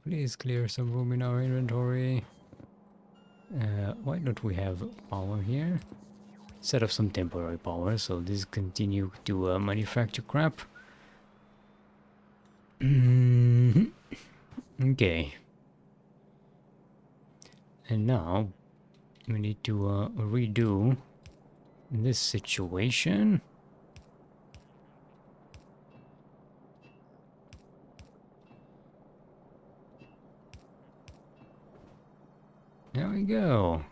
Please clear some room in our inventory. Why don't we have power here? Set up some temporary power so this continue to manufacture crap. Okay. And now we need to redo this situation. There we go.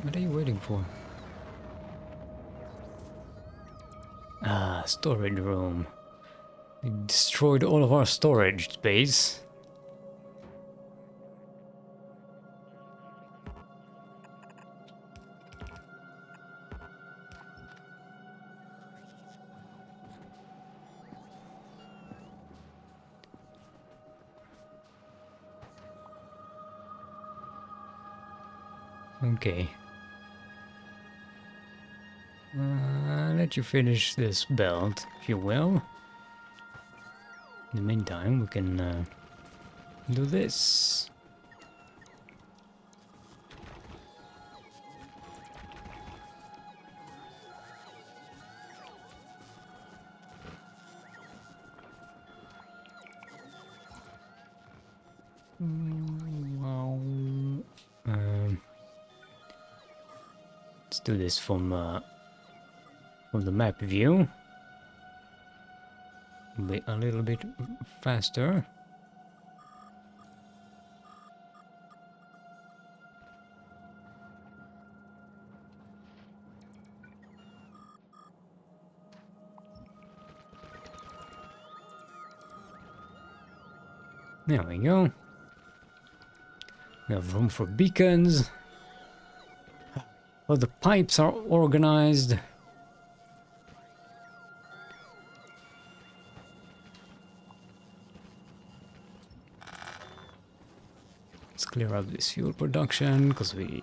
What are you waiting for? storage room. We destroyed all of our storage space. Okay. Let you finish this belt, if you will. In the meantime, we can do this. Well, let's do this from the map view. Be a little bit faster. There we go. We have room for beacons. All the pipes are organized. Let's clear up this fuel production because we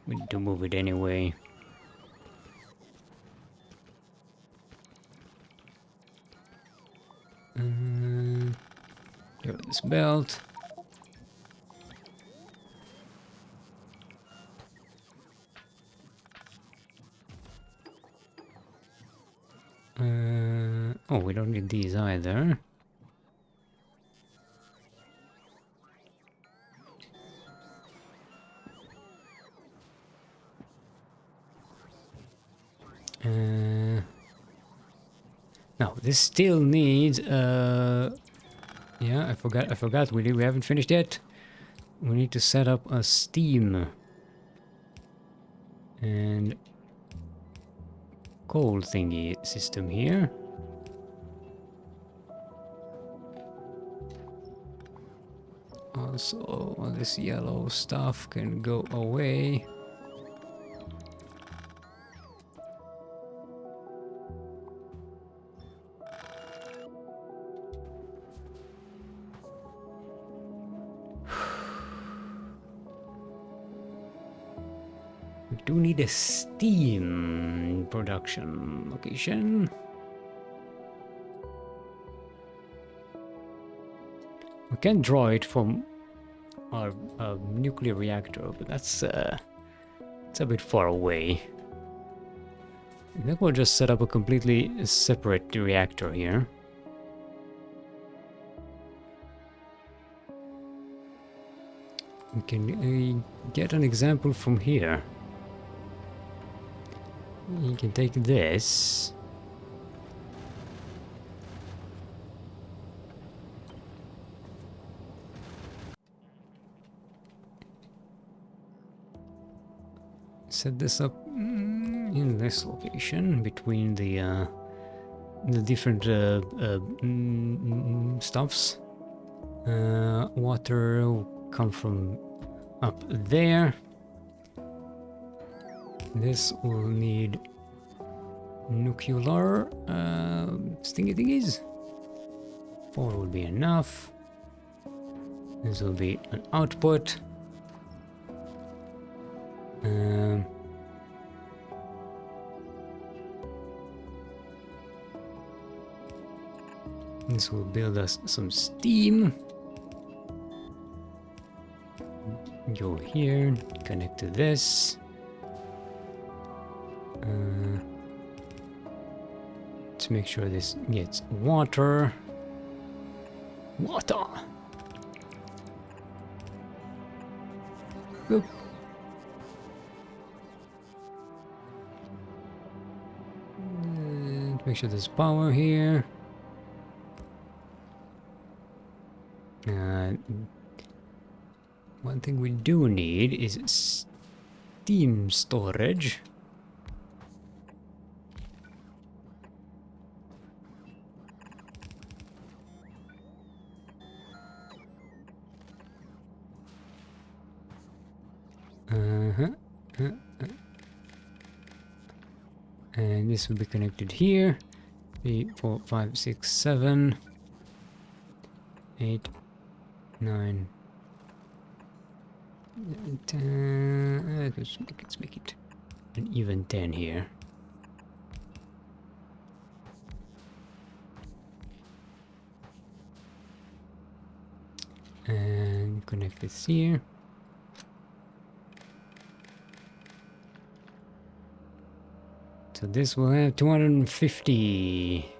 need to move it anyway. Clear this belt. Oh, we don't need these either. Now this still needs yeah, I forgot we haven't finished yet. We need to set up a steam and coal thingy system here. Also, all this yellow stuff can go away. We do need a steam production location. We can draw it from our nuclear reactor, but that's it's a bit far away. I think we'll just set up a completely separate reactor here. We can get an example from here. You can take this. Set this up in this location between the different stuffs. Water will come from up there. This will need nuclear stingy thingies. 4 will be enough. This will be an output. This will build us some steam. Go here, connect to this. Let's make sure this gets water. Water! Boop. And make sure there's power here. One thing we do need is steam storage. And this will be connected here. 3, 4, 5, 6, 7, 8, 9, 10. Let's make it an even 10 here. And connect this here. So this will have 250.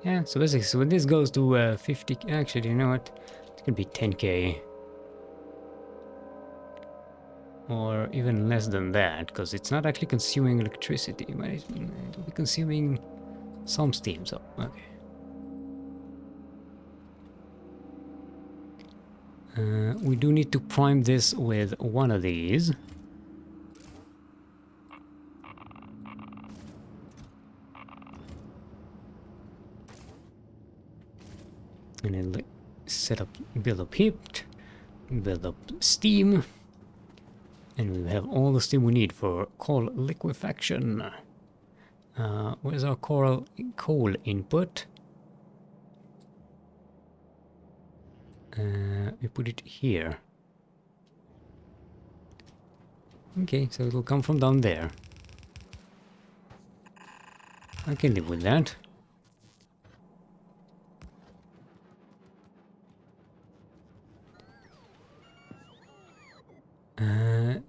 Yeah, so basically, so when this goes to 50, actually, you know what? It could be 10k. Or even less than that, because it's not actually consuming electricity, but it'll be consuming some steam, so, okay. We do need to prime this with one of these. And then set up, build up heat, build up steam, and we have all the steam we need for coal liquefaction. Where's our coal input? We put it here. Okay, so it will come from down there. I can live with that.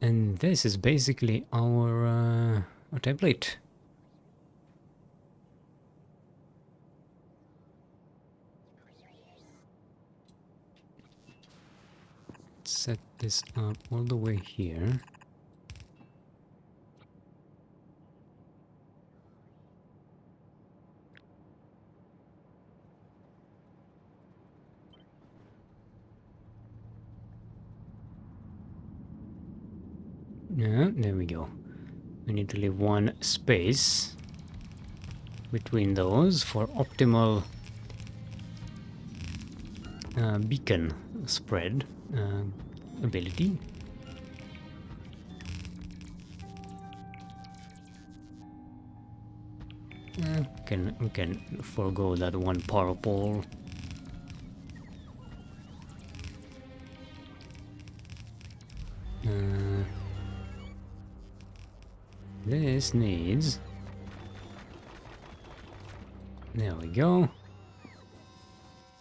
And this is basically our template. Set this up all the way here. Yeah, there we go. We need to leave one space between those for optimal beacon spread ability. We can forego that one power pole. This needs... There we go.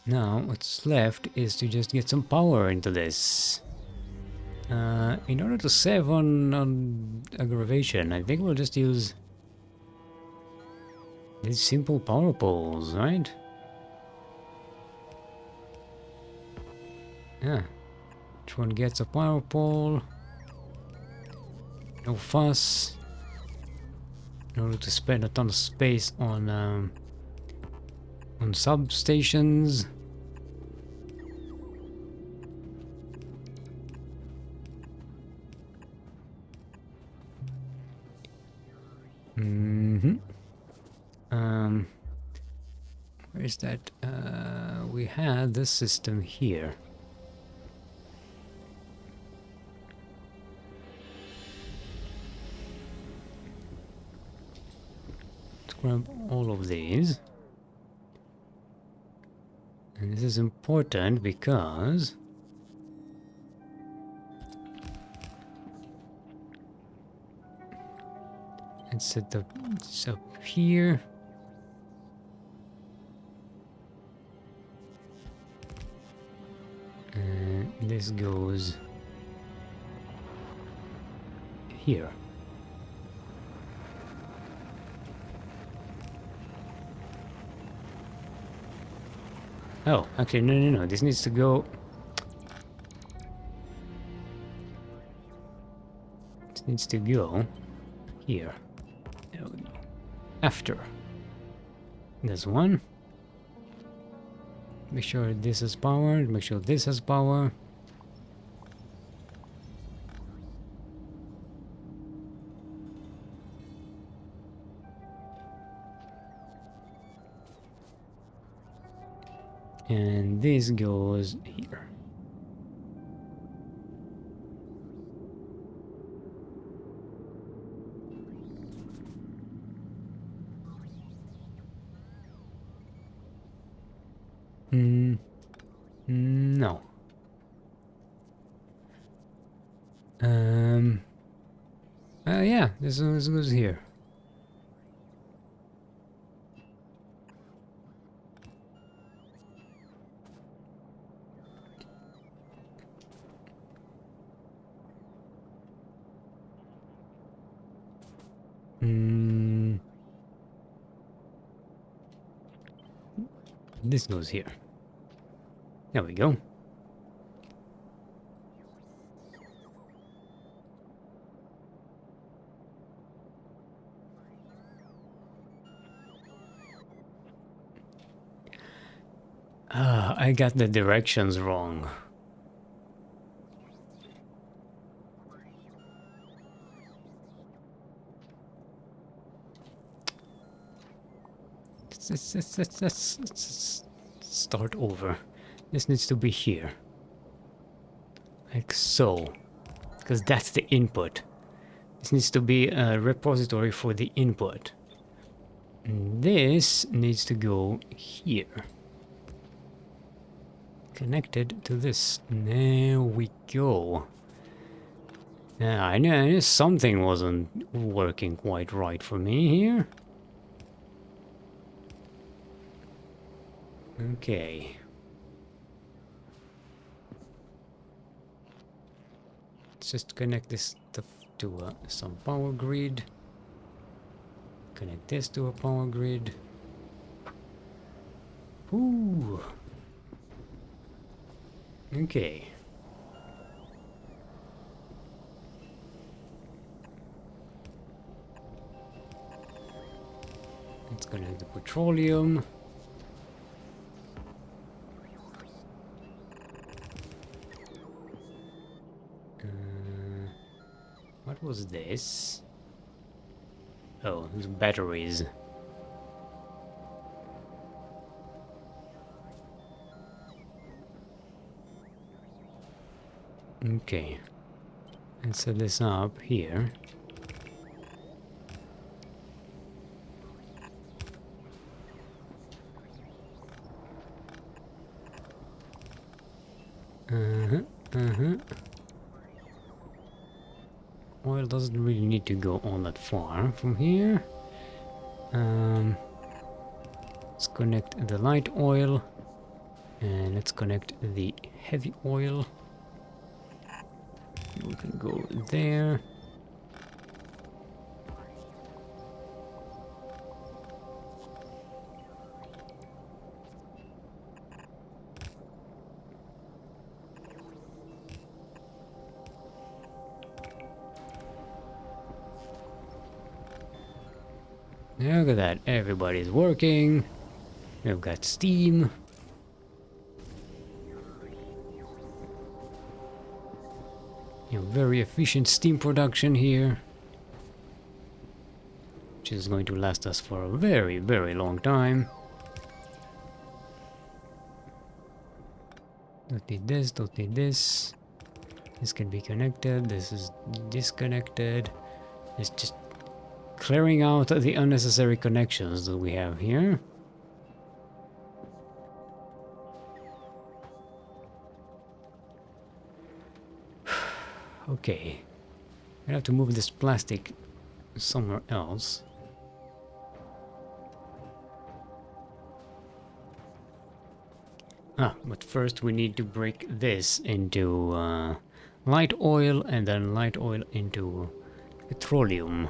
Now what's left is to just get some power into this. In order to save on aggravation, I think we'll just use these simple power poles, right? Yeah. Which one gets a power pole? No fuss. In order to spend a ton of space on substations. Where's that? We had this system here. Let's grab all of these. And this is important because let's set this up here. And this goes here. Oh, actually, no. This needs to go... This needs to go here. There we go. After. There's one. Make sure this is powered. Make sure this has power. And this goes here. No. Yeah, this goes here. This goes here. There we go. I got the directions wrong. Let's start over. This needs to be here. Like so. Because that's the input. This needs to be a repository for the input. And this needs to go here. Connected to this. There we go. Yeah, I knew something wasn't working quite right for me here. Okay. Let's just connect this stuff to some power grid. Connect this to a power grid. Ooh. Okay. Let's connect the petroleum. What was this? Oh, these batteries. Okay. Let's set this up here. Oil doesn't really need to go all that far from here. Let's connect the light oil. And let's connect the heavy oil. We can go there. Look at that, everybody's working. We've got steam. Very efficient steam production here. Which is going to last us for a very, very long time. Don't need this, don't need this. This can be connected, this is disconnected. It's just clearing out the unnecessary connections that we have here. Okay. I have to move this plastic somewhere else. But first we need to break this into light oil and then light oil into petroleum.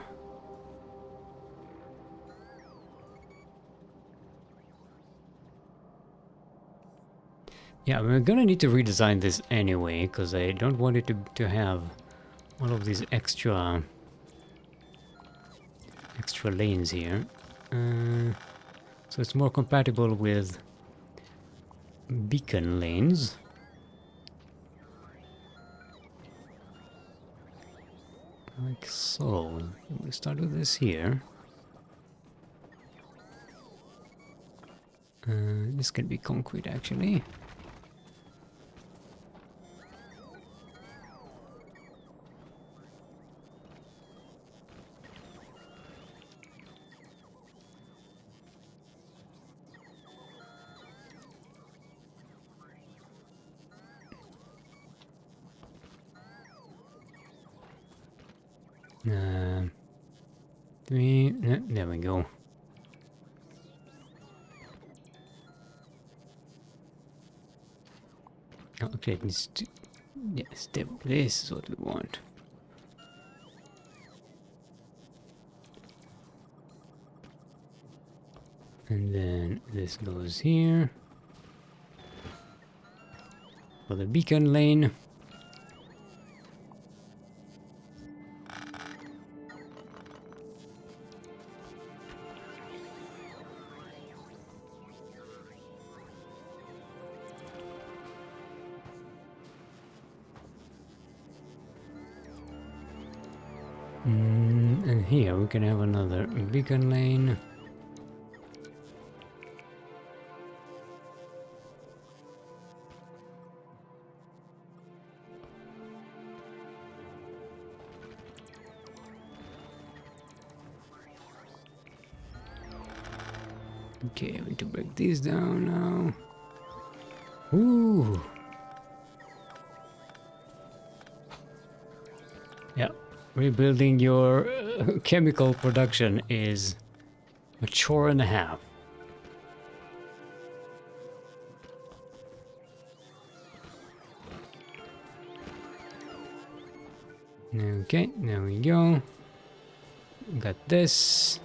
Yeah, we're gonna need to redesign this anyway, because I don't want it to have all of these extra lanes here. So it's more compatible with beacon lanes. Like so. We start with this here. This can be concrete actually. Three, there we go. Okay, it needs to, yes, this is what we want. And then this goes here for the beacon lane. And here we can have another beacon lane. Okay, I need to break these down now. Ooh. Yeah, rebuilding your chemical production is a chore and a half. Okay, there we go. Got this.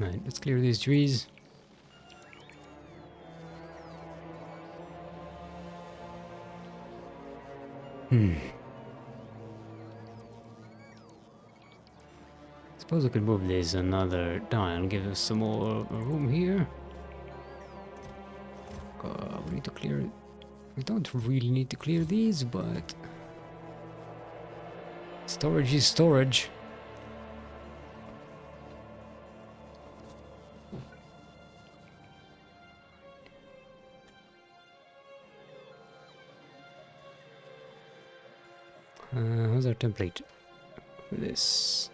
Right, let's clear these trees. Suppose I could move this another tile, give us some more room here. We need to clear. We don't really need to clear these, but storage is storage. How's our template for this?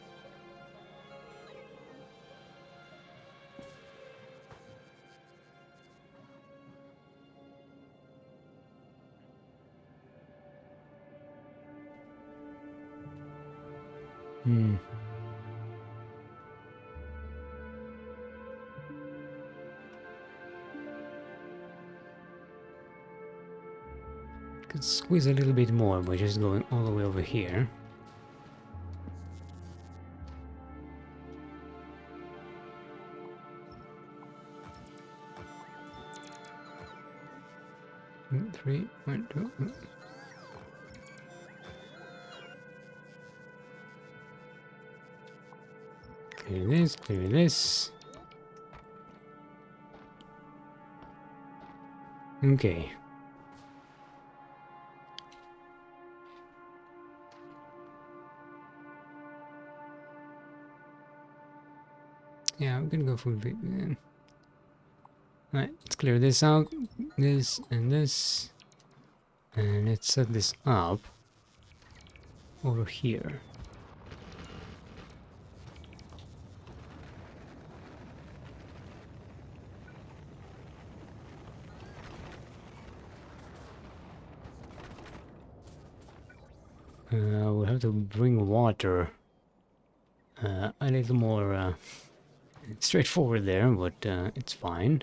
Could squeeze a little bit more by just going all the way over here. Three, one, two. Clear this, clear this. Okay. Yeah, I'm gonna go for big. Alright, let's clear this out. This and this. And let's set this up over here. We'll have to bring water a little more straightforward there, but it's fine.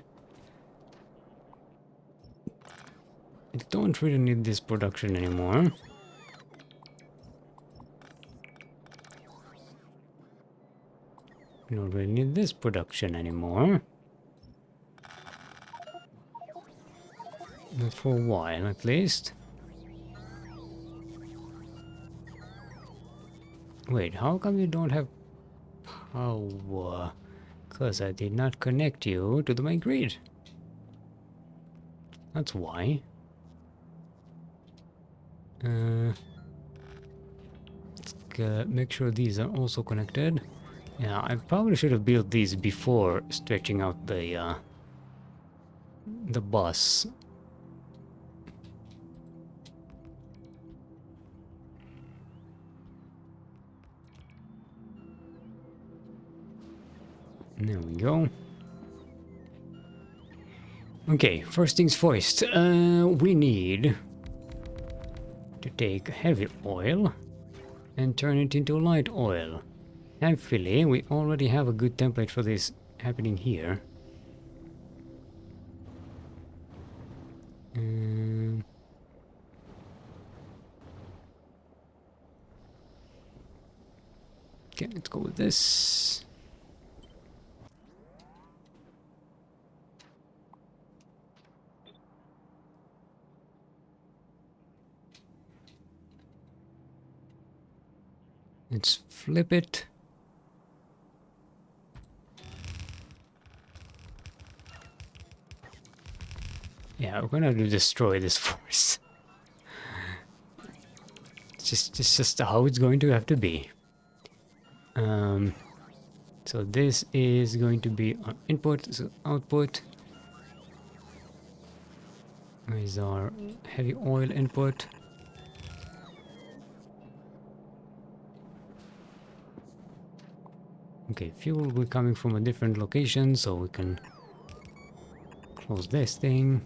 I don't really need this production anymore. I don't really need this production anymore. Not for a while, at least. Wait, how come you don't have power? Because I did not connect you to the main grid. That's why. Let's make sure these are also connected. Yeah, I probably should have built these before stretching out the bus. There we go. Okay, first things first. We need take heavy oil and turn it into light oil. Thankfully, we already have a good template for this happening here. Okay, let's go with this. Let's flip it. Yeah, we're gonna destroy this force. It's just how it's going to have to be. So this is going to be our input, so output. Where is our heavy oil input? Okay, fuel will be coming from a different location, so we can close this thing.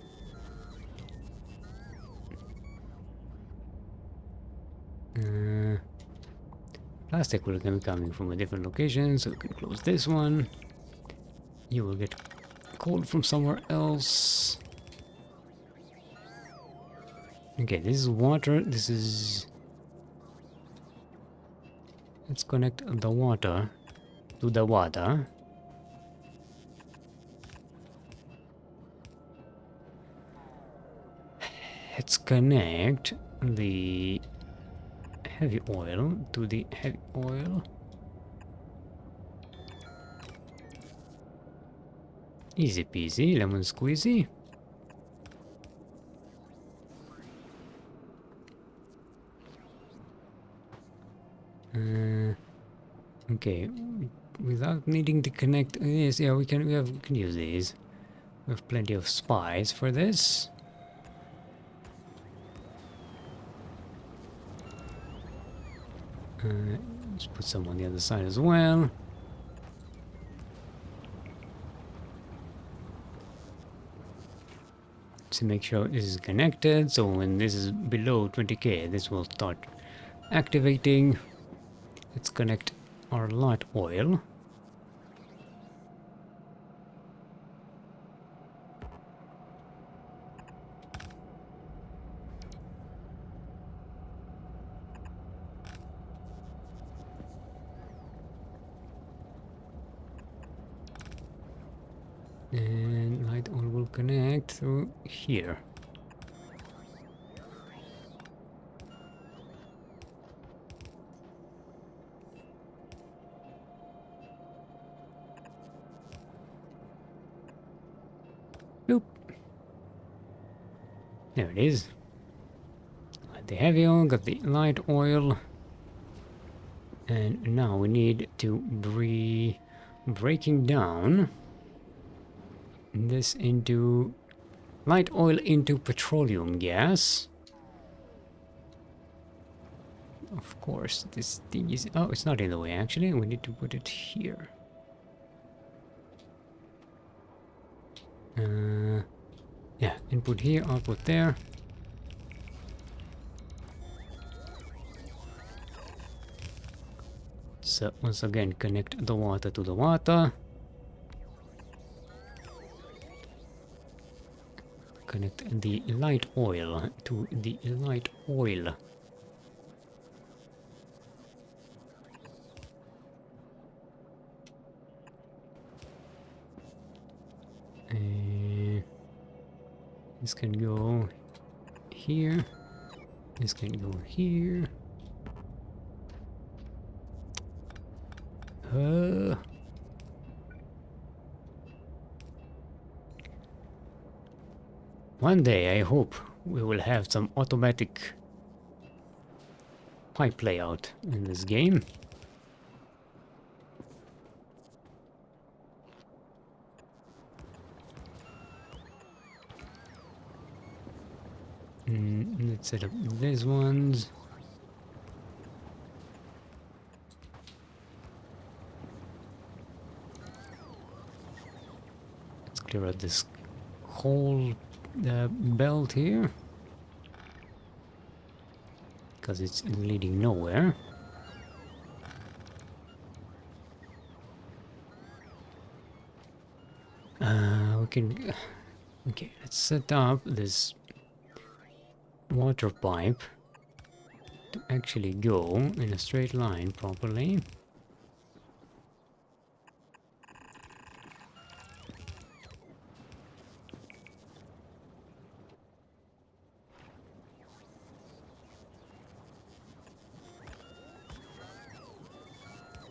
Plastic will be coming from a different location, so we can close this one. You will get coal from somewhere else. Okay, this is water, this is... Let's connect the water to the water. Let's connect the heavy oil to the heavy oil. Easy peasy, lemon squeezy. Okay, without needing to connect this, yeah, we can use these. We have plenty of spies for this. Let's put some on the other side as well. To make sure this is connected, so when this is below 20k, this will start activating. Let's connect our light oil. And light oil will connect through here. Boop. There it is. Got the heavy oil, got the light oil. And now we need to breaking down this into light oil into petroleum gas. Of course, this thing is... Oh, it's not in the way, actually. We need to put it here. Yeah, input here, output there. So, once again, connect the water to the water. Connect the light oil to the light oil. This can go here. This can go here. One day I hope we will have some automatic pipe layout in this game. Let's set up these ones. Let's clear out this whole belt here. because it's leading nowhere. We can... Okay, let's set up this water pipe to actually go in a straight line properly.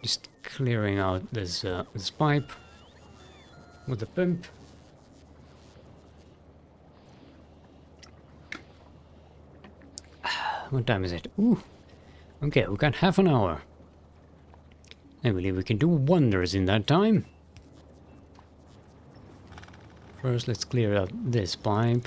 Just clearing out this this pipe with the pump. What time is it? Ooh. Okay, we got half an hour. I believe we can do wonders in that time. First, let's clear out this pipe.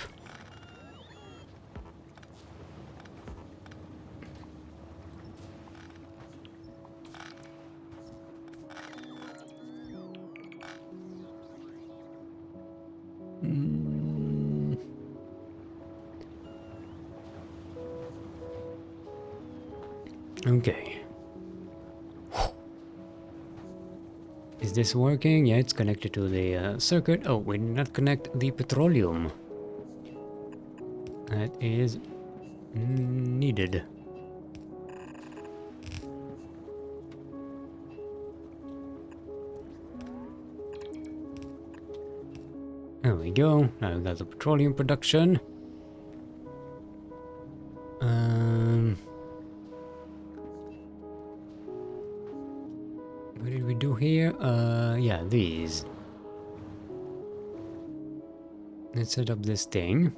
Okay. Is this working? Yeah, it's connected to the circuit. Oh, we did not connect the petroleum. That is needed. There we go. Now we got the petroleum production. What did we do here? Yeah, these. Let's set up this thing.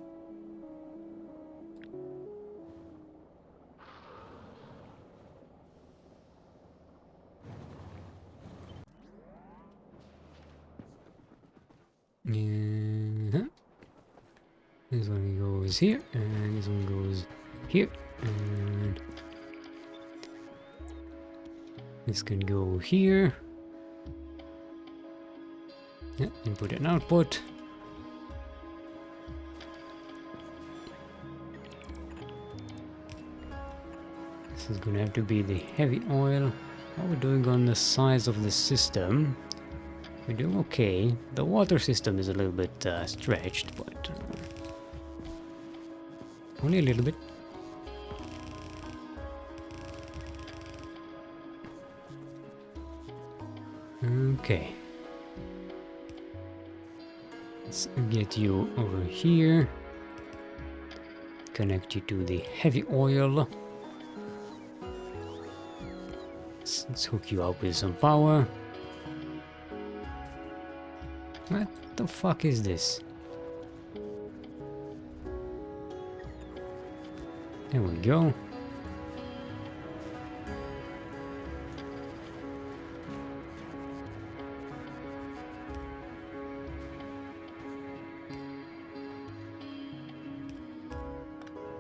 This one goes here, and this one goes here, and this can go here. Yeah, input and output. This is gonna have to be the heavy oil. What we're doing on the size of the system, we're doing okay. The water system is a little bit stretched, but only a little bit. Okay. Let's get you over here. Connect you to the heavy oil. Let's hook you up with some power. What the fuck is this? There we go.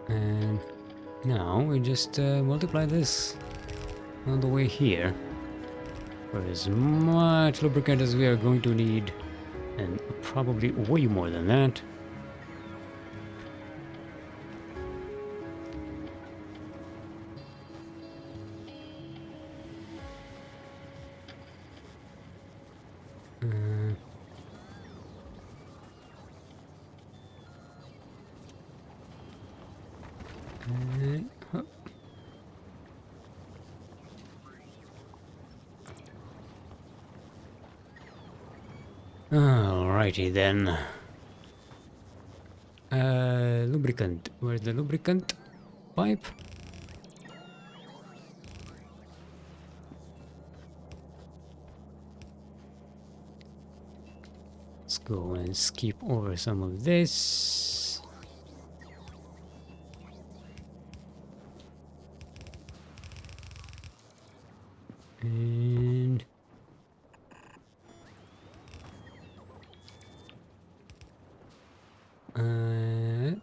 And now we just multiply this all the way here for as much lubricant as we are going to need, and probably way more than that. Alrighty then. Lubricant. Where's the lubricant pipe? Let's go and skip over some of this. And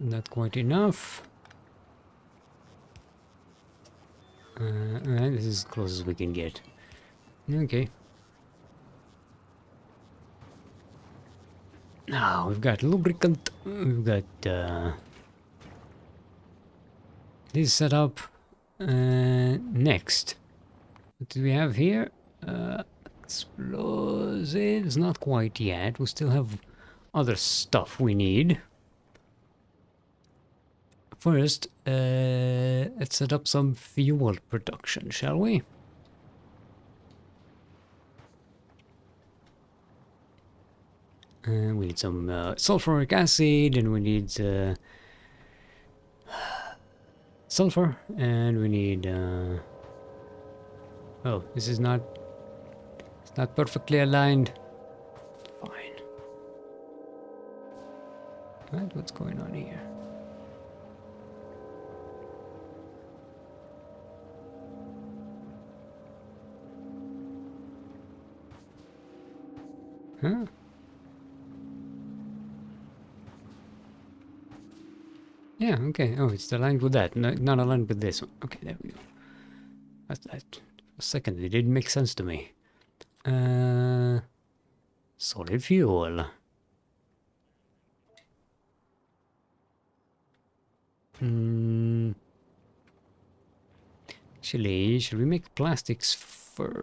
not quite enough. This is as close as we can get. Okay. Now we've got lubricant. We've got this set up. Next, what do we have here? Explosives, not quite yet. We still have other stuff we need. First, let's set up some fuel production, shall we? We need some sulfuric acid, and we need sulfur, and we need oh, this is not, it's not perfectly aligned. Fine. What? What's going on here? Huh? Yeah, okay. Oh, it's aligned with that. No, not aligned with this one. Okay, there we go. That for a second, it didn't make sense to me. Solid fuel. Actually, should we make plastics first?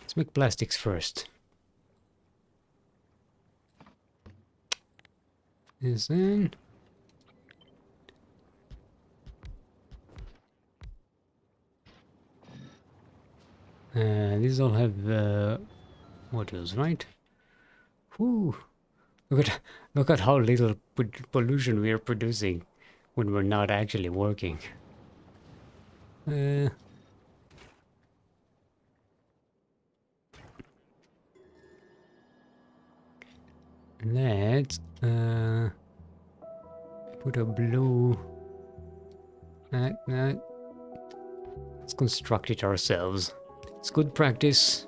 Let's make plastics first. This in. These all have modules, right? Whew. Look at how little pollution we are producing when we're not actually working. Let's put a blue. Let's construct it ourselves. It's good practice.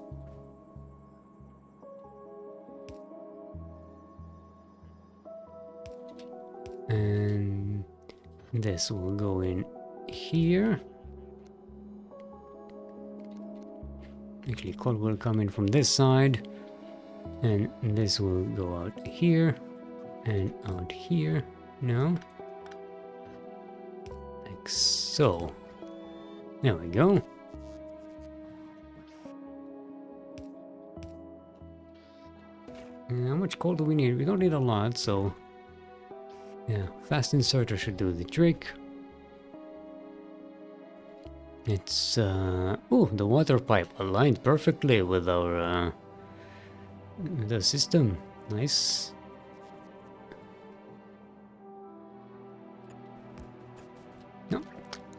And this will go in here. Actually, coal will come in from this side. And this will go out here. And out here. No. Like so. There we go. And how much coal do we need? We don't need a lot, so... yeah, fast inserter should do the trick. It's, oh, the water pipe aligned perfectly with our, the system. Nice. No,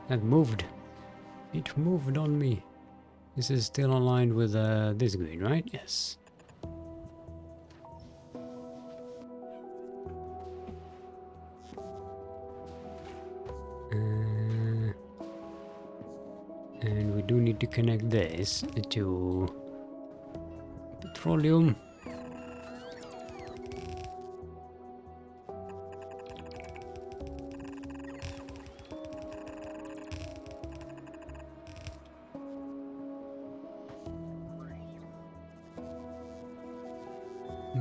that moved. It moved on me. This is still aligned with, this grid, right? Yes. And we do need to connect this to petroleum.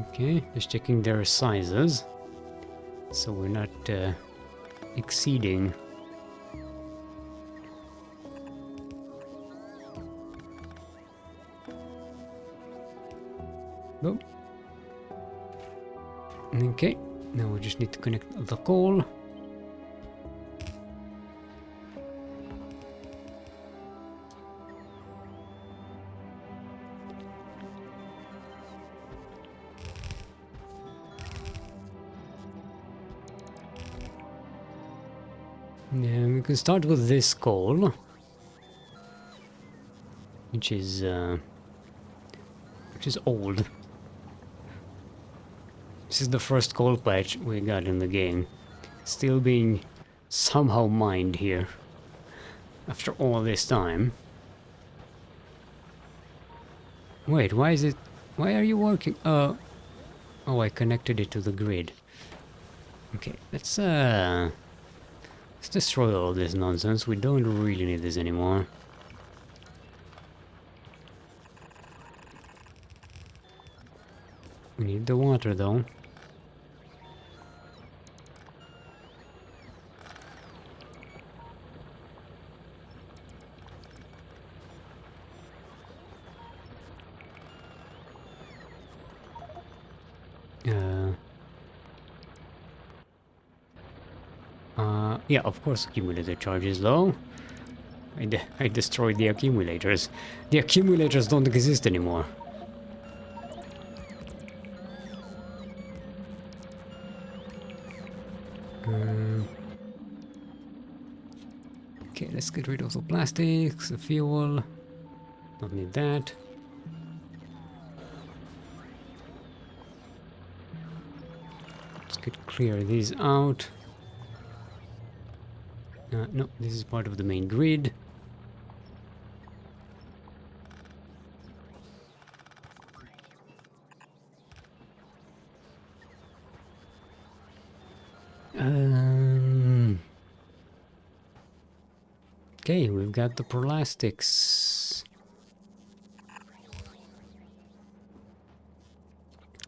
Okay, just checking their sizes, so we're not exceeding. Boom. Okay, now we just need to connect the coal. Yeah, we can start with this coal, which is old. This is the first coal patch we got in the game. Still being somehow mined here after all this time. Wait, why is it... why are you working? Oh, I connected it to the grid. Okay, let's destroy all this nonsense. We don't really need this anymore. We need the water though. Yeah, of course, accumulator charge is low. I destroyed the accumulators. The accumulators don't exist anymore. Okay, let's get rid of the plastics, the fuel. Don't need that. Let's clear these out. No, this is part of the main grid. Okay, we've got the plastics.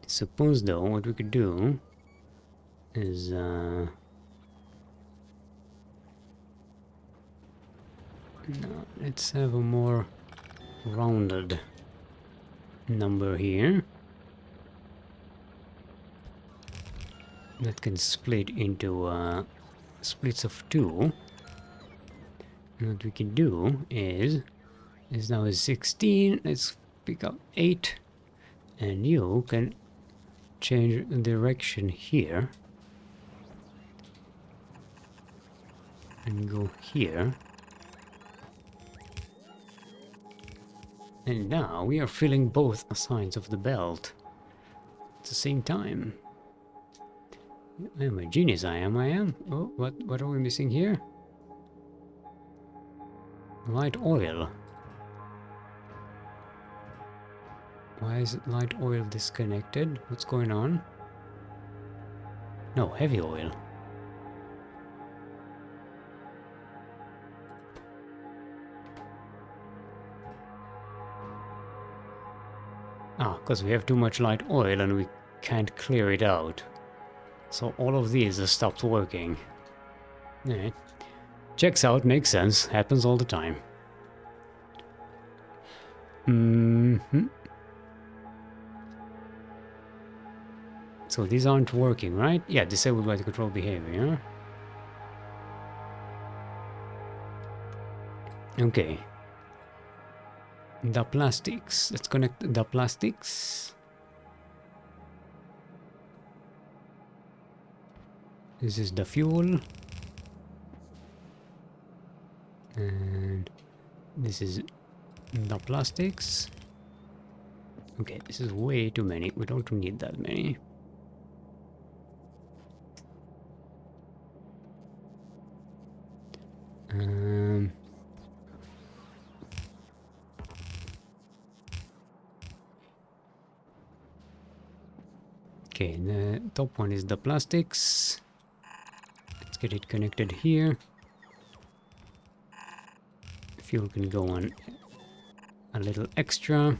Suppose though, what we could do is no, let's have a more rounded number here that can split into splits of 2. And what we can do is now is 16. Let's pick up 8, and you can change direction here and go here. And now we are filling both sides of the belt at the same time. I'm a genius, I am. Oh, what are we missing here? Light oil. Why is it light oil disconnected? What's going on? No, heavy oil. Ah, because we have too much light oil and we can't clear it out. So all of these have stopped working. Alright. Checks out, makes sense, happens all the time. So these aren't working, right? Yeah, disabled by the control behavior. Okay. The plastics. Let's connect the plastics. This is the fuel. And this is the plastics. Okay, this is way too many. We don't need that many. Okay, the top one is the plastics. Let's get it connected here. Fuel can go on a little extra.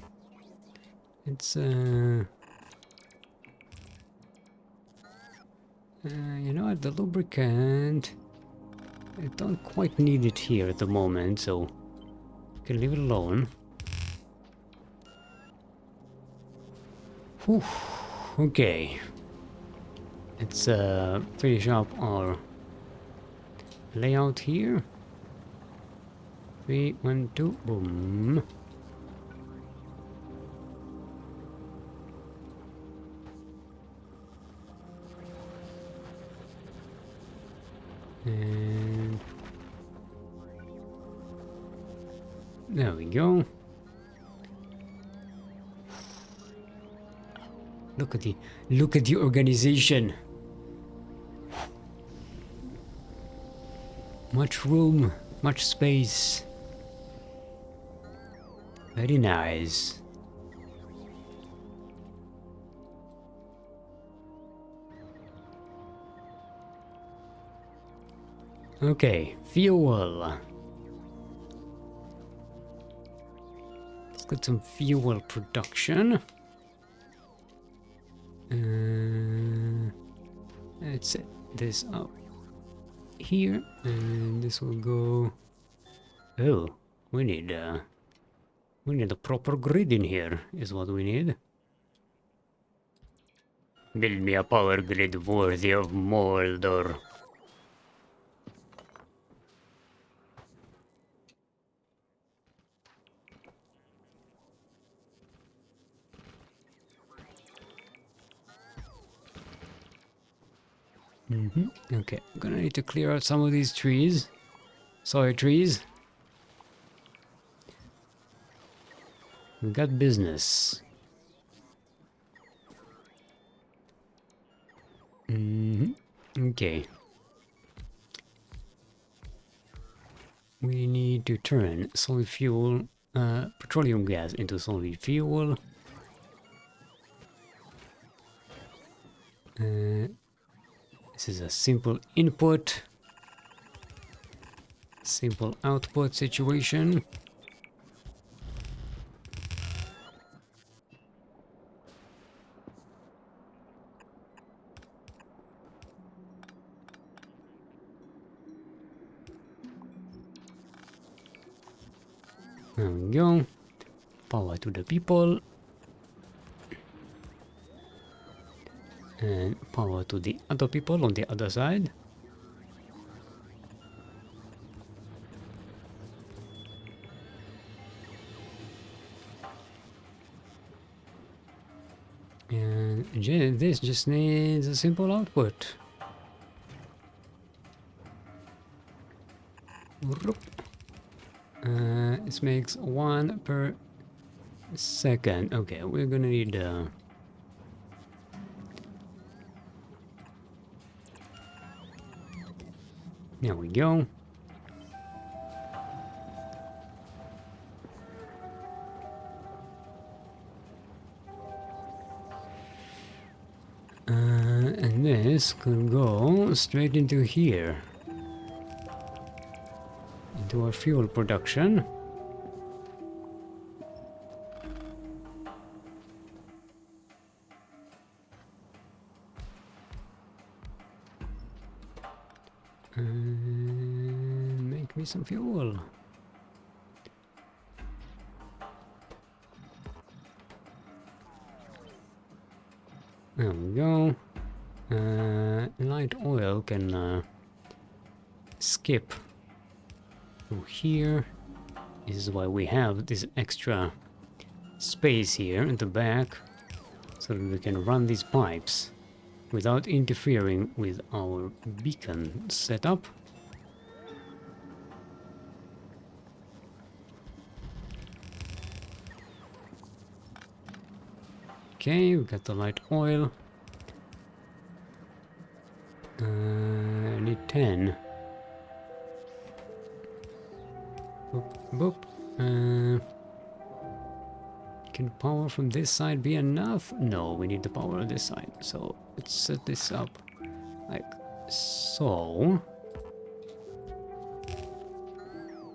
It's you know what, the lubricant, I don't quite need it here at the moment, so you can leave it alone. Whew. Okay, let's finish up our layout here. 3, 1, 2, boom. And there we go. Look at the organization. Much room, much space. Very nice. Okay, fuel. Let's get some fuel production. let's set this up here, and this will go. Oh, we need a proper grid in here. Is what we need. Build me a power grid worthy of Mordor. Okay, I'm gonna need to clear out some of these trees. Sorry, trees. We got business. Okay. We need to turn solid fuel, petroleum gas into solid fuel. This is a simple input, simple output situation. There we go. Power to the people. And power to the other people on the other side. And this just needs a simple output. This makes 1 per second. Okay, we're gonna need there we go. And this could go straight into here. Into our fuel production. And make me some fuel. There we go. Light oil can skip through here. This is why we have this extra space here in the back, so that we can run these pipes without interfering with our beacon setup. Okay, we got the light oil. I need 10. Boop, boop. Can power from this side be enough? No, we need the power on this side. So let's set this up like so.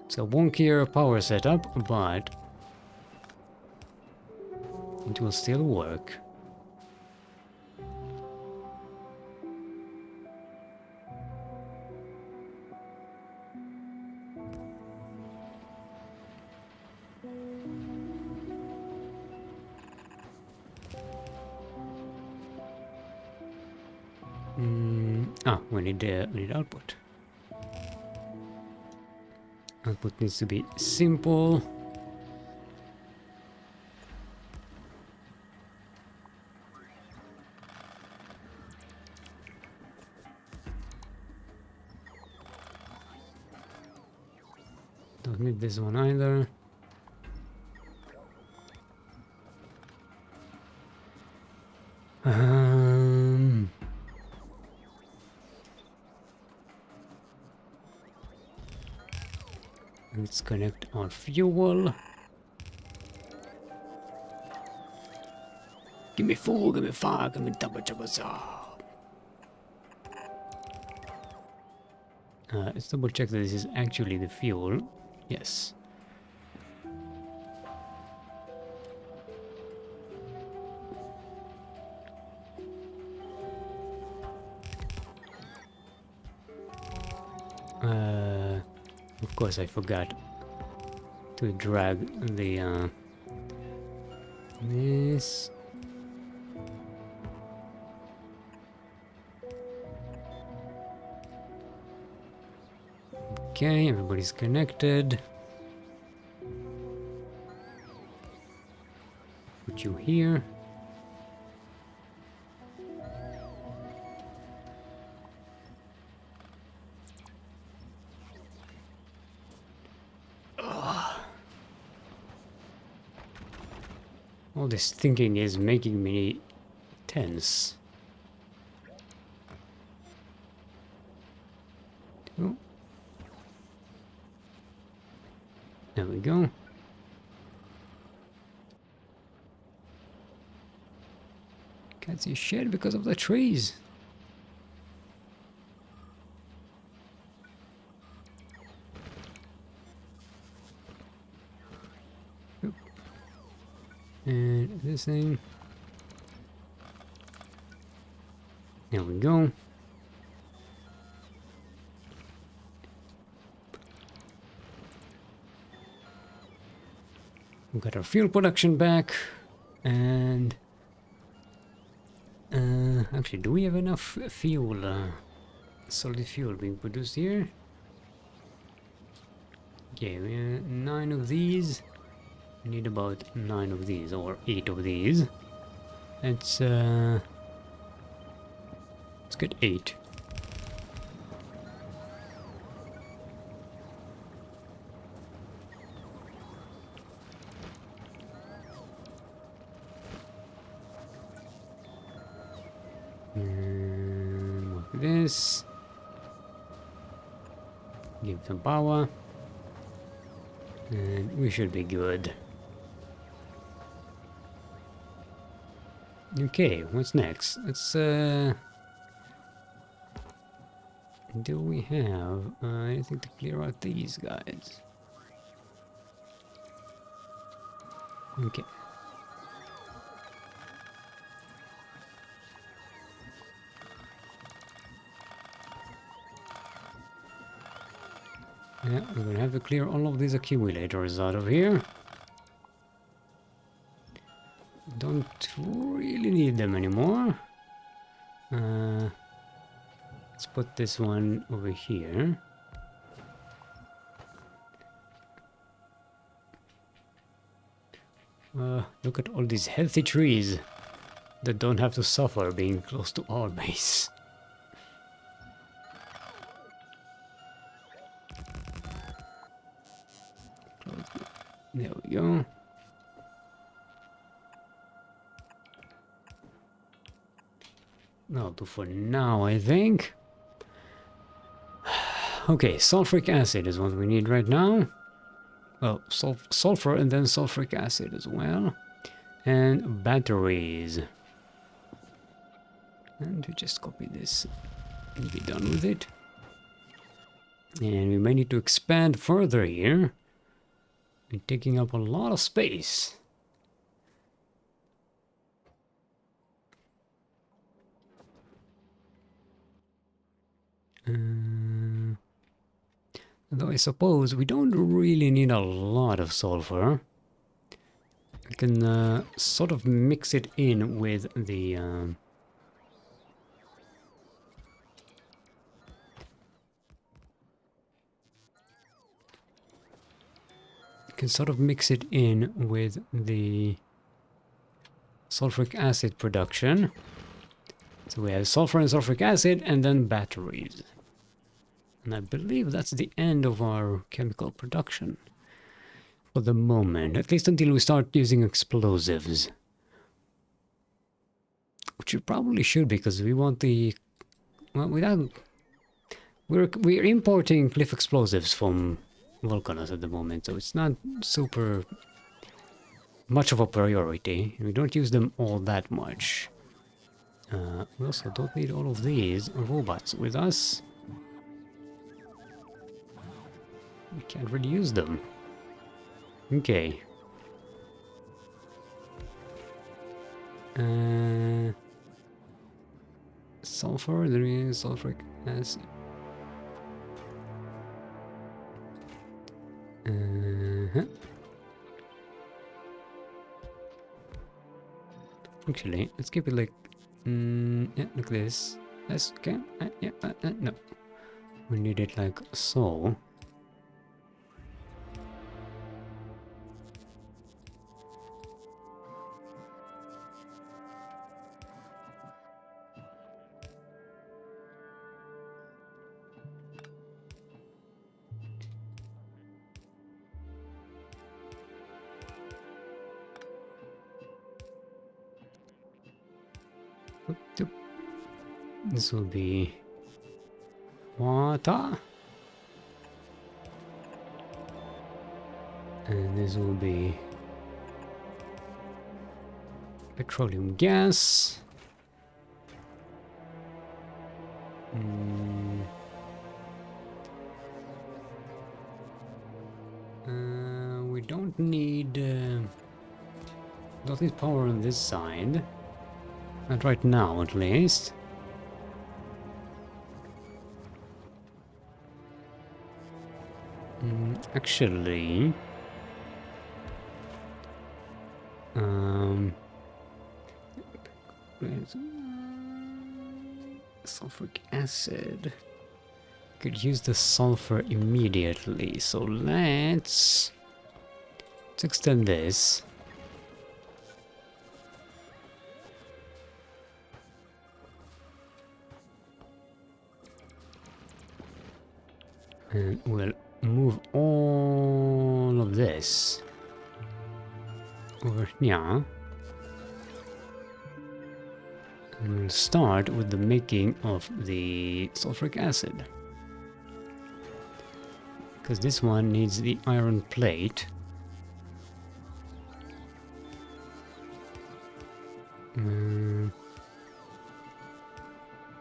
It's a wonkier power setup, but it will still work. We need output. Output needs to be simple. Don't need this one either. Let's connect our fuel. Give me 4, give me 5, give me double trouble. Let's double check that this is actually the fuel. Yes. Of course I forgot to drag the this. Okay, everybody's connected. Put you here. All this thinking is making me tense. Oh. There we go. Can't see shit because of the trees. Oop. And this thing. There we go. We got our fuel production back, and actually, do we have enough fuel, solid fuel being produced here? Okay, we have 9 of these. We need about 9 of these, or 8 of these. Let's get 8. Like this. Give some power. And we should be good. Okay, what's next? Let's do we have anything to clear out these guys? Okay. Yeah, we're gonna have to clear all of these accumulators out of here. Don't really need them anymore. Let's put this one over here. Look at all these healthy trees that don't have to suffer being close to our base. There we go. That'll do for now, I think. Okay, sulfuric acid is what we need right now. Well, sulfur and then sulfuric acid as well. And batteries. And we just copy this and be done with it. And we may need to expand further here. We're taking up a lot of space. Though I suppose we don't really need a lot of sulfur. We can sort of mix it in with the sulfuric acid production. So we have sulfur and sulfuric acid and then batteries. And I believe that's the end of our chemical production. For the moment, at least until we start using explosives. Which we probably should, because we want the... Well, we're importing cliff explosives from Volcanos at the moment, so it's not super much of a priority. And we don't use them all that much. We also don't need all of these robots with us. We can't really use them. Okay. Sulfur, there is sulfuric acid. Actually, let's keep it like, yeah, like this. Yes, okay. Yeah, no. We need it like so. This will be water. And this will be petroleum gas. We don't need power on this side. Not right now, at least. Actually, sulfuric acid. Could use the sulfur immediately, so let's extend this. And we'll move all of this over here. And we'll start with the making of the sulfuric acid. Because this one needs the iron plate.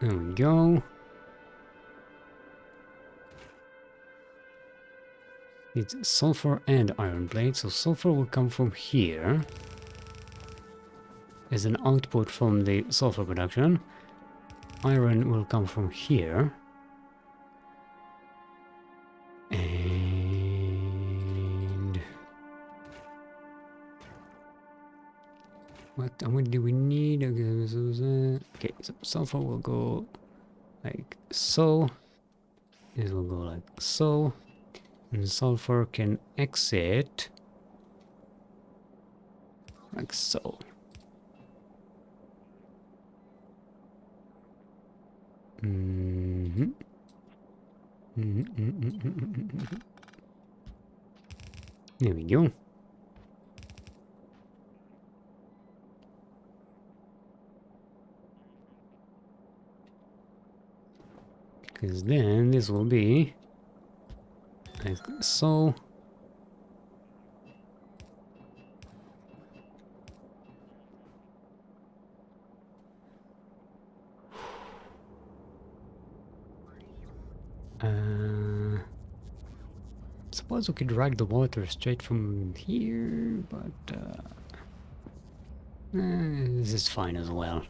There we go. It's sulfur and iron plate, so sulfur will come from here as an output from the sulfur production. Iron will come from here. And what do we need? Okay, so sulfur will go like so. This will go like so. And sulfur can exit like so. There we go. Because then this will be like so. Suppose we could drag the water straight from here, but this is fine as well.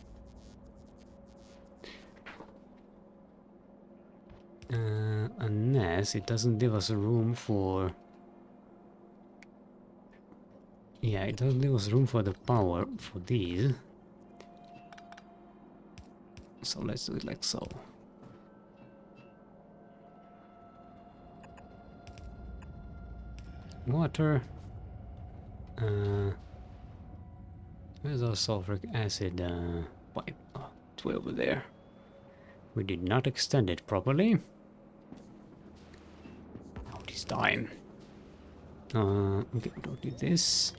Unless it doesn't give us room for... Yeah, it doesn't give us room for the power for these. So let's do it like so. Water. Where's our sulfuric acid pipe? Oh, it's way over there. We did not extend it properly. Oh, this time. Okay, don't do this.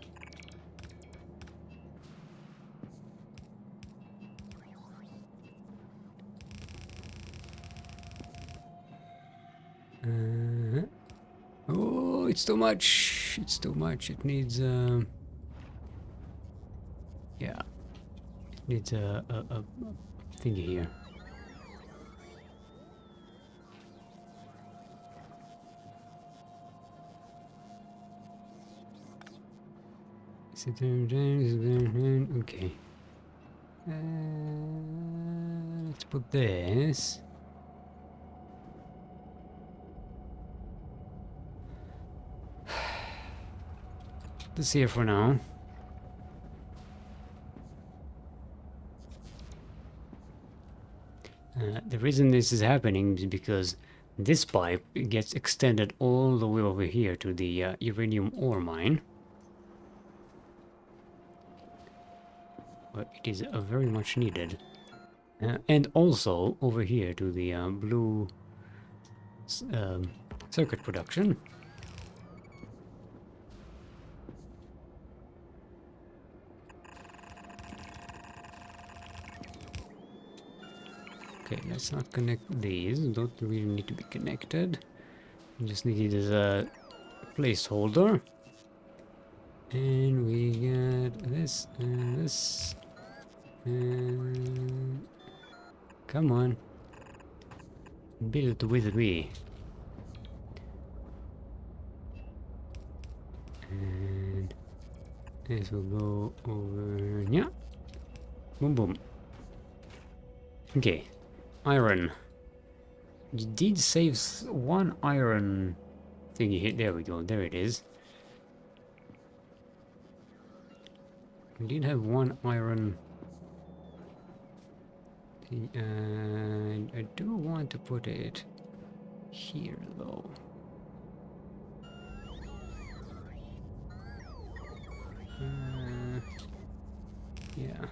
Oh, it's too much. It's too much. It needs yeah. It needs a thingy here. Okay. Let's put this. this here for now. The reason this is happening is because this pipe gets extended all the way over here to the uranium ore mine. But it is very much needed. And also over here to the blue circuit production. Okay, let's not connect these. Don't really need to be connected. You just need it as a placeholder. And we get this and this. And come on. Build with me. And this will go over. Yeah. Boom boom. Okay. Iron. You did save one iron thingy here. There we go. There it is. We did have one iron. And I do want to put it here though. Yeah.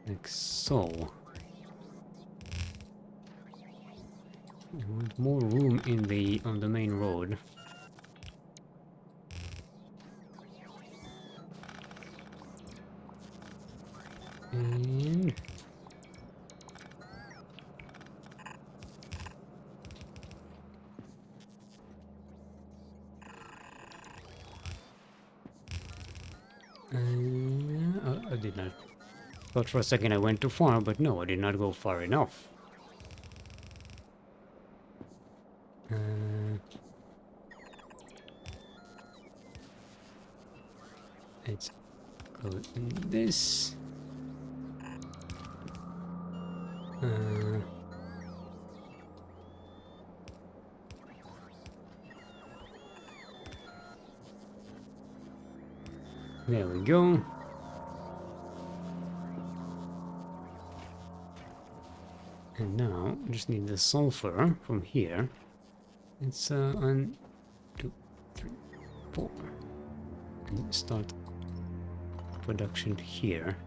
Like so. I want more room in the on the main road. And I did not. Thought for a second I went too far, but no, I did not go far enough. Let's go in this. There we go. And now just need the sulfur from here. It's 1, 2, 3, 4. And start production here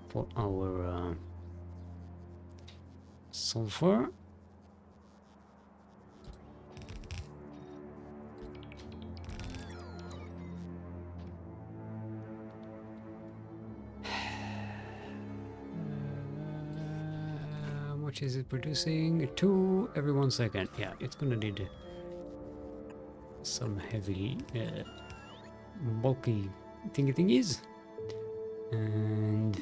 for our sulfur. How much is it producing? 2 every 1 second. Yeah, it's gonna need some heavy, bulky thingies. And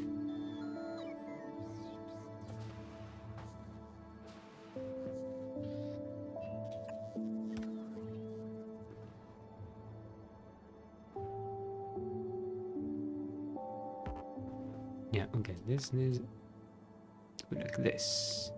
yeah, okay, this is like this.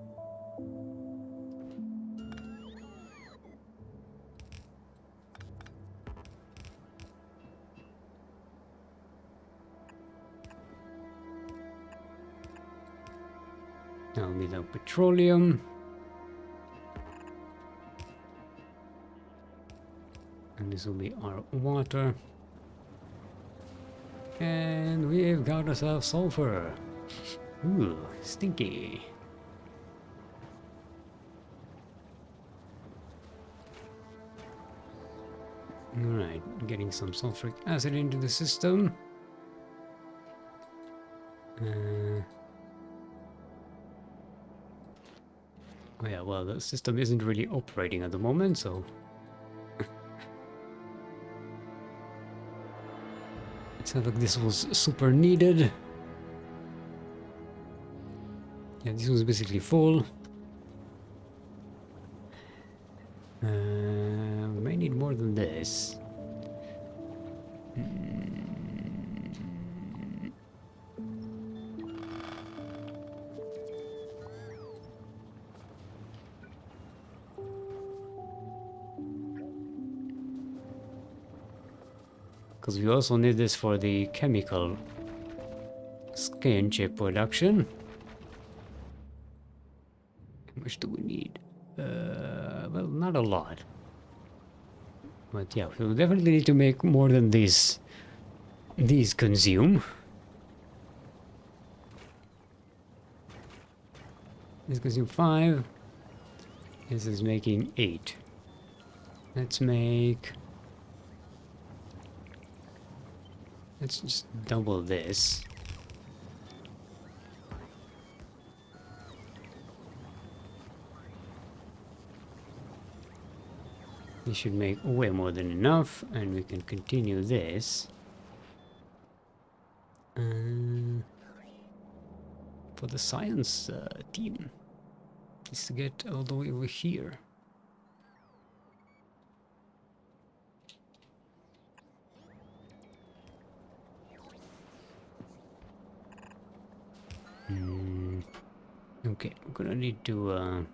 Now without petroleum. And this will be our water. And we've got ourselves sulfur. Ooh, stinky. Alright, getting some sulfuric acid into the system. Oh yeah, well, the system isn't really operating at the moment, so it sounds like this was super needed. Yeah, this was basically full. We may need more than this. Because we also need this for the chemical skin chip production. How much do we need? Well, not a lot. But yeah, we'll definitely need to make more than these consume. This consume 5. This is making 8. Let's just double this. This should make way more than enough, and we can continue this. For the science team, is to get all the way over here. Okay, we're gonna need to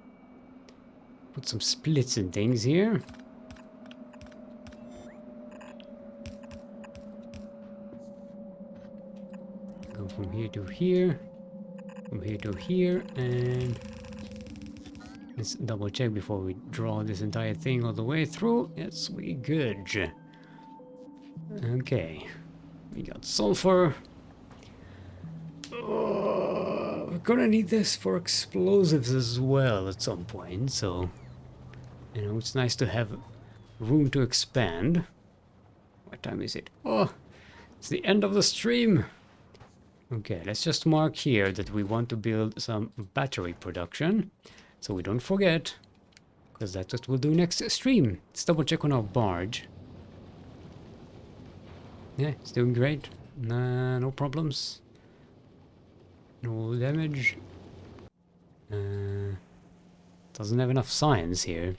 put some splits and things here. Go from here to here, from here to here, and let's double check before we draw this entire thing all the way through. Yes, we good. Okay, we got sulfur. We're gonna need this for explosives as well at some point, so you know it's nice to have room to expand. What time is it? Oh, it's the end of the stream. Okay, let's just mark here that we want to build some battery production, so we don't forget, because that's what we'll do next stream. Let's double check on our barge. Yeah, it's doing great. No problems. No damage. Doesn't have enough science here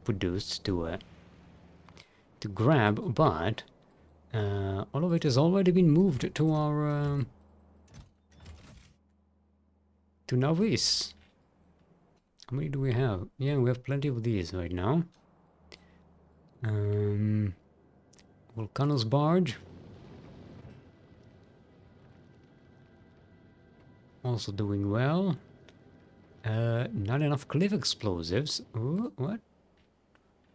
produced to grab, but all of it has already been moved to our to Navis. How many do we have? Yeah, we have plenty of these right now. Volcano's barge. Also doing well. Not enough cliff explosives. Ooh, what?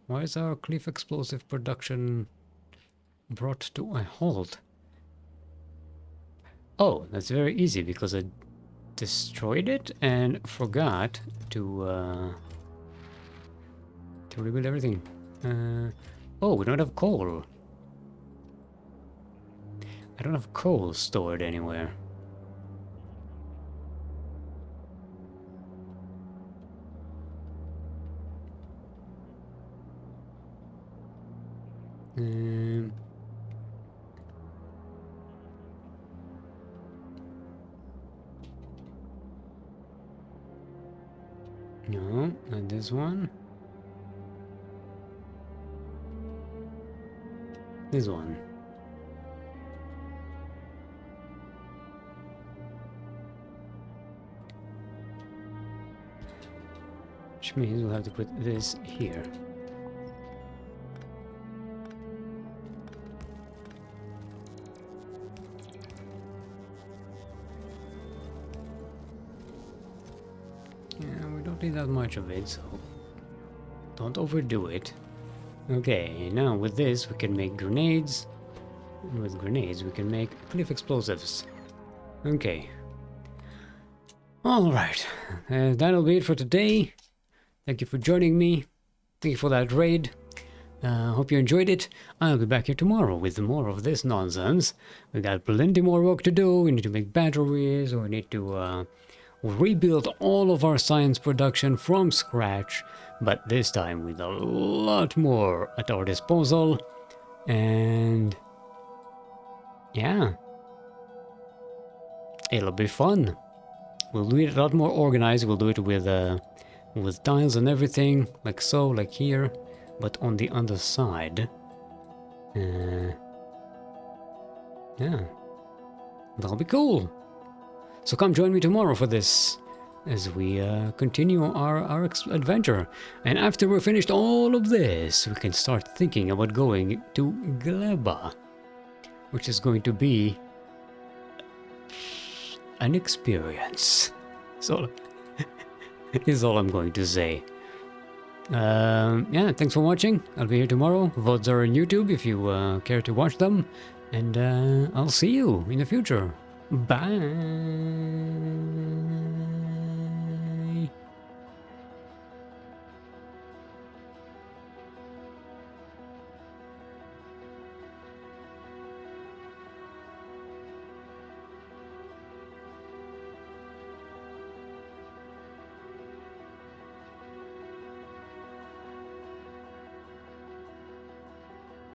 Why is our cliff explosive production brought to a halt? Oh, that's very easy because I destroyed it and forgot to rebuild everything. Oh, we don't have coal. I don't have coal stored anywhere. No, not this one. This one. Which means we'll have to put this here. Need that much of it, so don't overdo it. Okay, now with this we can make grenades, and with grenades we can make cliff explosives. Okay. Alright, that'll be it for today. Thank you for joining me. Thank you for that raid. Hope you enjoyed it. I'll be back here tomorrow with more of this nonsense. We got plenty more work to do. We need to make batteries, or we need to rebuild all of our science production from scratch, but this time with a lot more at our disposal. And yeah, it'll be fun. We'll do it a lot more organized. We'll do it with tiles and everything, like so, like here, but on the other side. Yeah, that'll be cool. So come join me tomorrow for this, as we continue our adventure. And after we're finished all of this, we can start thinking about going to Gleba. which is going to be an experience. So is all I'm going to say. Yeah, thanks for watching. I'll be here tomorrow. VODs are on YouTube if you care to watch them. And I'll see you in the future. Bye.